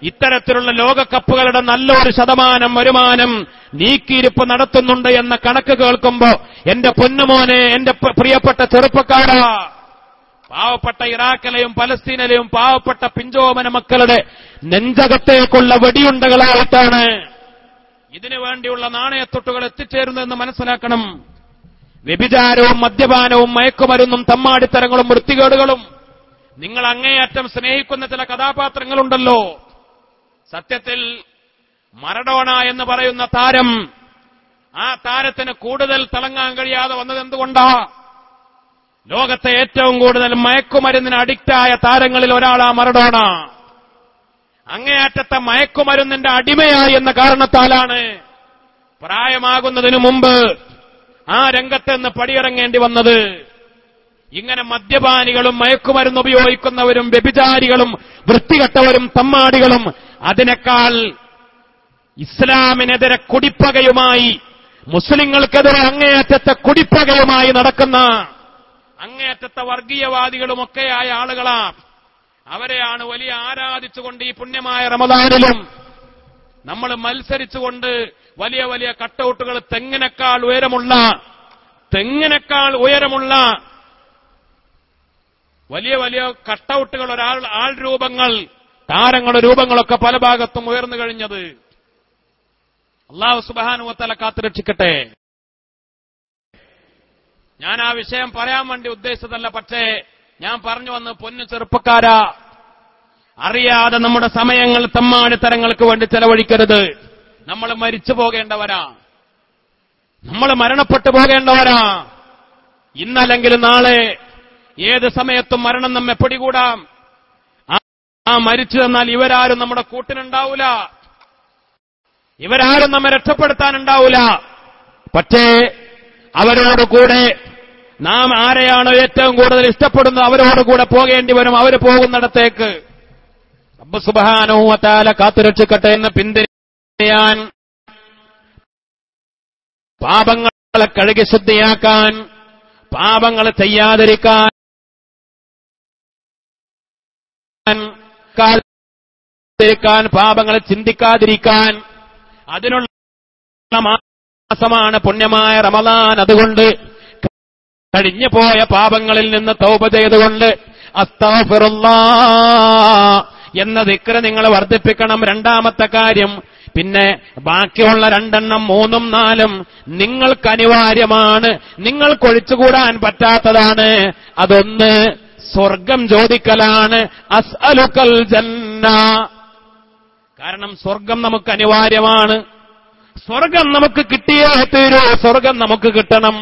ഇത്തരത്തിലുള്ള ലോകകപ്പുകളുടെ നല്ലൊരു ശതമാനം വരുമാനം നീക്കിയിരിപ്പ് നടത്തുന്നുണ്ട് എന്ന കണക്ക് കേൾക്കുമ്പോ, എന്റെ പൊന്നുമോനെ, എന്റെ പ്രിയപ്പെട്ട ചെറുപ്പക്കാരാ, പാവപ്പെട്ട ഇറാഖിലെയും പലസ്തീനിലെയും പാവപ്പെട്ട പിഞ്ചോമന മക്കളുടെ നെഞ്ചകത്തേക്കുള്ള വെടിയുണ്ടകളായിട്ടാണ് ഇതിനു വേണ്ടിയുള്ള നാണയത്തൊട്ടുകൾ എത്തിച്ചേരുന്നതെന്ന് മനസ്സിലാക്കണം. വ്യഭിചാരവും മദ്യപാനവും മയക്കുമരുന്നും തമ്മാടിത്തരങ്ങളും വൃത്തികേടുകളും നിങ്ങൾ അങ്ങേയറ്റം സ്നേഹിക്കുന്ന ചില കഥാപാത്രങ്ങളുണ്ടല്ലോ. സത്യത്തിൽ മറഡോണ എന്ന് പറയുന്ന താരം, ആ താരത്തിന് കൂടുതൽ തിളങ്ങാൻ കഴിയാതെ വന്നത് എന്തുകൊണ്ടാ? ലോകത്തെ ഏറ്റവും കൂടുതൽ മയക്കുമരുന്നിന് അഡിക്റ്റായ താരങ്ങളിൽ ഒരാളാ മറഡോണ. അങ്ങേയറ്റത്തെ മയക്കുമരുന്നിന്റെ അടിമയായി എന്ന കാരണത്താലാണ് പ്രായമാകുന്നതിനു മുമ്പ് ആ രംഗത്ത് നിന്ന് പടിയിറങ്ങേണ്ടി വന്നത്. ഇങ്ങനെ മദ്യപാനികളും മയക്കുമരുന്ന് ഉപയോഗിക്കുന്നവരും വ്യഭിചാരികളും വൃത്തികെട്ടവരും തമ്മാടികളും, അതിനേക്കാൾ ഇസ്ലാമിനെതിരെ കുടിപ്പകയുമായി, മുസ്ലിങ്ങൾക്കെതിരെ അങ്ങേയറ്റത്തെ കുടിപ്പകയുമായി നടക്കുന്ന അങ്ങേയറ്റത്തെ വർഗീയവാദികളുമൊക്കെയായ ആളുകളാ. അവരെയാണ് വലിയ ആരാധിച്ചുകൊണ്ട് ഈ പുണ്യമായ റമദാനിലും നമ്മൾ മത്സരിച്ചുകൊണ്ട് വലിയ വലിയ കട്ടൗട്ടുകൾ, തെങ്ങിനേക്കാൾ ഉയരമുള്ള വലിയ വലിയ കട്ടൗട്ടുകൾ, ആൾ രൂപങ്ങൾ, താരങ്ങളുടെ രൂപങ്ങളൊക്കെ പല ഭാഗത്തും ഉയർന്നു കഴിഞ്ഞത്. അല്ലാഹു സുബ്ഹാനഹു വ തആല കാത്തുരക്ഷിക്കട്ടെ. ഞാൻ ആ വിഷയം പറയാൻ വേണ്ടി ഉദ്ദേശിച്ചതല്ല, പക്ഷേ ഞാൻ പറഞ്ഞു വന്ന്, പൊന്നു ചെറുപ്പക്കാരാ, അറിയാതെ നമ്മുടെ സമയങ്ങൾ തമ്മാടിത്തരങ്ങൾക്ക് വേണ്ടി ചെലവഴിക്കരുത്. നമ്മൾ മരിച്ചു പോകേണ്ടവരാ, നമ്മൾ മരണപ്പെട്ടു പോകേണ്ടവരാ. ഇന്നല്ലെങ്കിൽ നാളെ, ഏത് സമയത്തും മരണം നമ്മെ പിടികൂടാം. ആ മരിച്ചു തന്നാൽ ഇവരാരും നമ്മുടെ കൂട്ടിനുണ്ടാവൂല, ഇവരാരും നമ്മെ രക്ഷപ്പെടുത്താനുണ്ടാവൂല. പക്ഷേ അവരോടുകൂടെ നാം ആരെയാണോ ഏറ്റവും കൂടുതൽ ഇഷ്ടപ്പെടുന്നത് അവരോടുകൂടെ പോകേണ്ടി വരും. അവർ പോകുന്നിടത്തേക്ക്. റബ്ബ് സുബ്ഹാനഹു വ തആല കാത്തുരക്ഷിക്കട്ടെ എന്ന് പിന്തിരിയാൻ, പാപങ്ങളെ കഴുകി ശുദ്ധിയാക്കാൻ, പാപങ്ങൾ ചെയ്യാതിരിക്കാൻ, പാപങ്ങളെ ചിന്തിക്കാതിരിക്കാൻ അതിനുള്ള മാസമാണ് പുണ്യമായ റമളാൻ. അതുകൊണ്ട് കഴിഞ്ഞു പോയ പാപങ്ങളിൽ നിന്ന് തൗബ ചെയ്തുകൊണ്ട് അസ്തഗ്ഫിറുല്ലാഹ് എന്ന ദിക്ർ നിങ്ങൾ വർദ്ധിപ്പിക്കണം. രണ്ടാമത്തെ കാര്യം, പിന്നെ ബാക്കിയുള്ള 2 3 4 നിങ്ങൾക്ക് അനിവാര്യമാണ്, നിങ്ങൾക്ക് ഒഴിച്ചുകൂടാൻ പറ്റാത്തതാണ്. അതൊന്ന് സ്വർഗം ചോദിക്കലാണ്. അസ്അലുക്കൽ ജന്ന. കാരണം സ്വർഗം നമുക്ക് അനിവാര്യമാണ്. സ്വർഗം നമുക്ക് കിട്ടിയേ തീരൂ. സ്വർഗം നമുക്ക് കിട്ടണം.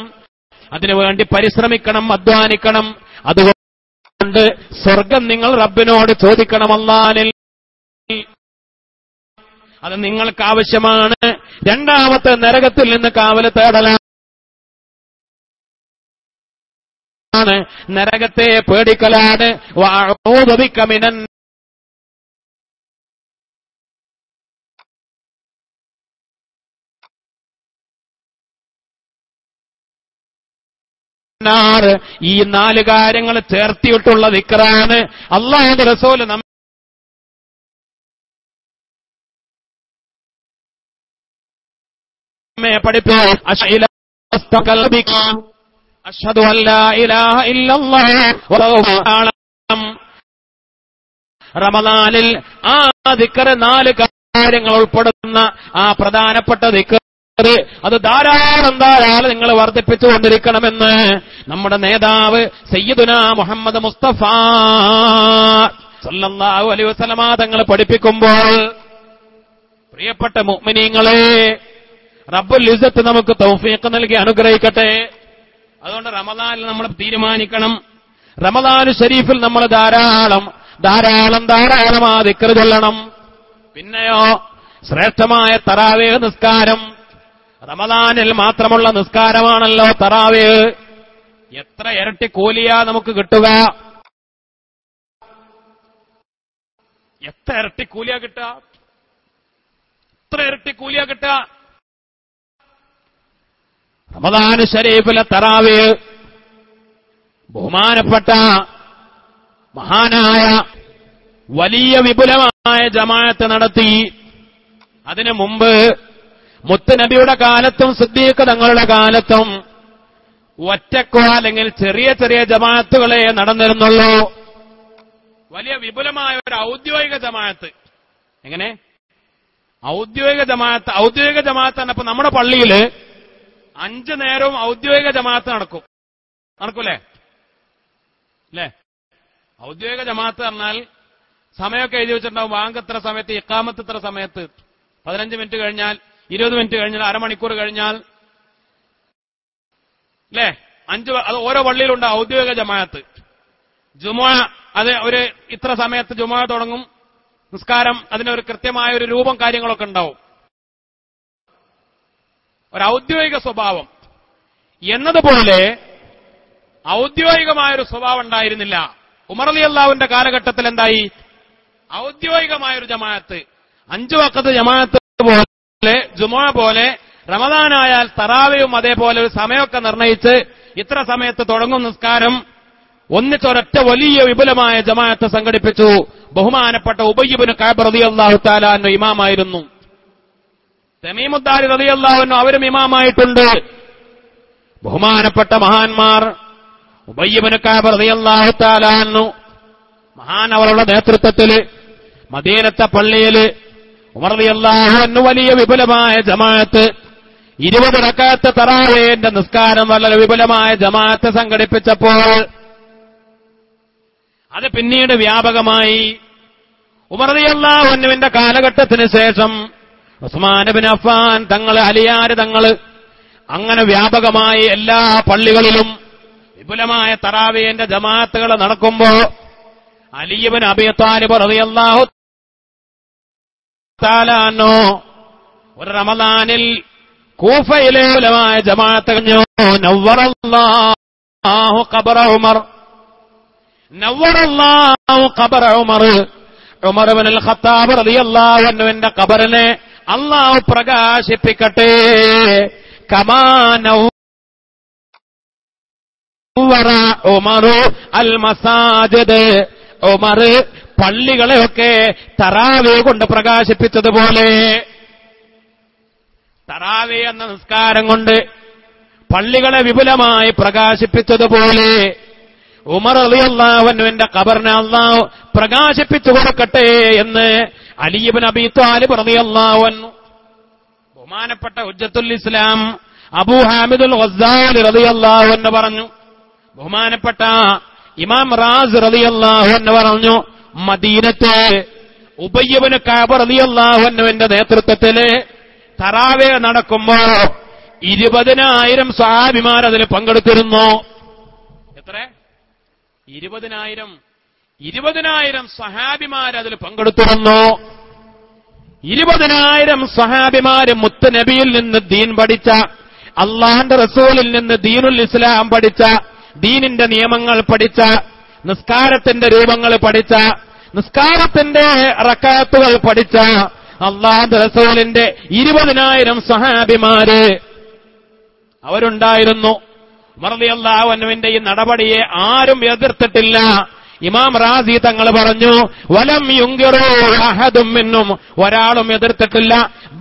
അതിനുവേണ്ടി പരിശ്രമിക്കണം, അധ്വാനിക്കണം. അതുകൊണ്ട് സ്വർഗം നിങ്ങൾ റബ്ബിനോട് ചോദിക്കണം. അല്ലാഹുവിൽ അത് നിങ്ങൾക്ക് ആവശ്യമാണ്. രണ്ടാമത്തെ നരകത്തിൽ നിന്ന് കാവൽ തേടലാണ്, നരകത്തെ പേടിക്കലാണ്. വഅഊദു ബിക മിനൻ നാർ. ഈ 4 കാര്യങ്ങൾ ചേർത്തിയിട്ടുള്ള ദിക്റാണ് അല്ലാഹുവിന്റെ റസൂൽ നമ്മെ പഠിപ്പിച്ചു. അഷ്ഹദു അല്ലാ ഇലാഹ ഇല്ലല്ലാഹ്. റമളാനിൽ ആ ദിക്ർ 4 കാര്യങ്ങൾ ഉൾപ്പെടുന്ന ആ പ്രധാനപ്പെട്ട ദിക്ർ അത് ധാരാളം നിങ്ങൾ വർദ്ധിപ്പിച്ചുകൊണ്ടിരിക്കണമെന്ന് നമ്മുടെ നേതാവ് സയ്യിദുനാ മുഹമ്മദ് മുസ്തഫ സല്ലല്ലാഹു അലൈഹി വസല്ലമ തങ്ങൾ പഠിപ്പിക്കുമ്പോൾ, പ്രിയപ്പെട്ട മുഅ്മിനീങ്ങളെ, റബ്ബുൽ ഇസ്സത്ത് നമുക്ക് തൗഫീഖ് നൽകി അനുഗ്രഹിക്കട്ടെ. അതുകൊണ്ട് റമളാനിൽ നമ്മൾ തീരുമാനിക്കണം, റമളാൻ ശരീഫിൽ നമ്മൾ ധാരാളം ആ ദിക്ർ ചൊല്ലണം. പിന്നെയോ ശ്രേഷ്ഠമായ തറാവീഹ് നിസ്കാരം. റമളാനിൽ മാത്രമുള്ള നിസ്കാരമാണല്ലോ തറാവീഹ്. എത്ര ഇരട്ടി കൂലിയാ നമുക്ക് കിട്ടുക? എത്ര ഇരട്ടി കൂലിയാ കിട്ടുക? റമളാൻ ശരീഫിലെ തറാവീഹ് ബഹുമാനപ്പെട്ട മഹാനായ വലിയ വിപുലമായ ജമാഅത്ത് നടത്തി. അതിനു മുമ്പ് മുത്തുനബിയുടെ കാലത്തും സിദ്ദീഖ് തങ്ങളുടെ കാലത്തും ഒറ്റക്കോ അല്ലെങ്കിൽ ചെറിയ ചെറിയ ജമാഅത്തുകളെ നടന്നിരുന്നുള്ളൂ. വലിയ വിപുലമായ ഒരു ഔദ്യോഗിക ജമാഅത്ത്. എങ്ങനെ ഔദ്യോഗിക ജമാഅത്ത് എന്നപ്പോ നമ്മുടെ പള്ളിയിൽ 5 നേരവും ഔദ്യോഗിക ജമാഅത്ത് നടക്കൂലേ? ഔദ്യോഗിക ജമാഅത്ത് പറഞ്ഞാൽ സമയമൊക്കെ എഴുതി വെച്ചിട്ടുണ്ടാവും. വാങ്ക് ഇത്ര സമയത്ത്, ഇഖാമത്ത് ഇത്ര സമയത്ത്, 15 മിനിറ്റ് കഴിഞ്ഞാൽ, 20 മിനിറ്റ് കഴിഞ്ഞാൽ, അരമണിക്കൂർ കഴിഞ്ഞാൽ, അല്ലേ? 5 അത് ഓരോ പള്ളിയിലുണ്ട് ഔദ്യോഗിക ജമാഅത്ത്. ജുമുഅ അത് ഒരു ഇത്ര സമയത്ത് ജുമുഅ തുടങ്ങും. നിസ്കാരം അതിനൊരു കൃത്യമായ ഒരു രൂപം കാര്യങ്ങളൊക്കെ ഉണ്ടാവും. ഒരു ഔദ്യോഗിക സ്വഭാവം എന്നതുപോലെ ഔദ്യോഗികമായൊരു സ്വഭാവം ഉണ്ടായിരുന്നില്ല. ഉമർ റളിയല്ലാഹുവിന്റെ കാലഘട്ടത്തിൽ എന്തായി? ഔദ്യോഗികമായൊരു ജമാഅത്ത്, 5 വഖത്ത് ജമാഅത്ത് പോലെ, ജുമുഅ പോലെ, റമദാനായാൽ തറാവീഹും അതേപോലെ ഒരു സമയമൊക്കെ നിർണയിച്ച് ഇത്ര സമയത്ത് തുടങ്ങും നിസ്കാരം. ഒന്നിച്ചൊരൊറ്റ വലിയ വിപുലമായ ജമാഅത്ത് സംഘടിപ്പിച്ചു. ബഹുമാനപ്പെട്ട ഉബയ്യ് ഇബ്നു കഅബ് റളിയല്ലാഹു തആല അൻഹു ഇമാമായിരുന്നു. തമീമുദ്ദാരി റളിയല്ലാഹു അൻഹു അവരും ഇമാമായിട്ടുണ്ട്. ബഹുമാനപ്പെട്ട മഹാന്മാർ ഉബയ്യ് ഇബ്നു കഅബ് റളിയല്ലാഹു തആല അൻഹു മഹാനവറുടെ നേതൃത്വത്തിൽ മദീനത്തെ പള്ളിയിൽ ഉമർ റളിയല്ലാഹു അൻഹു വലിയ വിപുലമായ ജമാഅത്ത് 20 റക്അത്ത് തറാവീഹിന്റെ നിസ്കാരം വളരെ വിപുലമായ ജമാഅത്ത് സംഘടിപ്പിച്ചപ്പോൾ അത് പിന്നീട് വ്യാപകമായി. ഉമർ റളിയല്ലാഹു അൻഹുവിന്റെ കാലഘട്ടത്തിന് ശേഷം ഉസ്മാൻ ഇബ്നു അഫ്ഫാൻ തങ്ങൾ, അലിയാര് തങ്ങൾ, അങ്ങനെ വ്യാപകമായി എല്ലാ പള്ളികളിലും വിപുലമായ തറാവീഹിന്റെ ജമാഅത്തുകൾ നടക്കുമ്പോ അലി ഇബ്നു അബീ ത്വാലിബ് റളിയല്ലാഹു തആല അൻഹു ഒരു റമദാനിൽ കൂഫയിലെ വിപുലമായ ജമാഅത്ത് കഴിഞ്ഞു. നവ്വറല്ലാഹു ഖബറ ഉമർ, നവ്വറല്ലാഹു ഖബറ ഉമർ, ഉമർ ഇബ്നുൽ ഖത്താബ് റളിയല്ലാഹു അൻഹുവിന്റെ ഖബറിനെ അല്ലാഹു പ്രകാശിപ്പിക്കട്ടെ. കമാ നവ്വറ ഉമർ അൽ മസാജിദ്, ഉമർ പള്ളികളെയൊക്കെ തറാവീഹ് കൊണ്ട് പ്രകാശിപ്പിച്ചതുപോലെ, തറാവീഹ് എന്ന നിസ്കാരം കൊണ്ട് പള്ളികളെ വിപുലമായി പ്രകാശിപ്പിച്ചതുപോലെ ഉമർ റളിയല്ലാഹു അൻഹുവിന്റെ ഖബറിനെ അല്ലാഹു പ്രകാശിപ്പിച്ചു കൊടുക്കട്ടെ എന്ന് അലി ഇബ്നു അബീ ത്വാലിബ് റളിയല്ലാഹു അൻഹു ബഹുമാനപ്പെട്ട ഹുജ്ജത്തുൽ ഇസ്ലാം അബൂ ഹാമിദുൽ ഗസ്സാലി റളിയല്ലാഹു അൻഹു പറഞ്ഞു. ബഹുമാനപ്പെട്ട ഇമാം റാസ് റളിയല്ലാഹു അൻഹു പറഞ്ഞു, മദീനത്ത് ഉബയ്യ് ഇബ്നു കഅബ് റളിയല്ലാഹു അൻഹുവിന്റെ നേതൃത്വത്തില് തറാവീഹ് നടക്കുമ്പോ 20,000 സ്വഹാബിമാർ അതിൽ പങ്കെടുത്തിരുന്നു. എത്ര? 20,000 സ്വഹാബിമാർ അതിൽ പങ്കെടുത്തിരുന്നു. 20,000 സ്വഹാബിമാര് മുത്തുനബിയിൽ നിന്ന് ദീൻ പഠിച്ച, അള്ളാഹുവിന്റെ റസൂലിൽ നിന്ന് ദീനുൽ ഇസ്ലാം പഠിച്ച, ദീനിന്റെ നിയമങ്ങൾ പഠിച്ച, നിസ്കാരത്തിന്റെ രൂപങ്ങൾ പഠിച്ച, നിസ്കാരത്തിന്റെ റക്അത്തുകൾ പഠിച്ച അള്ളാഹുവിന്റെ റസൂലിന്റെ 20,000 സ്വഹാബിമാര് അവരുണ്ടായിരുന്നു. ഉമർ റളിയല്ലാഹു അൻഹുവിന്റെ ഈ നടപടിയെ ആരും എതിർത്തിട്ടില്ല. ഇമാം റാസി തങ്ങൾ പറഞ്ഞു, വലം യുൻകിറു അഹദും മിൻഹും, ഒരാളും എതിർത്തിട്ടില്ല.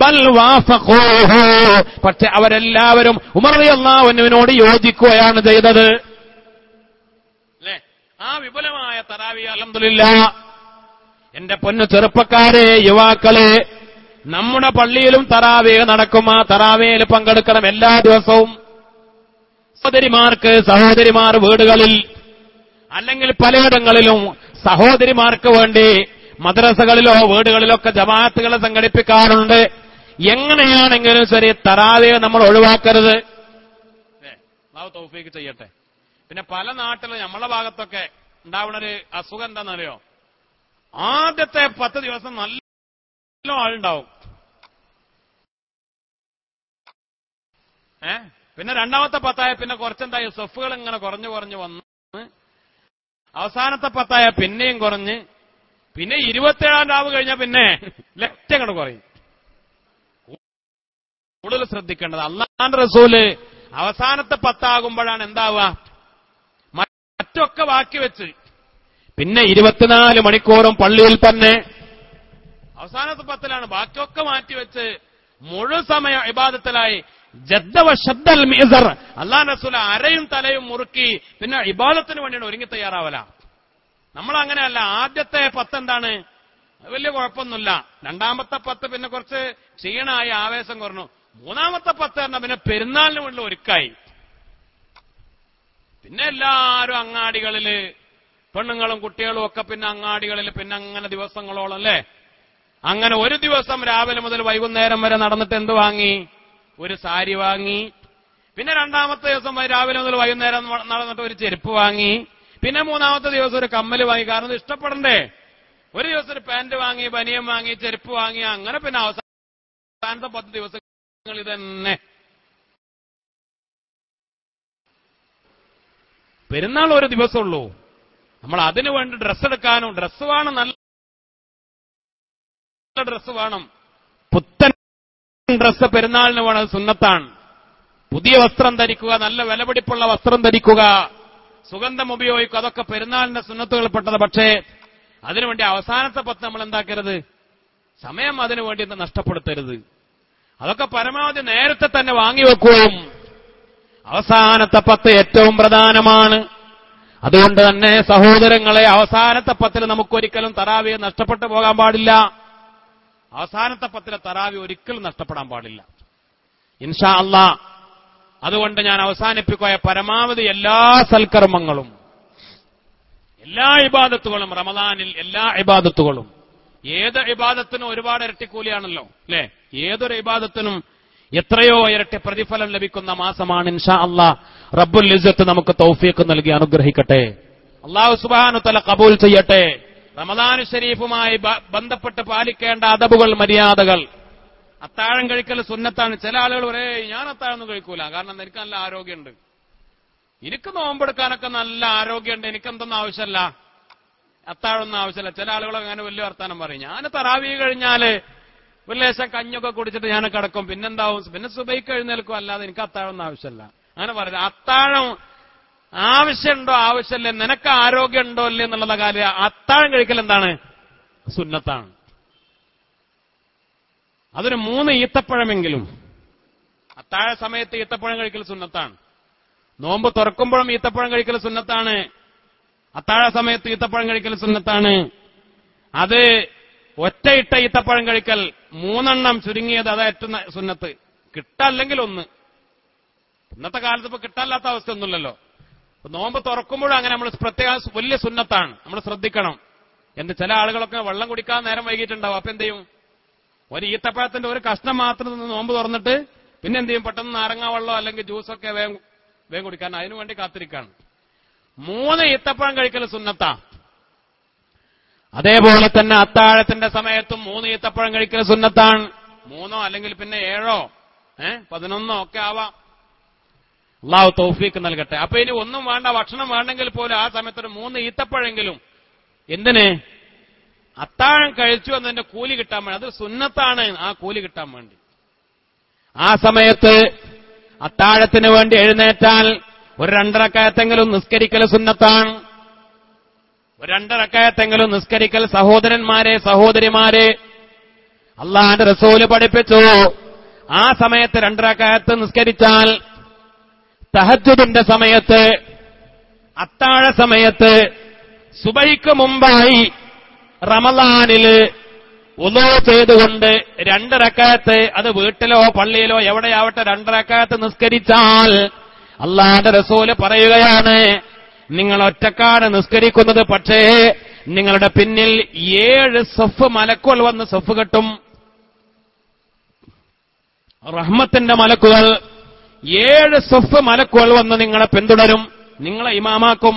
ബൽ വാഫഖൂഹു, പക്ഷെ അവരെല്ലാവരും ഉമർ റളിയല്ലാഹു അൻഹുവിനോട് യോജിക്കുകയാണ് ചെയ്തത്. അല്ലേ? ആ വിപുലമായ തറാവീഹ് അൽഹംദുലില്ലാഹ് എന്റെ പൊന്നു ചെറുപ്പക്കാരെ, യുവാക്കളെ, നമ്മുടെ പള്ളിയിലും തറാവീഹ് നടക്കും. ആ തറാവീഹിൽ പങ്കെടുക്കണം എല്ലാ ദിവസവും. സഹോദരിമാർ വീടുകളിൽ അല്ലെങ്കിൽ പലയിടങ്ങളിലും സഹോദരിമാർക്ക് വേണ്ടി മദ്രസകളിലോ വീടുകളിലൊക്കെ ജമാഅത്തുകളെ സംഘടിപ്പിക്കാറുണ്ട്. എങ്ങനെയാണെങ്കിലും ശരി തറാവീഹ് നമ്മൾ ഒഴിവാക്കരുത്. അല്ലാഹു തൗഫീഖ് ചെയ്യട്ടെ. പിന്നെ പല നാട്ടിലും നമ്മളെ ഭാഗത്തൊക്കെ ഉണ്ടാവുന്നൊരു അസുഖം എന്താണെന്നറിയോ? ആദ്യത്തെ 10 ദിവസം നല്ല ആളുണ്ടാവും. പിന്നെ രണ്ടാമത്തെ 10 പിന്നെ കുറച്ചെന്തായി, സഫുകൾ ഇങ്ങനെ കുറഞ്ഞു വന്ന് അവസാനത്തെ 10 പിന്നെയും കുറഞ്ഞ്, പിന്നെ 27-ാം രാവ് കഴിഞ്ഞാൽ പിന്നെ ലക്ഷങ്ങോട്ട് കുറയും. കൂടുതൽ ശ്രദ്ധിക്കേണ്ടത് അല്ലാഹുവിന്റെ റസൂല് അവസാനത്തെ 10 ആകുമ്പോഴാണ് എന്താവുക, മറ്റൊക്കെ ബാക്കി വെച്ച് പിന്നെ 24 മണിക്കൂറും പള്ളിയിൽ തന്നെ. അവസാനത്തെ 10-ലാണ് ബാക്കിയൊക്കെ മാറ്റിവെച്ച് മുഴുവൻ സമയം ഇബാദത്തിലായി. ജദ്ദവ ശദ്ദൽ മീസർ, അല്ലാഹുവിന്റെ റസൂൽ അരയും തലയും മുറുക്കി പിന്നെ ഇബാദത്തിന് വേണ്ടിയാണ് ഒരുങ്ങി തയ്യാറാവല. നമ്മളങ്ങനെയല്ല. ആദ്യത്തെ 10 എന്താണ്, വലിയ കുഴപ്പമൊന്നുമില്ല. രണ്ടാമത്തെ 10 പിന്നെ കുറച്ച് ക്ഷീണമായി, ആവേശം കുറഞ്ഞു. മൂന്നാമത്തെ 10 പറഞ്ഞാൽ പിന്നെ പെരുന്നാളിന് വേണ്ടി ഒരുക്കായി. പിന്നെ എല്ലാവരും അങ്ങാടികളില്, പെണ്ണുങ്ങളും കുട്ടികളും ഒക്കെ പിന്നെ അങ്ങാടികളിൽ പിന്നെ അങ്ങനെ ദിവസങ്ങളോളം അല്ലേ. അങ്ങനെ ഒരു ദിവസം രാവിലെ മുതൽ വൈകുന്നേരം വരെ നടന്നിട്ട് എന്ത് വാങ്ങി? ഒരു സാരി വാങ്ങി. പിന്നെ രണ്ടാമത്തെ ദിവസം രാവിലെ മുതൽ വൈകുന്നേരം നടന്നിട്ട് ഒരു ചെരുപ്പ് വാങ്ങി. പിന്നെ മൂന്നാമത്തെ ദിവസം ഒരു കമ്മല് വാങ്ങി. കാരണം ഇത് ഇഷ്ടപ്പെടണ്ടേ. ഒരു ദിവസം ഒരു പാന്റ് വാങ്ങി, ബനിയൻ വാങ്ങി, ചെരുപ്പ് വാങ്ങി. അങ്ങനെ പിന്നെ അവസാനത്തെ 10 ദിവസങ്ങൾ ഇതന്നെ. പെരുന്നാൾ ഒരു ദിവസമുള്ളൂ. നമ്മൾ അതിനു വേണ്ടി ഡ്രസ്സ് എടുക്കാനും, ഡ്രസ്സ് വേണം, നല്ല ഡ്രസ്സ് വേണം. പുത്തൻ ഡ്രസ്സ് പെരുന്നാളിന് വേണം, സുന്നത്താണ്. പുതിയ വസ്ത്രം ധരിക്കുക, നല്ല വിലപിടിപ്പുള്ള വസ്ത്രം ധരിക്കുക, സുഗന്ധം ഉപയോഗിക്കുക, അതൊക്കെ പെരുന്നാളിന്റെ സുന്നത്തുകൾപ്പെട്ടത്. പക്ഷേ അതിനുവേണ്ടി അവസാനത്തെ 10 നമ്മൾ എന്താക്കരുത്, സമയം അതിനു വേണ്ടി നഷ്ടപ്പെടുത്തരുത്. അതൊക്കെ പരമാവധി നേരത്തെ തന്നെ വാങ്ങിവെക്കുകയും. അവസാനത്തെ 10 ഏറ്റവും പ്രധാനമാണ്. അതുകൊണ്ട് തന്നെ സഹോദരങ്ങളെ, അവസാനത്തെ 10 നമുക്കൊരിക്കലും തറാവീഹ് നഷ്ടപ്പെട്ടു പോകാൻ പാടില്ല. അവസാനത്തെ 10 തറാവീഹ് ഒരിക്കലും നഷ്ടപ്പെടാൻ പാടില്ല, ഇൻഷാ അല്ലാഹ്. അതുകൊണ്ട് ഞാൻ അവസാനിപ്പിക്കുക, പരമാവധി എല്ലാ സൽക്കർമ്മങ്ങളും, എല്ലാ ഇബാദത്തുകളും, റമദാനിൽ എല്ലാ ഇബാദത്തുകളും, ഏത് ഇബാദത്തിനും ഒരുപാട് ഇരട്ടിക്കൂലിയാണല്ലോ അല്ലെ. ഏതൊരു ഇബാദത്തിനും എത്രയോ ഇരട്ടി പ്രതിഫലം ലഭിക്കുന്ന മാസമാണ് ഇൻഷാ അല്ലാഹ്. റബ്ബുൽ ഇസ്സത്ത് നമുക്ക് തൗഫീഖ് നൽകി അനുഗ്രഹിക്കട്ടെ. അല്ലാഹു സുബ്ഹാനഹു വ തആല ഖബൂൽ ചെയ്യട്ടെ. റമദാൻ ശരീഫുമായി ബന്ധപ്പെട്ട് പാലിക്കേണ്ട അദബുകൾ, മര്യാദകൾ, അത്താഴം കഴിക്കൽ സുന്നത്താണ്. ചില ആളുകൾ പറയും ഞാൻ അത്താഴമൊന്നും കഴിക്കൂല, കാരണം എനിക്ക് നല്ല ആരോഗ്യമുണ്ട്, എനിക്ക് നോമ്പെടുക്കാനൊക്കെ നല്ല ആരോഗ്യമുണ്ട്, എനിക്കെന്തൊന്നും ആവശ്യമല്ല, അത്താഴമൊന്നും ആവശ്യമില്ല. ചില ആളുകൾ അങ്ങനെ വലിയ വർത്താനം പറയും. ഞാൻ തറാവീഹ് കഴിഞ്ഞാല് ഒരു ലേശം കഞ്ഞൊക്കെ കുടിച്ചിട്ട് ഞാൻ കിടക്കും, പിന്നെന്താവും, പിന്നെ സുബഹിക്ക് എഴുന്നേൽക്കും, അല്ലാതെ എനിക്ക് അത്താഴമൊന്നും ആവശ്യമില്ല. അങ്ങനെ പറയുന്നത് അത്താഴം ആവശ്യമുണ്ടോ ആവശ്യമില്ലേ, നിനക്ക് ആരോഗ്യം ഉണ്ടോ ഇല്ലേ എന്നുള്ള കാര്യം അത്താഴം കഴിക്കൽ എന്താണ്? സുന്നത്താണ്. അതൊരു 3 ഈത്തപ്പഴമെങ്കിലും. അത്താഴ സമയത്ത് ഈത്തപ്പഴം കഴിക്കൽ സുന്നത്താണ്. നോമ്പ് തുറക്കുമ്പോഴും ഈത്തപ്പഴം കഴിക്കൽ സുന്നത്താണ്. അത്താഴ സമയത്ത് ഈത്തപ്പഴം കഴിക്കൽ സുന്നത്താണ്. അത് ഒറ്റയിട്ട ഈത്തപ്പഴം കഴിക്കൽ 3 ചുരുങ്ങിയത് അതാ ഏറ്റവും സുന്നത്ത്. കിട്ടല്ലെങ്കിൽ 1. ഇന്നത്തെ കാലത്ത് ഇപ്പൊ കിട്ടാല്ലാത്ത അവസ്ഥയൊന്നുമില്ലല്ലോ. നോമ്പ് തുറക്കുമ്പോഴും അങ്ങനെ നമ്മൾ പ്രത്യേക വലിയ സുന്നത്താണ്, നമ്മൾ ശ്രദ്ധിക്കണം. ചില ആളുകളൊക്കെ വെള്ളം കുടിക്കാൻ നേരം വൈകിട്ടുണ്ടാവും. അപ്പൊ എന്ത് ചെയ്യും? ഒരു ഈത്തപ്പഴത്തിന്റെ ഒരു കഷ്ണം മാത്രം നിന്ന് നോമ്പ് തുറന്നിട്ട് പിന്നെ എന്ത് ചെയ്യും? പെട്ടെന്ന് നാരങ്ങാ വെള്ളം അല്ലെങ്കിൽ ജ്യൂസൊക്കെ വേഗം കുടിക്കാൻ അതിനു വേണ്ടി കാത്തിരിക്കാണ്. 3 ഈത്തപ്പഴം കഴിക്കൽ സുന്നത്താ. അതേപോലെ തന്നെ അത്താഴത്തിന്റെ സമയത്തും 3 ഈത്തപ്പഴം കഴിക്കൽ സുന്നത്താണ്. 3 അല്ലെങ്കിൽ പിന്നെ 7 11 ഒക്കെ ആവാം. അല്ലാഹു തൗഫീഖ് നൽകട്ടെ. അപ്പൊ ഇനി ഒന്നും വേണ്ട, ഭക്ഷണം വേണ്ടെങ്കിൽ പോലും ആ സമയത്തൊരു 3 ഈത്തപ്പഴെങ്കിലും. എന്തിന്? അത്താഴം കഴിച്ചു എന്നതിന്റെ കൂലി കിട്ടാൻ വേണ്ടി. അത് സുന്നത്താണ്, ആ കൂലി കിട്ടാൻ വേണ്ടി. ആ സമയത്ത് അത്താഴത്തിന് വേണ്ടി എഴുന്നേറ്റാൽ ഒരു 2 റക്അത്തെങ്കിലും നിസ്കരിക്കൽ സുന്നത്താണ്. ഒരു 2 റക്അത്തെങ്കിലും നിസ്കരിക്കൽ. സഹോദരന്മാരെ, സഹോദരിമാരെ, അല്ലാഹുവിന്റെ റസൂല് പഠിപ്പിച്ചു, ആ സമയത്ത് 2 റക്അത്ത് നിസ്കരിച്ചാൽ തഹജ്ജുദിന്റെ സമയത്ത്, അത്താഴ സമയത്ത്, സുബഹിക്ക് മുമ്പായി റമളാനില് വുളൂ ചെയ്തുകൊണ്ട് 2 റക്അത്ത്, അത് വീട്ടിലോ പള്ളിയിലോ എവിടെയാവട്ടെ 2 റക്അത്ത് നിസ്കരിച്ചാൽ അല്ലാഹുവിന്റെ റസൂല് പറയുകയാണ്, നിങ്ങൾ ഒറ്റക്കാണ് നിസ്കരിക്കുന്നത്, പക്ഷേ നിങ്ങളുടെ പിന്നിൽ 7 സഫ് മലക്കുകൾ വന്ന് സഫ് കെട്ടും. റഹ്മത്തിന്റെ മലക്കുകൾ 7 സഫ് മലക്കുകൾ വന്ന് നിങ്ങളെ പിന്തുടരും, നിങ്ങളെ ഇമാമാക്കും.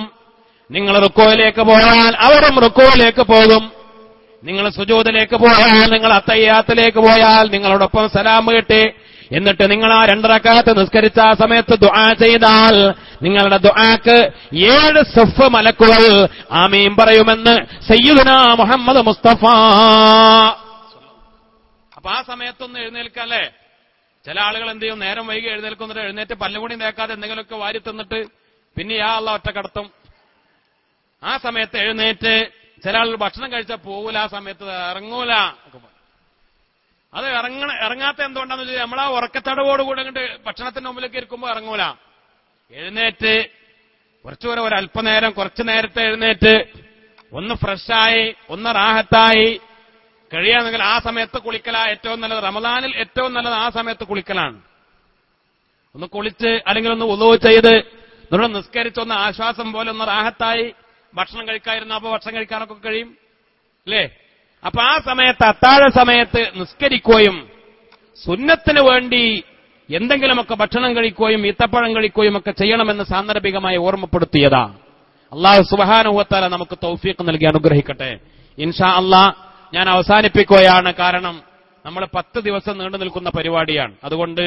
നിങ്ങൾ റുക്കോയിലേക്ക് പോയാൽ അവരും റുക്കോയിലേക്ക് പോകും. നിങ്ങൾ സുജൂദിലേക്ക് പോയാൽ, നിങ്ങൾ അത്തഹിയ്യാത്തിലേക്ക് പോയാൽ നിങ്ങളോടൊപ്പം സലാം കെട്ടി എന്നിട്ട് നിങ്ങൾ ആ 2 റക്അത്ത് നിസ്കരിച്ച ആ സമയത്ത് ദുആ ചെയ്താൽ നിങ്ങളുടെ ദുആക്ക് 7 സഫ് മലക്കുകൾ ആമീൻ പറയുമെന്ന് സയ്യിദുനാ മുഹമ്മദ് മുസ്തഫ. അപ്പൊ ആ സമയത്തൊന്ന് എഴുന്നേൽക്കല്ലേ. ചില ആളുകൾ എന്ത് ചെയ്യും? നേരം വൈകി എഴുന്നേൽക്കുന്നിട്ട് എഴുന്നേറ്റ് പല്ലുകൂടി തേക്കാതെ എന്തെങ്കിലുമൊക്കെ വാരി തിന്നിട്ട് പിന്നെ യാ അല്ലാഹ് ഒറ്റ കടത്തും. ആ സമയത്ത് എഴുന്നേറ്റ് ചില ആളുകൾ ഭക്ഷണം കഴിച്ചാൽ പോകൂല, ആ സമയത്ത് ഇറങ്ങൂല. അത് ഇറങ്ങാത്ത എന്തുകൊണ്ടാന്ന് വെച്ചാൽ നമ്മളാ ഉറക്കത്തടവോടുകൂടെ അങ്ങോട്ട് ഭക്ഷണത്തിന്റെ മുമ്പിലേക്ക് ഇരിക്കുമ്പോൾ ഇറങ്ങൂല. എഴുന്നേറ്റ് കുറച്ചുകൂടെ ഒരല്പനേരം, കുറച്ചു നേരത്തെ എഴുന്നേറ്റ് ഒന്ന് ഫ്രഷായി, ഒന്ന് റാഹത്തായി കഴിയാണെങ്കിൽ ആ സമയത്ത് കുളിക്കലാ ഏറ്റവും നല്ലത്. റമദാനിൽ ഏറ്റവും നല്ലത് ആ സമയത്ത് കുളിക്കലാണ്. ഒന്ന് കുളിച്ച് അല്ലെങ്കിൽ ഒന്ന് വുളൂ ചെയ്ത് നമ്മൾ നിസ്കരിച്ച് ഒന്ന് ആശ്വാസം പോലെ ഒന്ന് റാഹത്തായി ഭക്ഷണം കഴിക്കാതിരുന്ന അപ്പൊ ഭക്ഷണം കഴിക്കാനൊക്കെ കഴിയും അല്ലേ? അപ്പൊ ആ സമയത്ത് അത്താഴ സമയത്ത് നിസ്കരിക്കുകയും സുന്നത്തിന് വേണ്ടി എന്തെങ്കിലുമൊക്കെ ഭക്ഷണം കഴിക്കുകയും ഈത്തപ്പഴം കഴിക്കുകയും ഒക്കെ ചെയ്യണമെന്ന് സാന്ദർഭികമായി ഓർമ്മപ്പെടുത്തിയതാ. അല്ലാഹു സുബ്ഹാനഹു വ തആല നമുക്ക് തൗഫീഖ് നൽകി അനുഗ്രഹിക്കട്ടെ. ഇൻഷാ അല്ലാഹ് ഞാൻ അവസാനിപ്പിക്കുകയാണ്. കാരണം നമ്മൾ 10 ദിവസം നീണ്ടു നിൽക്കുന്ന പരിപാടിയാണ്. അതുകൊണ്ട്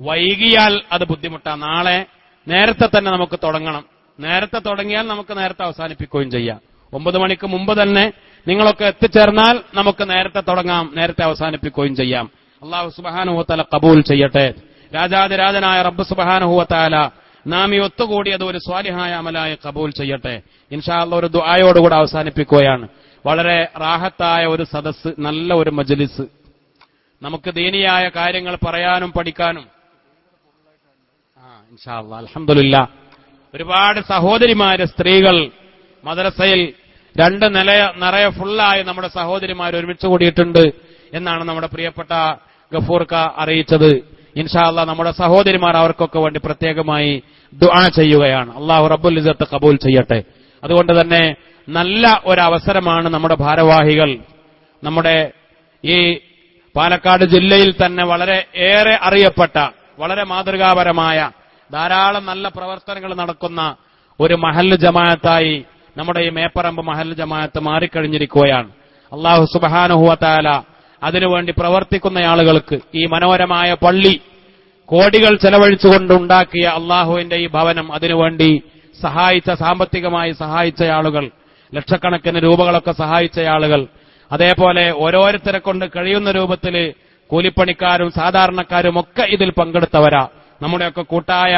വൈകിയാൽ അത് ബുദ്ധിമുട്ടാണ്. നാളെ നേരത്തെ തന്നെ നമുക്ക് തുടങ്ങണം. നേരത്തെ തുടങ്ങിയാൽ നമുക്ക് നേരത്തെ അവസാനിപ്പിക്കുകയും ചെയ്യാം. 9 മണിക്ക് മുമ്പ് തന്നെ നിങ്ങളൊക്കെ എത്തിച്ചേർന്നാൽ നമുക്ക് നേരത്തെ തുടങ്ങാം, നേരത്തെ അവസാനിപ്പിക്കുകയും ചെയ്യാം. അല്ലാഹു സുബ്ഹാനഹു വ തആല ഖബൂൽ ചെയ്യട്ടെ. രാജാതിരാജനായ റബ്ബ് സുബ്ഹാനഹു വ തആല നാം ഈ ഒത്തുകൂടിയത് ഒരു സ്വാലിഹായ അമലായി ഖബൂൽ ചെയ്യട്ടെ. ഇൻഷാ അല്ലാഹ് ഒരു ദുആയോടുകൂടെ അവസാനിപ്പിക്കുകയാണ്. വളരെ റാഹത്തായ ഒരു സദസ്സ്, നല്ല ഒരു മജ്ലിസ്, നമുക്ക് ദീനിയായ കാര്യങ്ങൾ പറയാനും പഠിക്കാനും. ഇൻഷാ അല്ലാഹ് അൽഹംദുലില്ലാഹ് ഒരുപാട് സഹോദരിമാര്, സ്ത്രീകൾ മദ്രസയിൽ 2 നിറയെ ഫുള്ളായി നമ്മുടെ സഹോദരിമാർ ഒരുമിച്ച് കൂടിയിട്ടുണ്ട് എന്നാണ് നമ്മുടെ പ്രിയപ്പെട്ട ഗഫൂർക്ക അറിയിച്ചത്. ഇൻഷാ അല്ലാഹ് നമ്മുടെ സഹോദരിമാർ അവർക്കൊക്കെ വേണ്ടി പ്രത്യേകമായി ദുആ ചെയ്യുകയാണ്. അല്ലാഹു റബ്ബുൽ ഇസ്സത്ത് ഖബൂൽ ചെയ്യട്ടെ. അതുകൊണ്ട് തന്നെ നല്ല ഒരവസരമാണ് നമ്മുടെ ഭാരവാഹികൾ, നമ്മുടെ ഈ പാലക്കാട് ജില്ലയിൽ തന്നെ വളരെ ഏറെ അറിയപ്പെട്ട, വളരെ മാതൃകാപരമായ ധാരാളം നല്ല പ്രവർത്തനങ്ങൾ നടക്കുന്ന ഒരു മഹല്ല് ജമാഅത്തായി നമ്മുടെ ഈ മേപ്പറമ്പ് മഹല്ല് ജമാഅത്ത് മാറിക്കഴിഞ്ഞിരിക്കുകയാണ്. അല്ലാഹു സുബ്ഹാനഹു വ തആല അതിനുവേണ്ടി പ്രവർത്തിക്കുന്ന ആളുകൾക്ക് ഈ മനോഹരമായ പള്ളി കോടികൾ ചെലവഴിച്ചുകൊണ്ടുണ്ടാക്കിയ അള്ളാഹുവിന്റെ ഈ ഭവനം അതിനുവേണ്ടി സാമ്പത്തികമായി സഹായിച്ച ആളുകൾ, ലക്ഷക്കണക്കിന് രൂപകളൊക്കെ സഹായിച്ച ആളുകൾ, അതേപോലെ ഓരോരുത്തരെ കൊണ്ട് കഴിയുന്ന രൂപത്തിൽ കൂലിപ്പണിക്കാരും സാധാരണക്കാരും ഒക്കെ ഇതിൽ പങ്കെടുത്തവരാ. നമ്മുടെയൊക്കെ കൂട്ടായ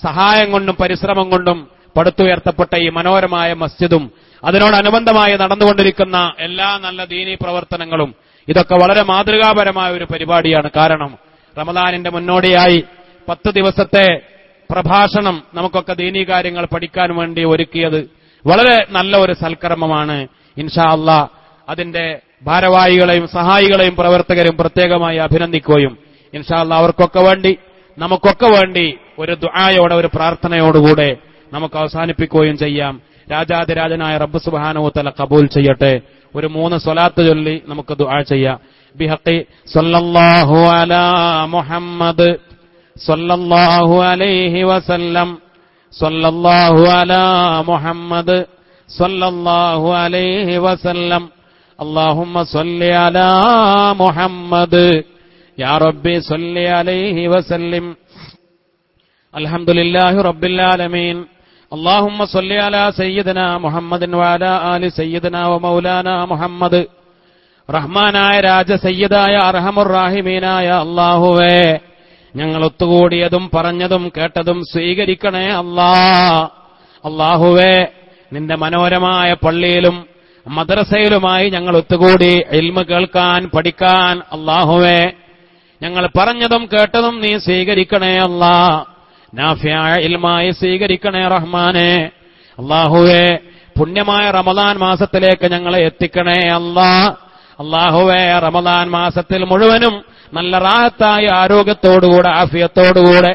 സഹായം കൊണ്ടും പരിശ്രമം കൊണ്ടും പടുത്തുയർത്തപ്പെട്ട ഈ മനോഹരമായ മസ്ജിദും അതിനോടനുബന്ധമായി നടന്നുകൊണ്ടിരിക്കുന്ന എല്ലാ നല്ല ദീനീ പ്രവർത്തനങ്ങളും ഇതൊക്കെ വളരെ മാതൃകാപരമായ ഒരു പരിപാടിയാണ്. കാരണം റമദാനിന്റെ മുന്നോടിയായി 10 ദിവസത്തെ പ്രഭാഷണം നമുക്കൊക്കെ ദീനീ കാര്യങ്ങൾ പഠിക്കാൻ വേണ്ടി ഒരുക്കിയത് വളരെ നല്ല ഒരു സൽക്കർമ്മമാണ്. ഇൻഷാ അല്ലാഹ് അതിന്റെ ഭാരവാഹികളെയും സഹായികളെയും പ്രവർത്തകരും പ്രത്യേകമായി അഭിനന്ദിക്കുകയും ഇൻഷാ അല്ലാഹ് അവർക്കൊക്കെ വേണ്ടി നമുക്കൊക്കെ വേണ്ടി ഒരു ദുആയോടെ ഒരു പ്രാർത്ഥനയോടുകൂടെ നമുക്ക് അവസാനിപ്പിക്കുകയും ചെയ്യാം. രാജാതിരാജനായ റബ്ബ് സുബ്ഹാനഹു വ തആല ഖബൂൽ ചെയ്യട്ടെ. ഒരു 3 സ്വലാത്ത് ചൊല്ലി നമുക്ക് ദുആ ചെയ്യാം. ബിഹഖി സല്ലല്ലാഹു അലാ മുഹമ്മദ് സല്ലല്ലാഹു അലൈഹി വസല്ലം സല്ലല്ലാഹു അലാ മുഹമ്മദ് സല്ലല്ലാഹു അലൈഹി വസല്ലം അല്ലാഹുമ്മ സ്വല്ലി അലാ മുഹമ്മദ് യാ റബ്ബി സ്വല്ലി അലൈഹി വസല്ലം. അൽഹംദുലില്ലാഹി റബ്ബിൽ ആലമീൻ. اللهم صل على سيدنا محمد وعلى آل سيدنا ومولانا محمد. റഹ്മാനായ രാജ സയ്യിദായ അർഹമുർ റഹീമീനായ അല്ലാഹുവേ, ഞങ്ങൾ ഒത്തുകൂടിയതും പറഞ്ഞതും കേട്ടതും സ്വീകരിക്കണേ അല്ലാഹുവേ, നിന്റെ മനോഹരമായ പള്ളിയിലും മദ്രസയിലുമായി ഞങ്ങൾ ഒത്തുകൂടി ഇൽമ് കേൾക്കാൻ പഠിക്കാൻ അല്ലാഹുവേ, ഞങ്ങൾ പറഞ്ഞതും കേട്ടതും നീ സ്വീകരിക്കണേ നാഫിയായ ഇൽമായി സ്വീകരിക്കണേ റഹ്മാനെ. അല്ലാഹുവേ, പുണ്യമായ റമദാൻ മാസത്തിലേക്ക് ഞങ്ങളെ എത്തിക്കണേ അല്ലാഹുവേ, റമദാൻ മാസത്തിൽ മുഴുവനും നല്ല റാഹത്തായ ആരോഗ്യത്തോടുകൂടെ ആഫിയത്തോടുകൂടെ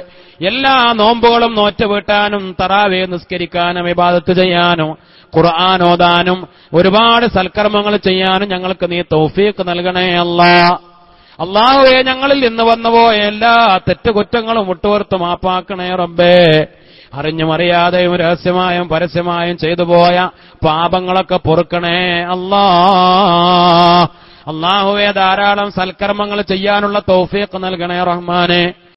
എല്ലാ നോമ്പുകളും നോറ്റുവീട്ടാനും തറാവീഹ് നിസ്കരിക്കാനും ഇബാദത്ത് ചെയ്യാനും ഖുർആൻ ഓതാനും ഒരുപാട് സൽക്കർമ്മങ്ങൾ ചെയ്യാനും ഞങ്ങൾക്ക് നീ തൗഫീഖ് നൽകണേ അല്ലാഹുവേ, ഞങ്ങളിൽ നിന്ന് വന്നുപോയ എല്ലാ തെറ്റുകുറ്റങ്ങളും വിട്ടുപുറത്ത് മാപ്പാക്കണേ റബ്ബേ. അറിഞ്ഞും അറിയാതെയും രഹസ്യമായും പരസ്യമായും ചെയ്തുപോയ പാപങ്ങളൊക്കെ പൊറുക്കണേ അല്ലാഹുവേ, ധാരാളം സൽക്കർമ്മങ്ങൾ ചെയ്യാനുള്ള തൗഫീഖ് നൽകണേ റഹ്മാനെ.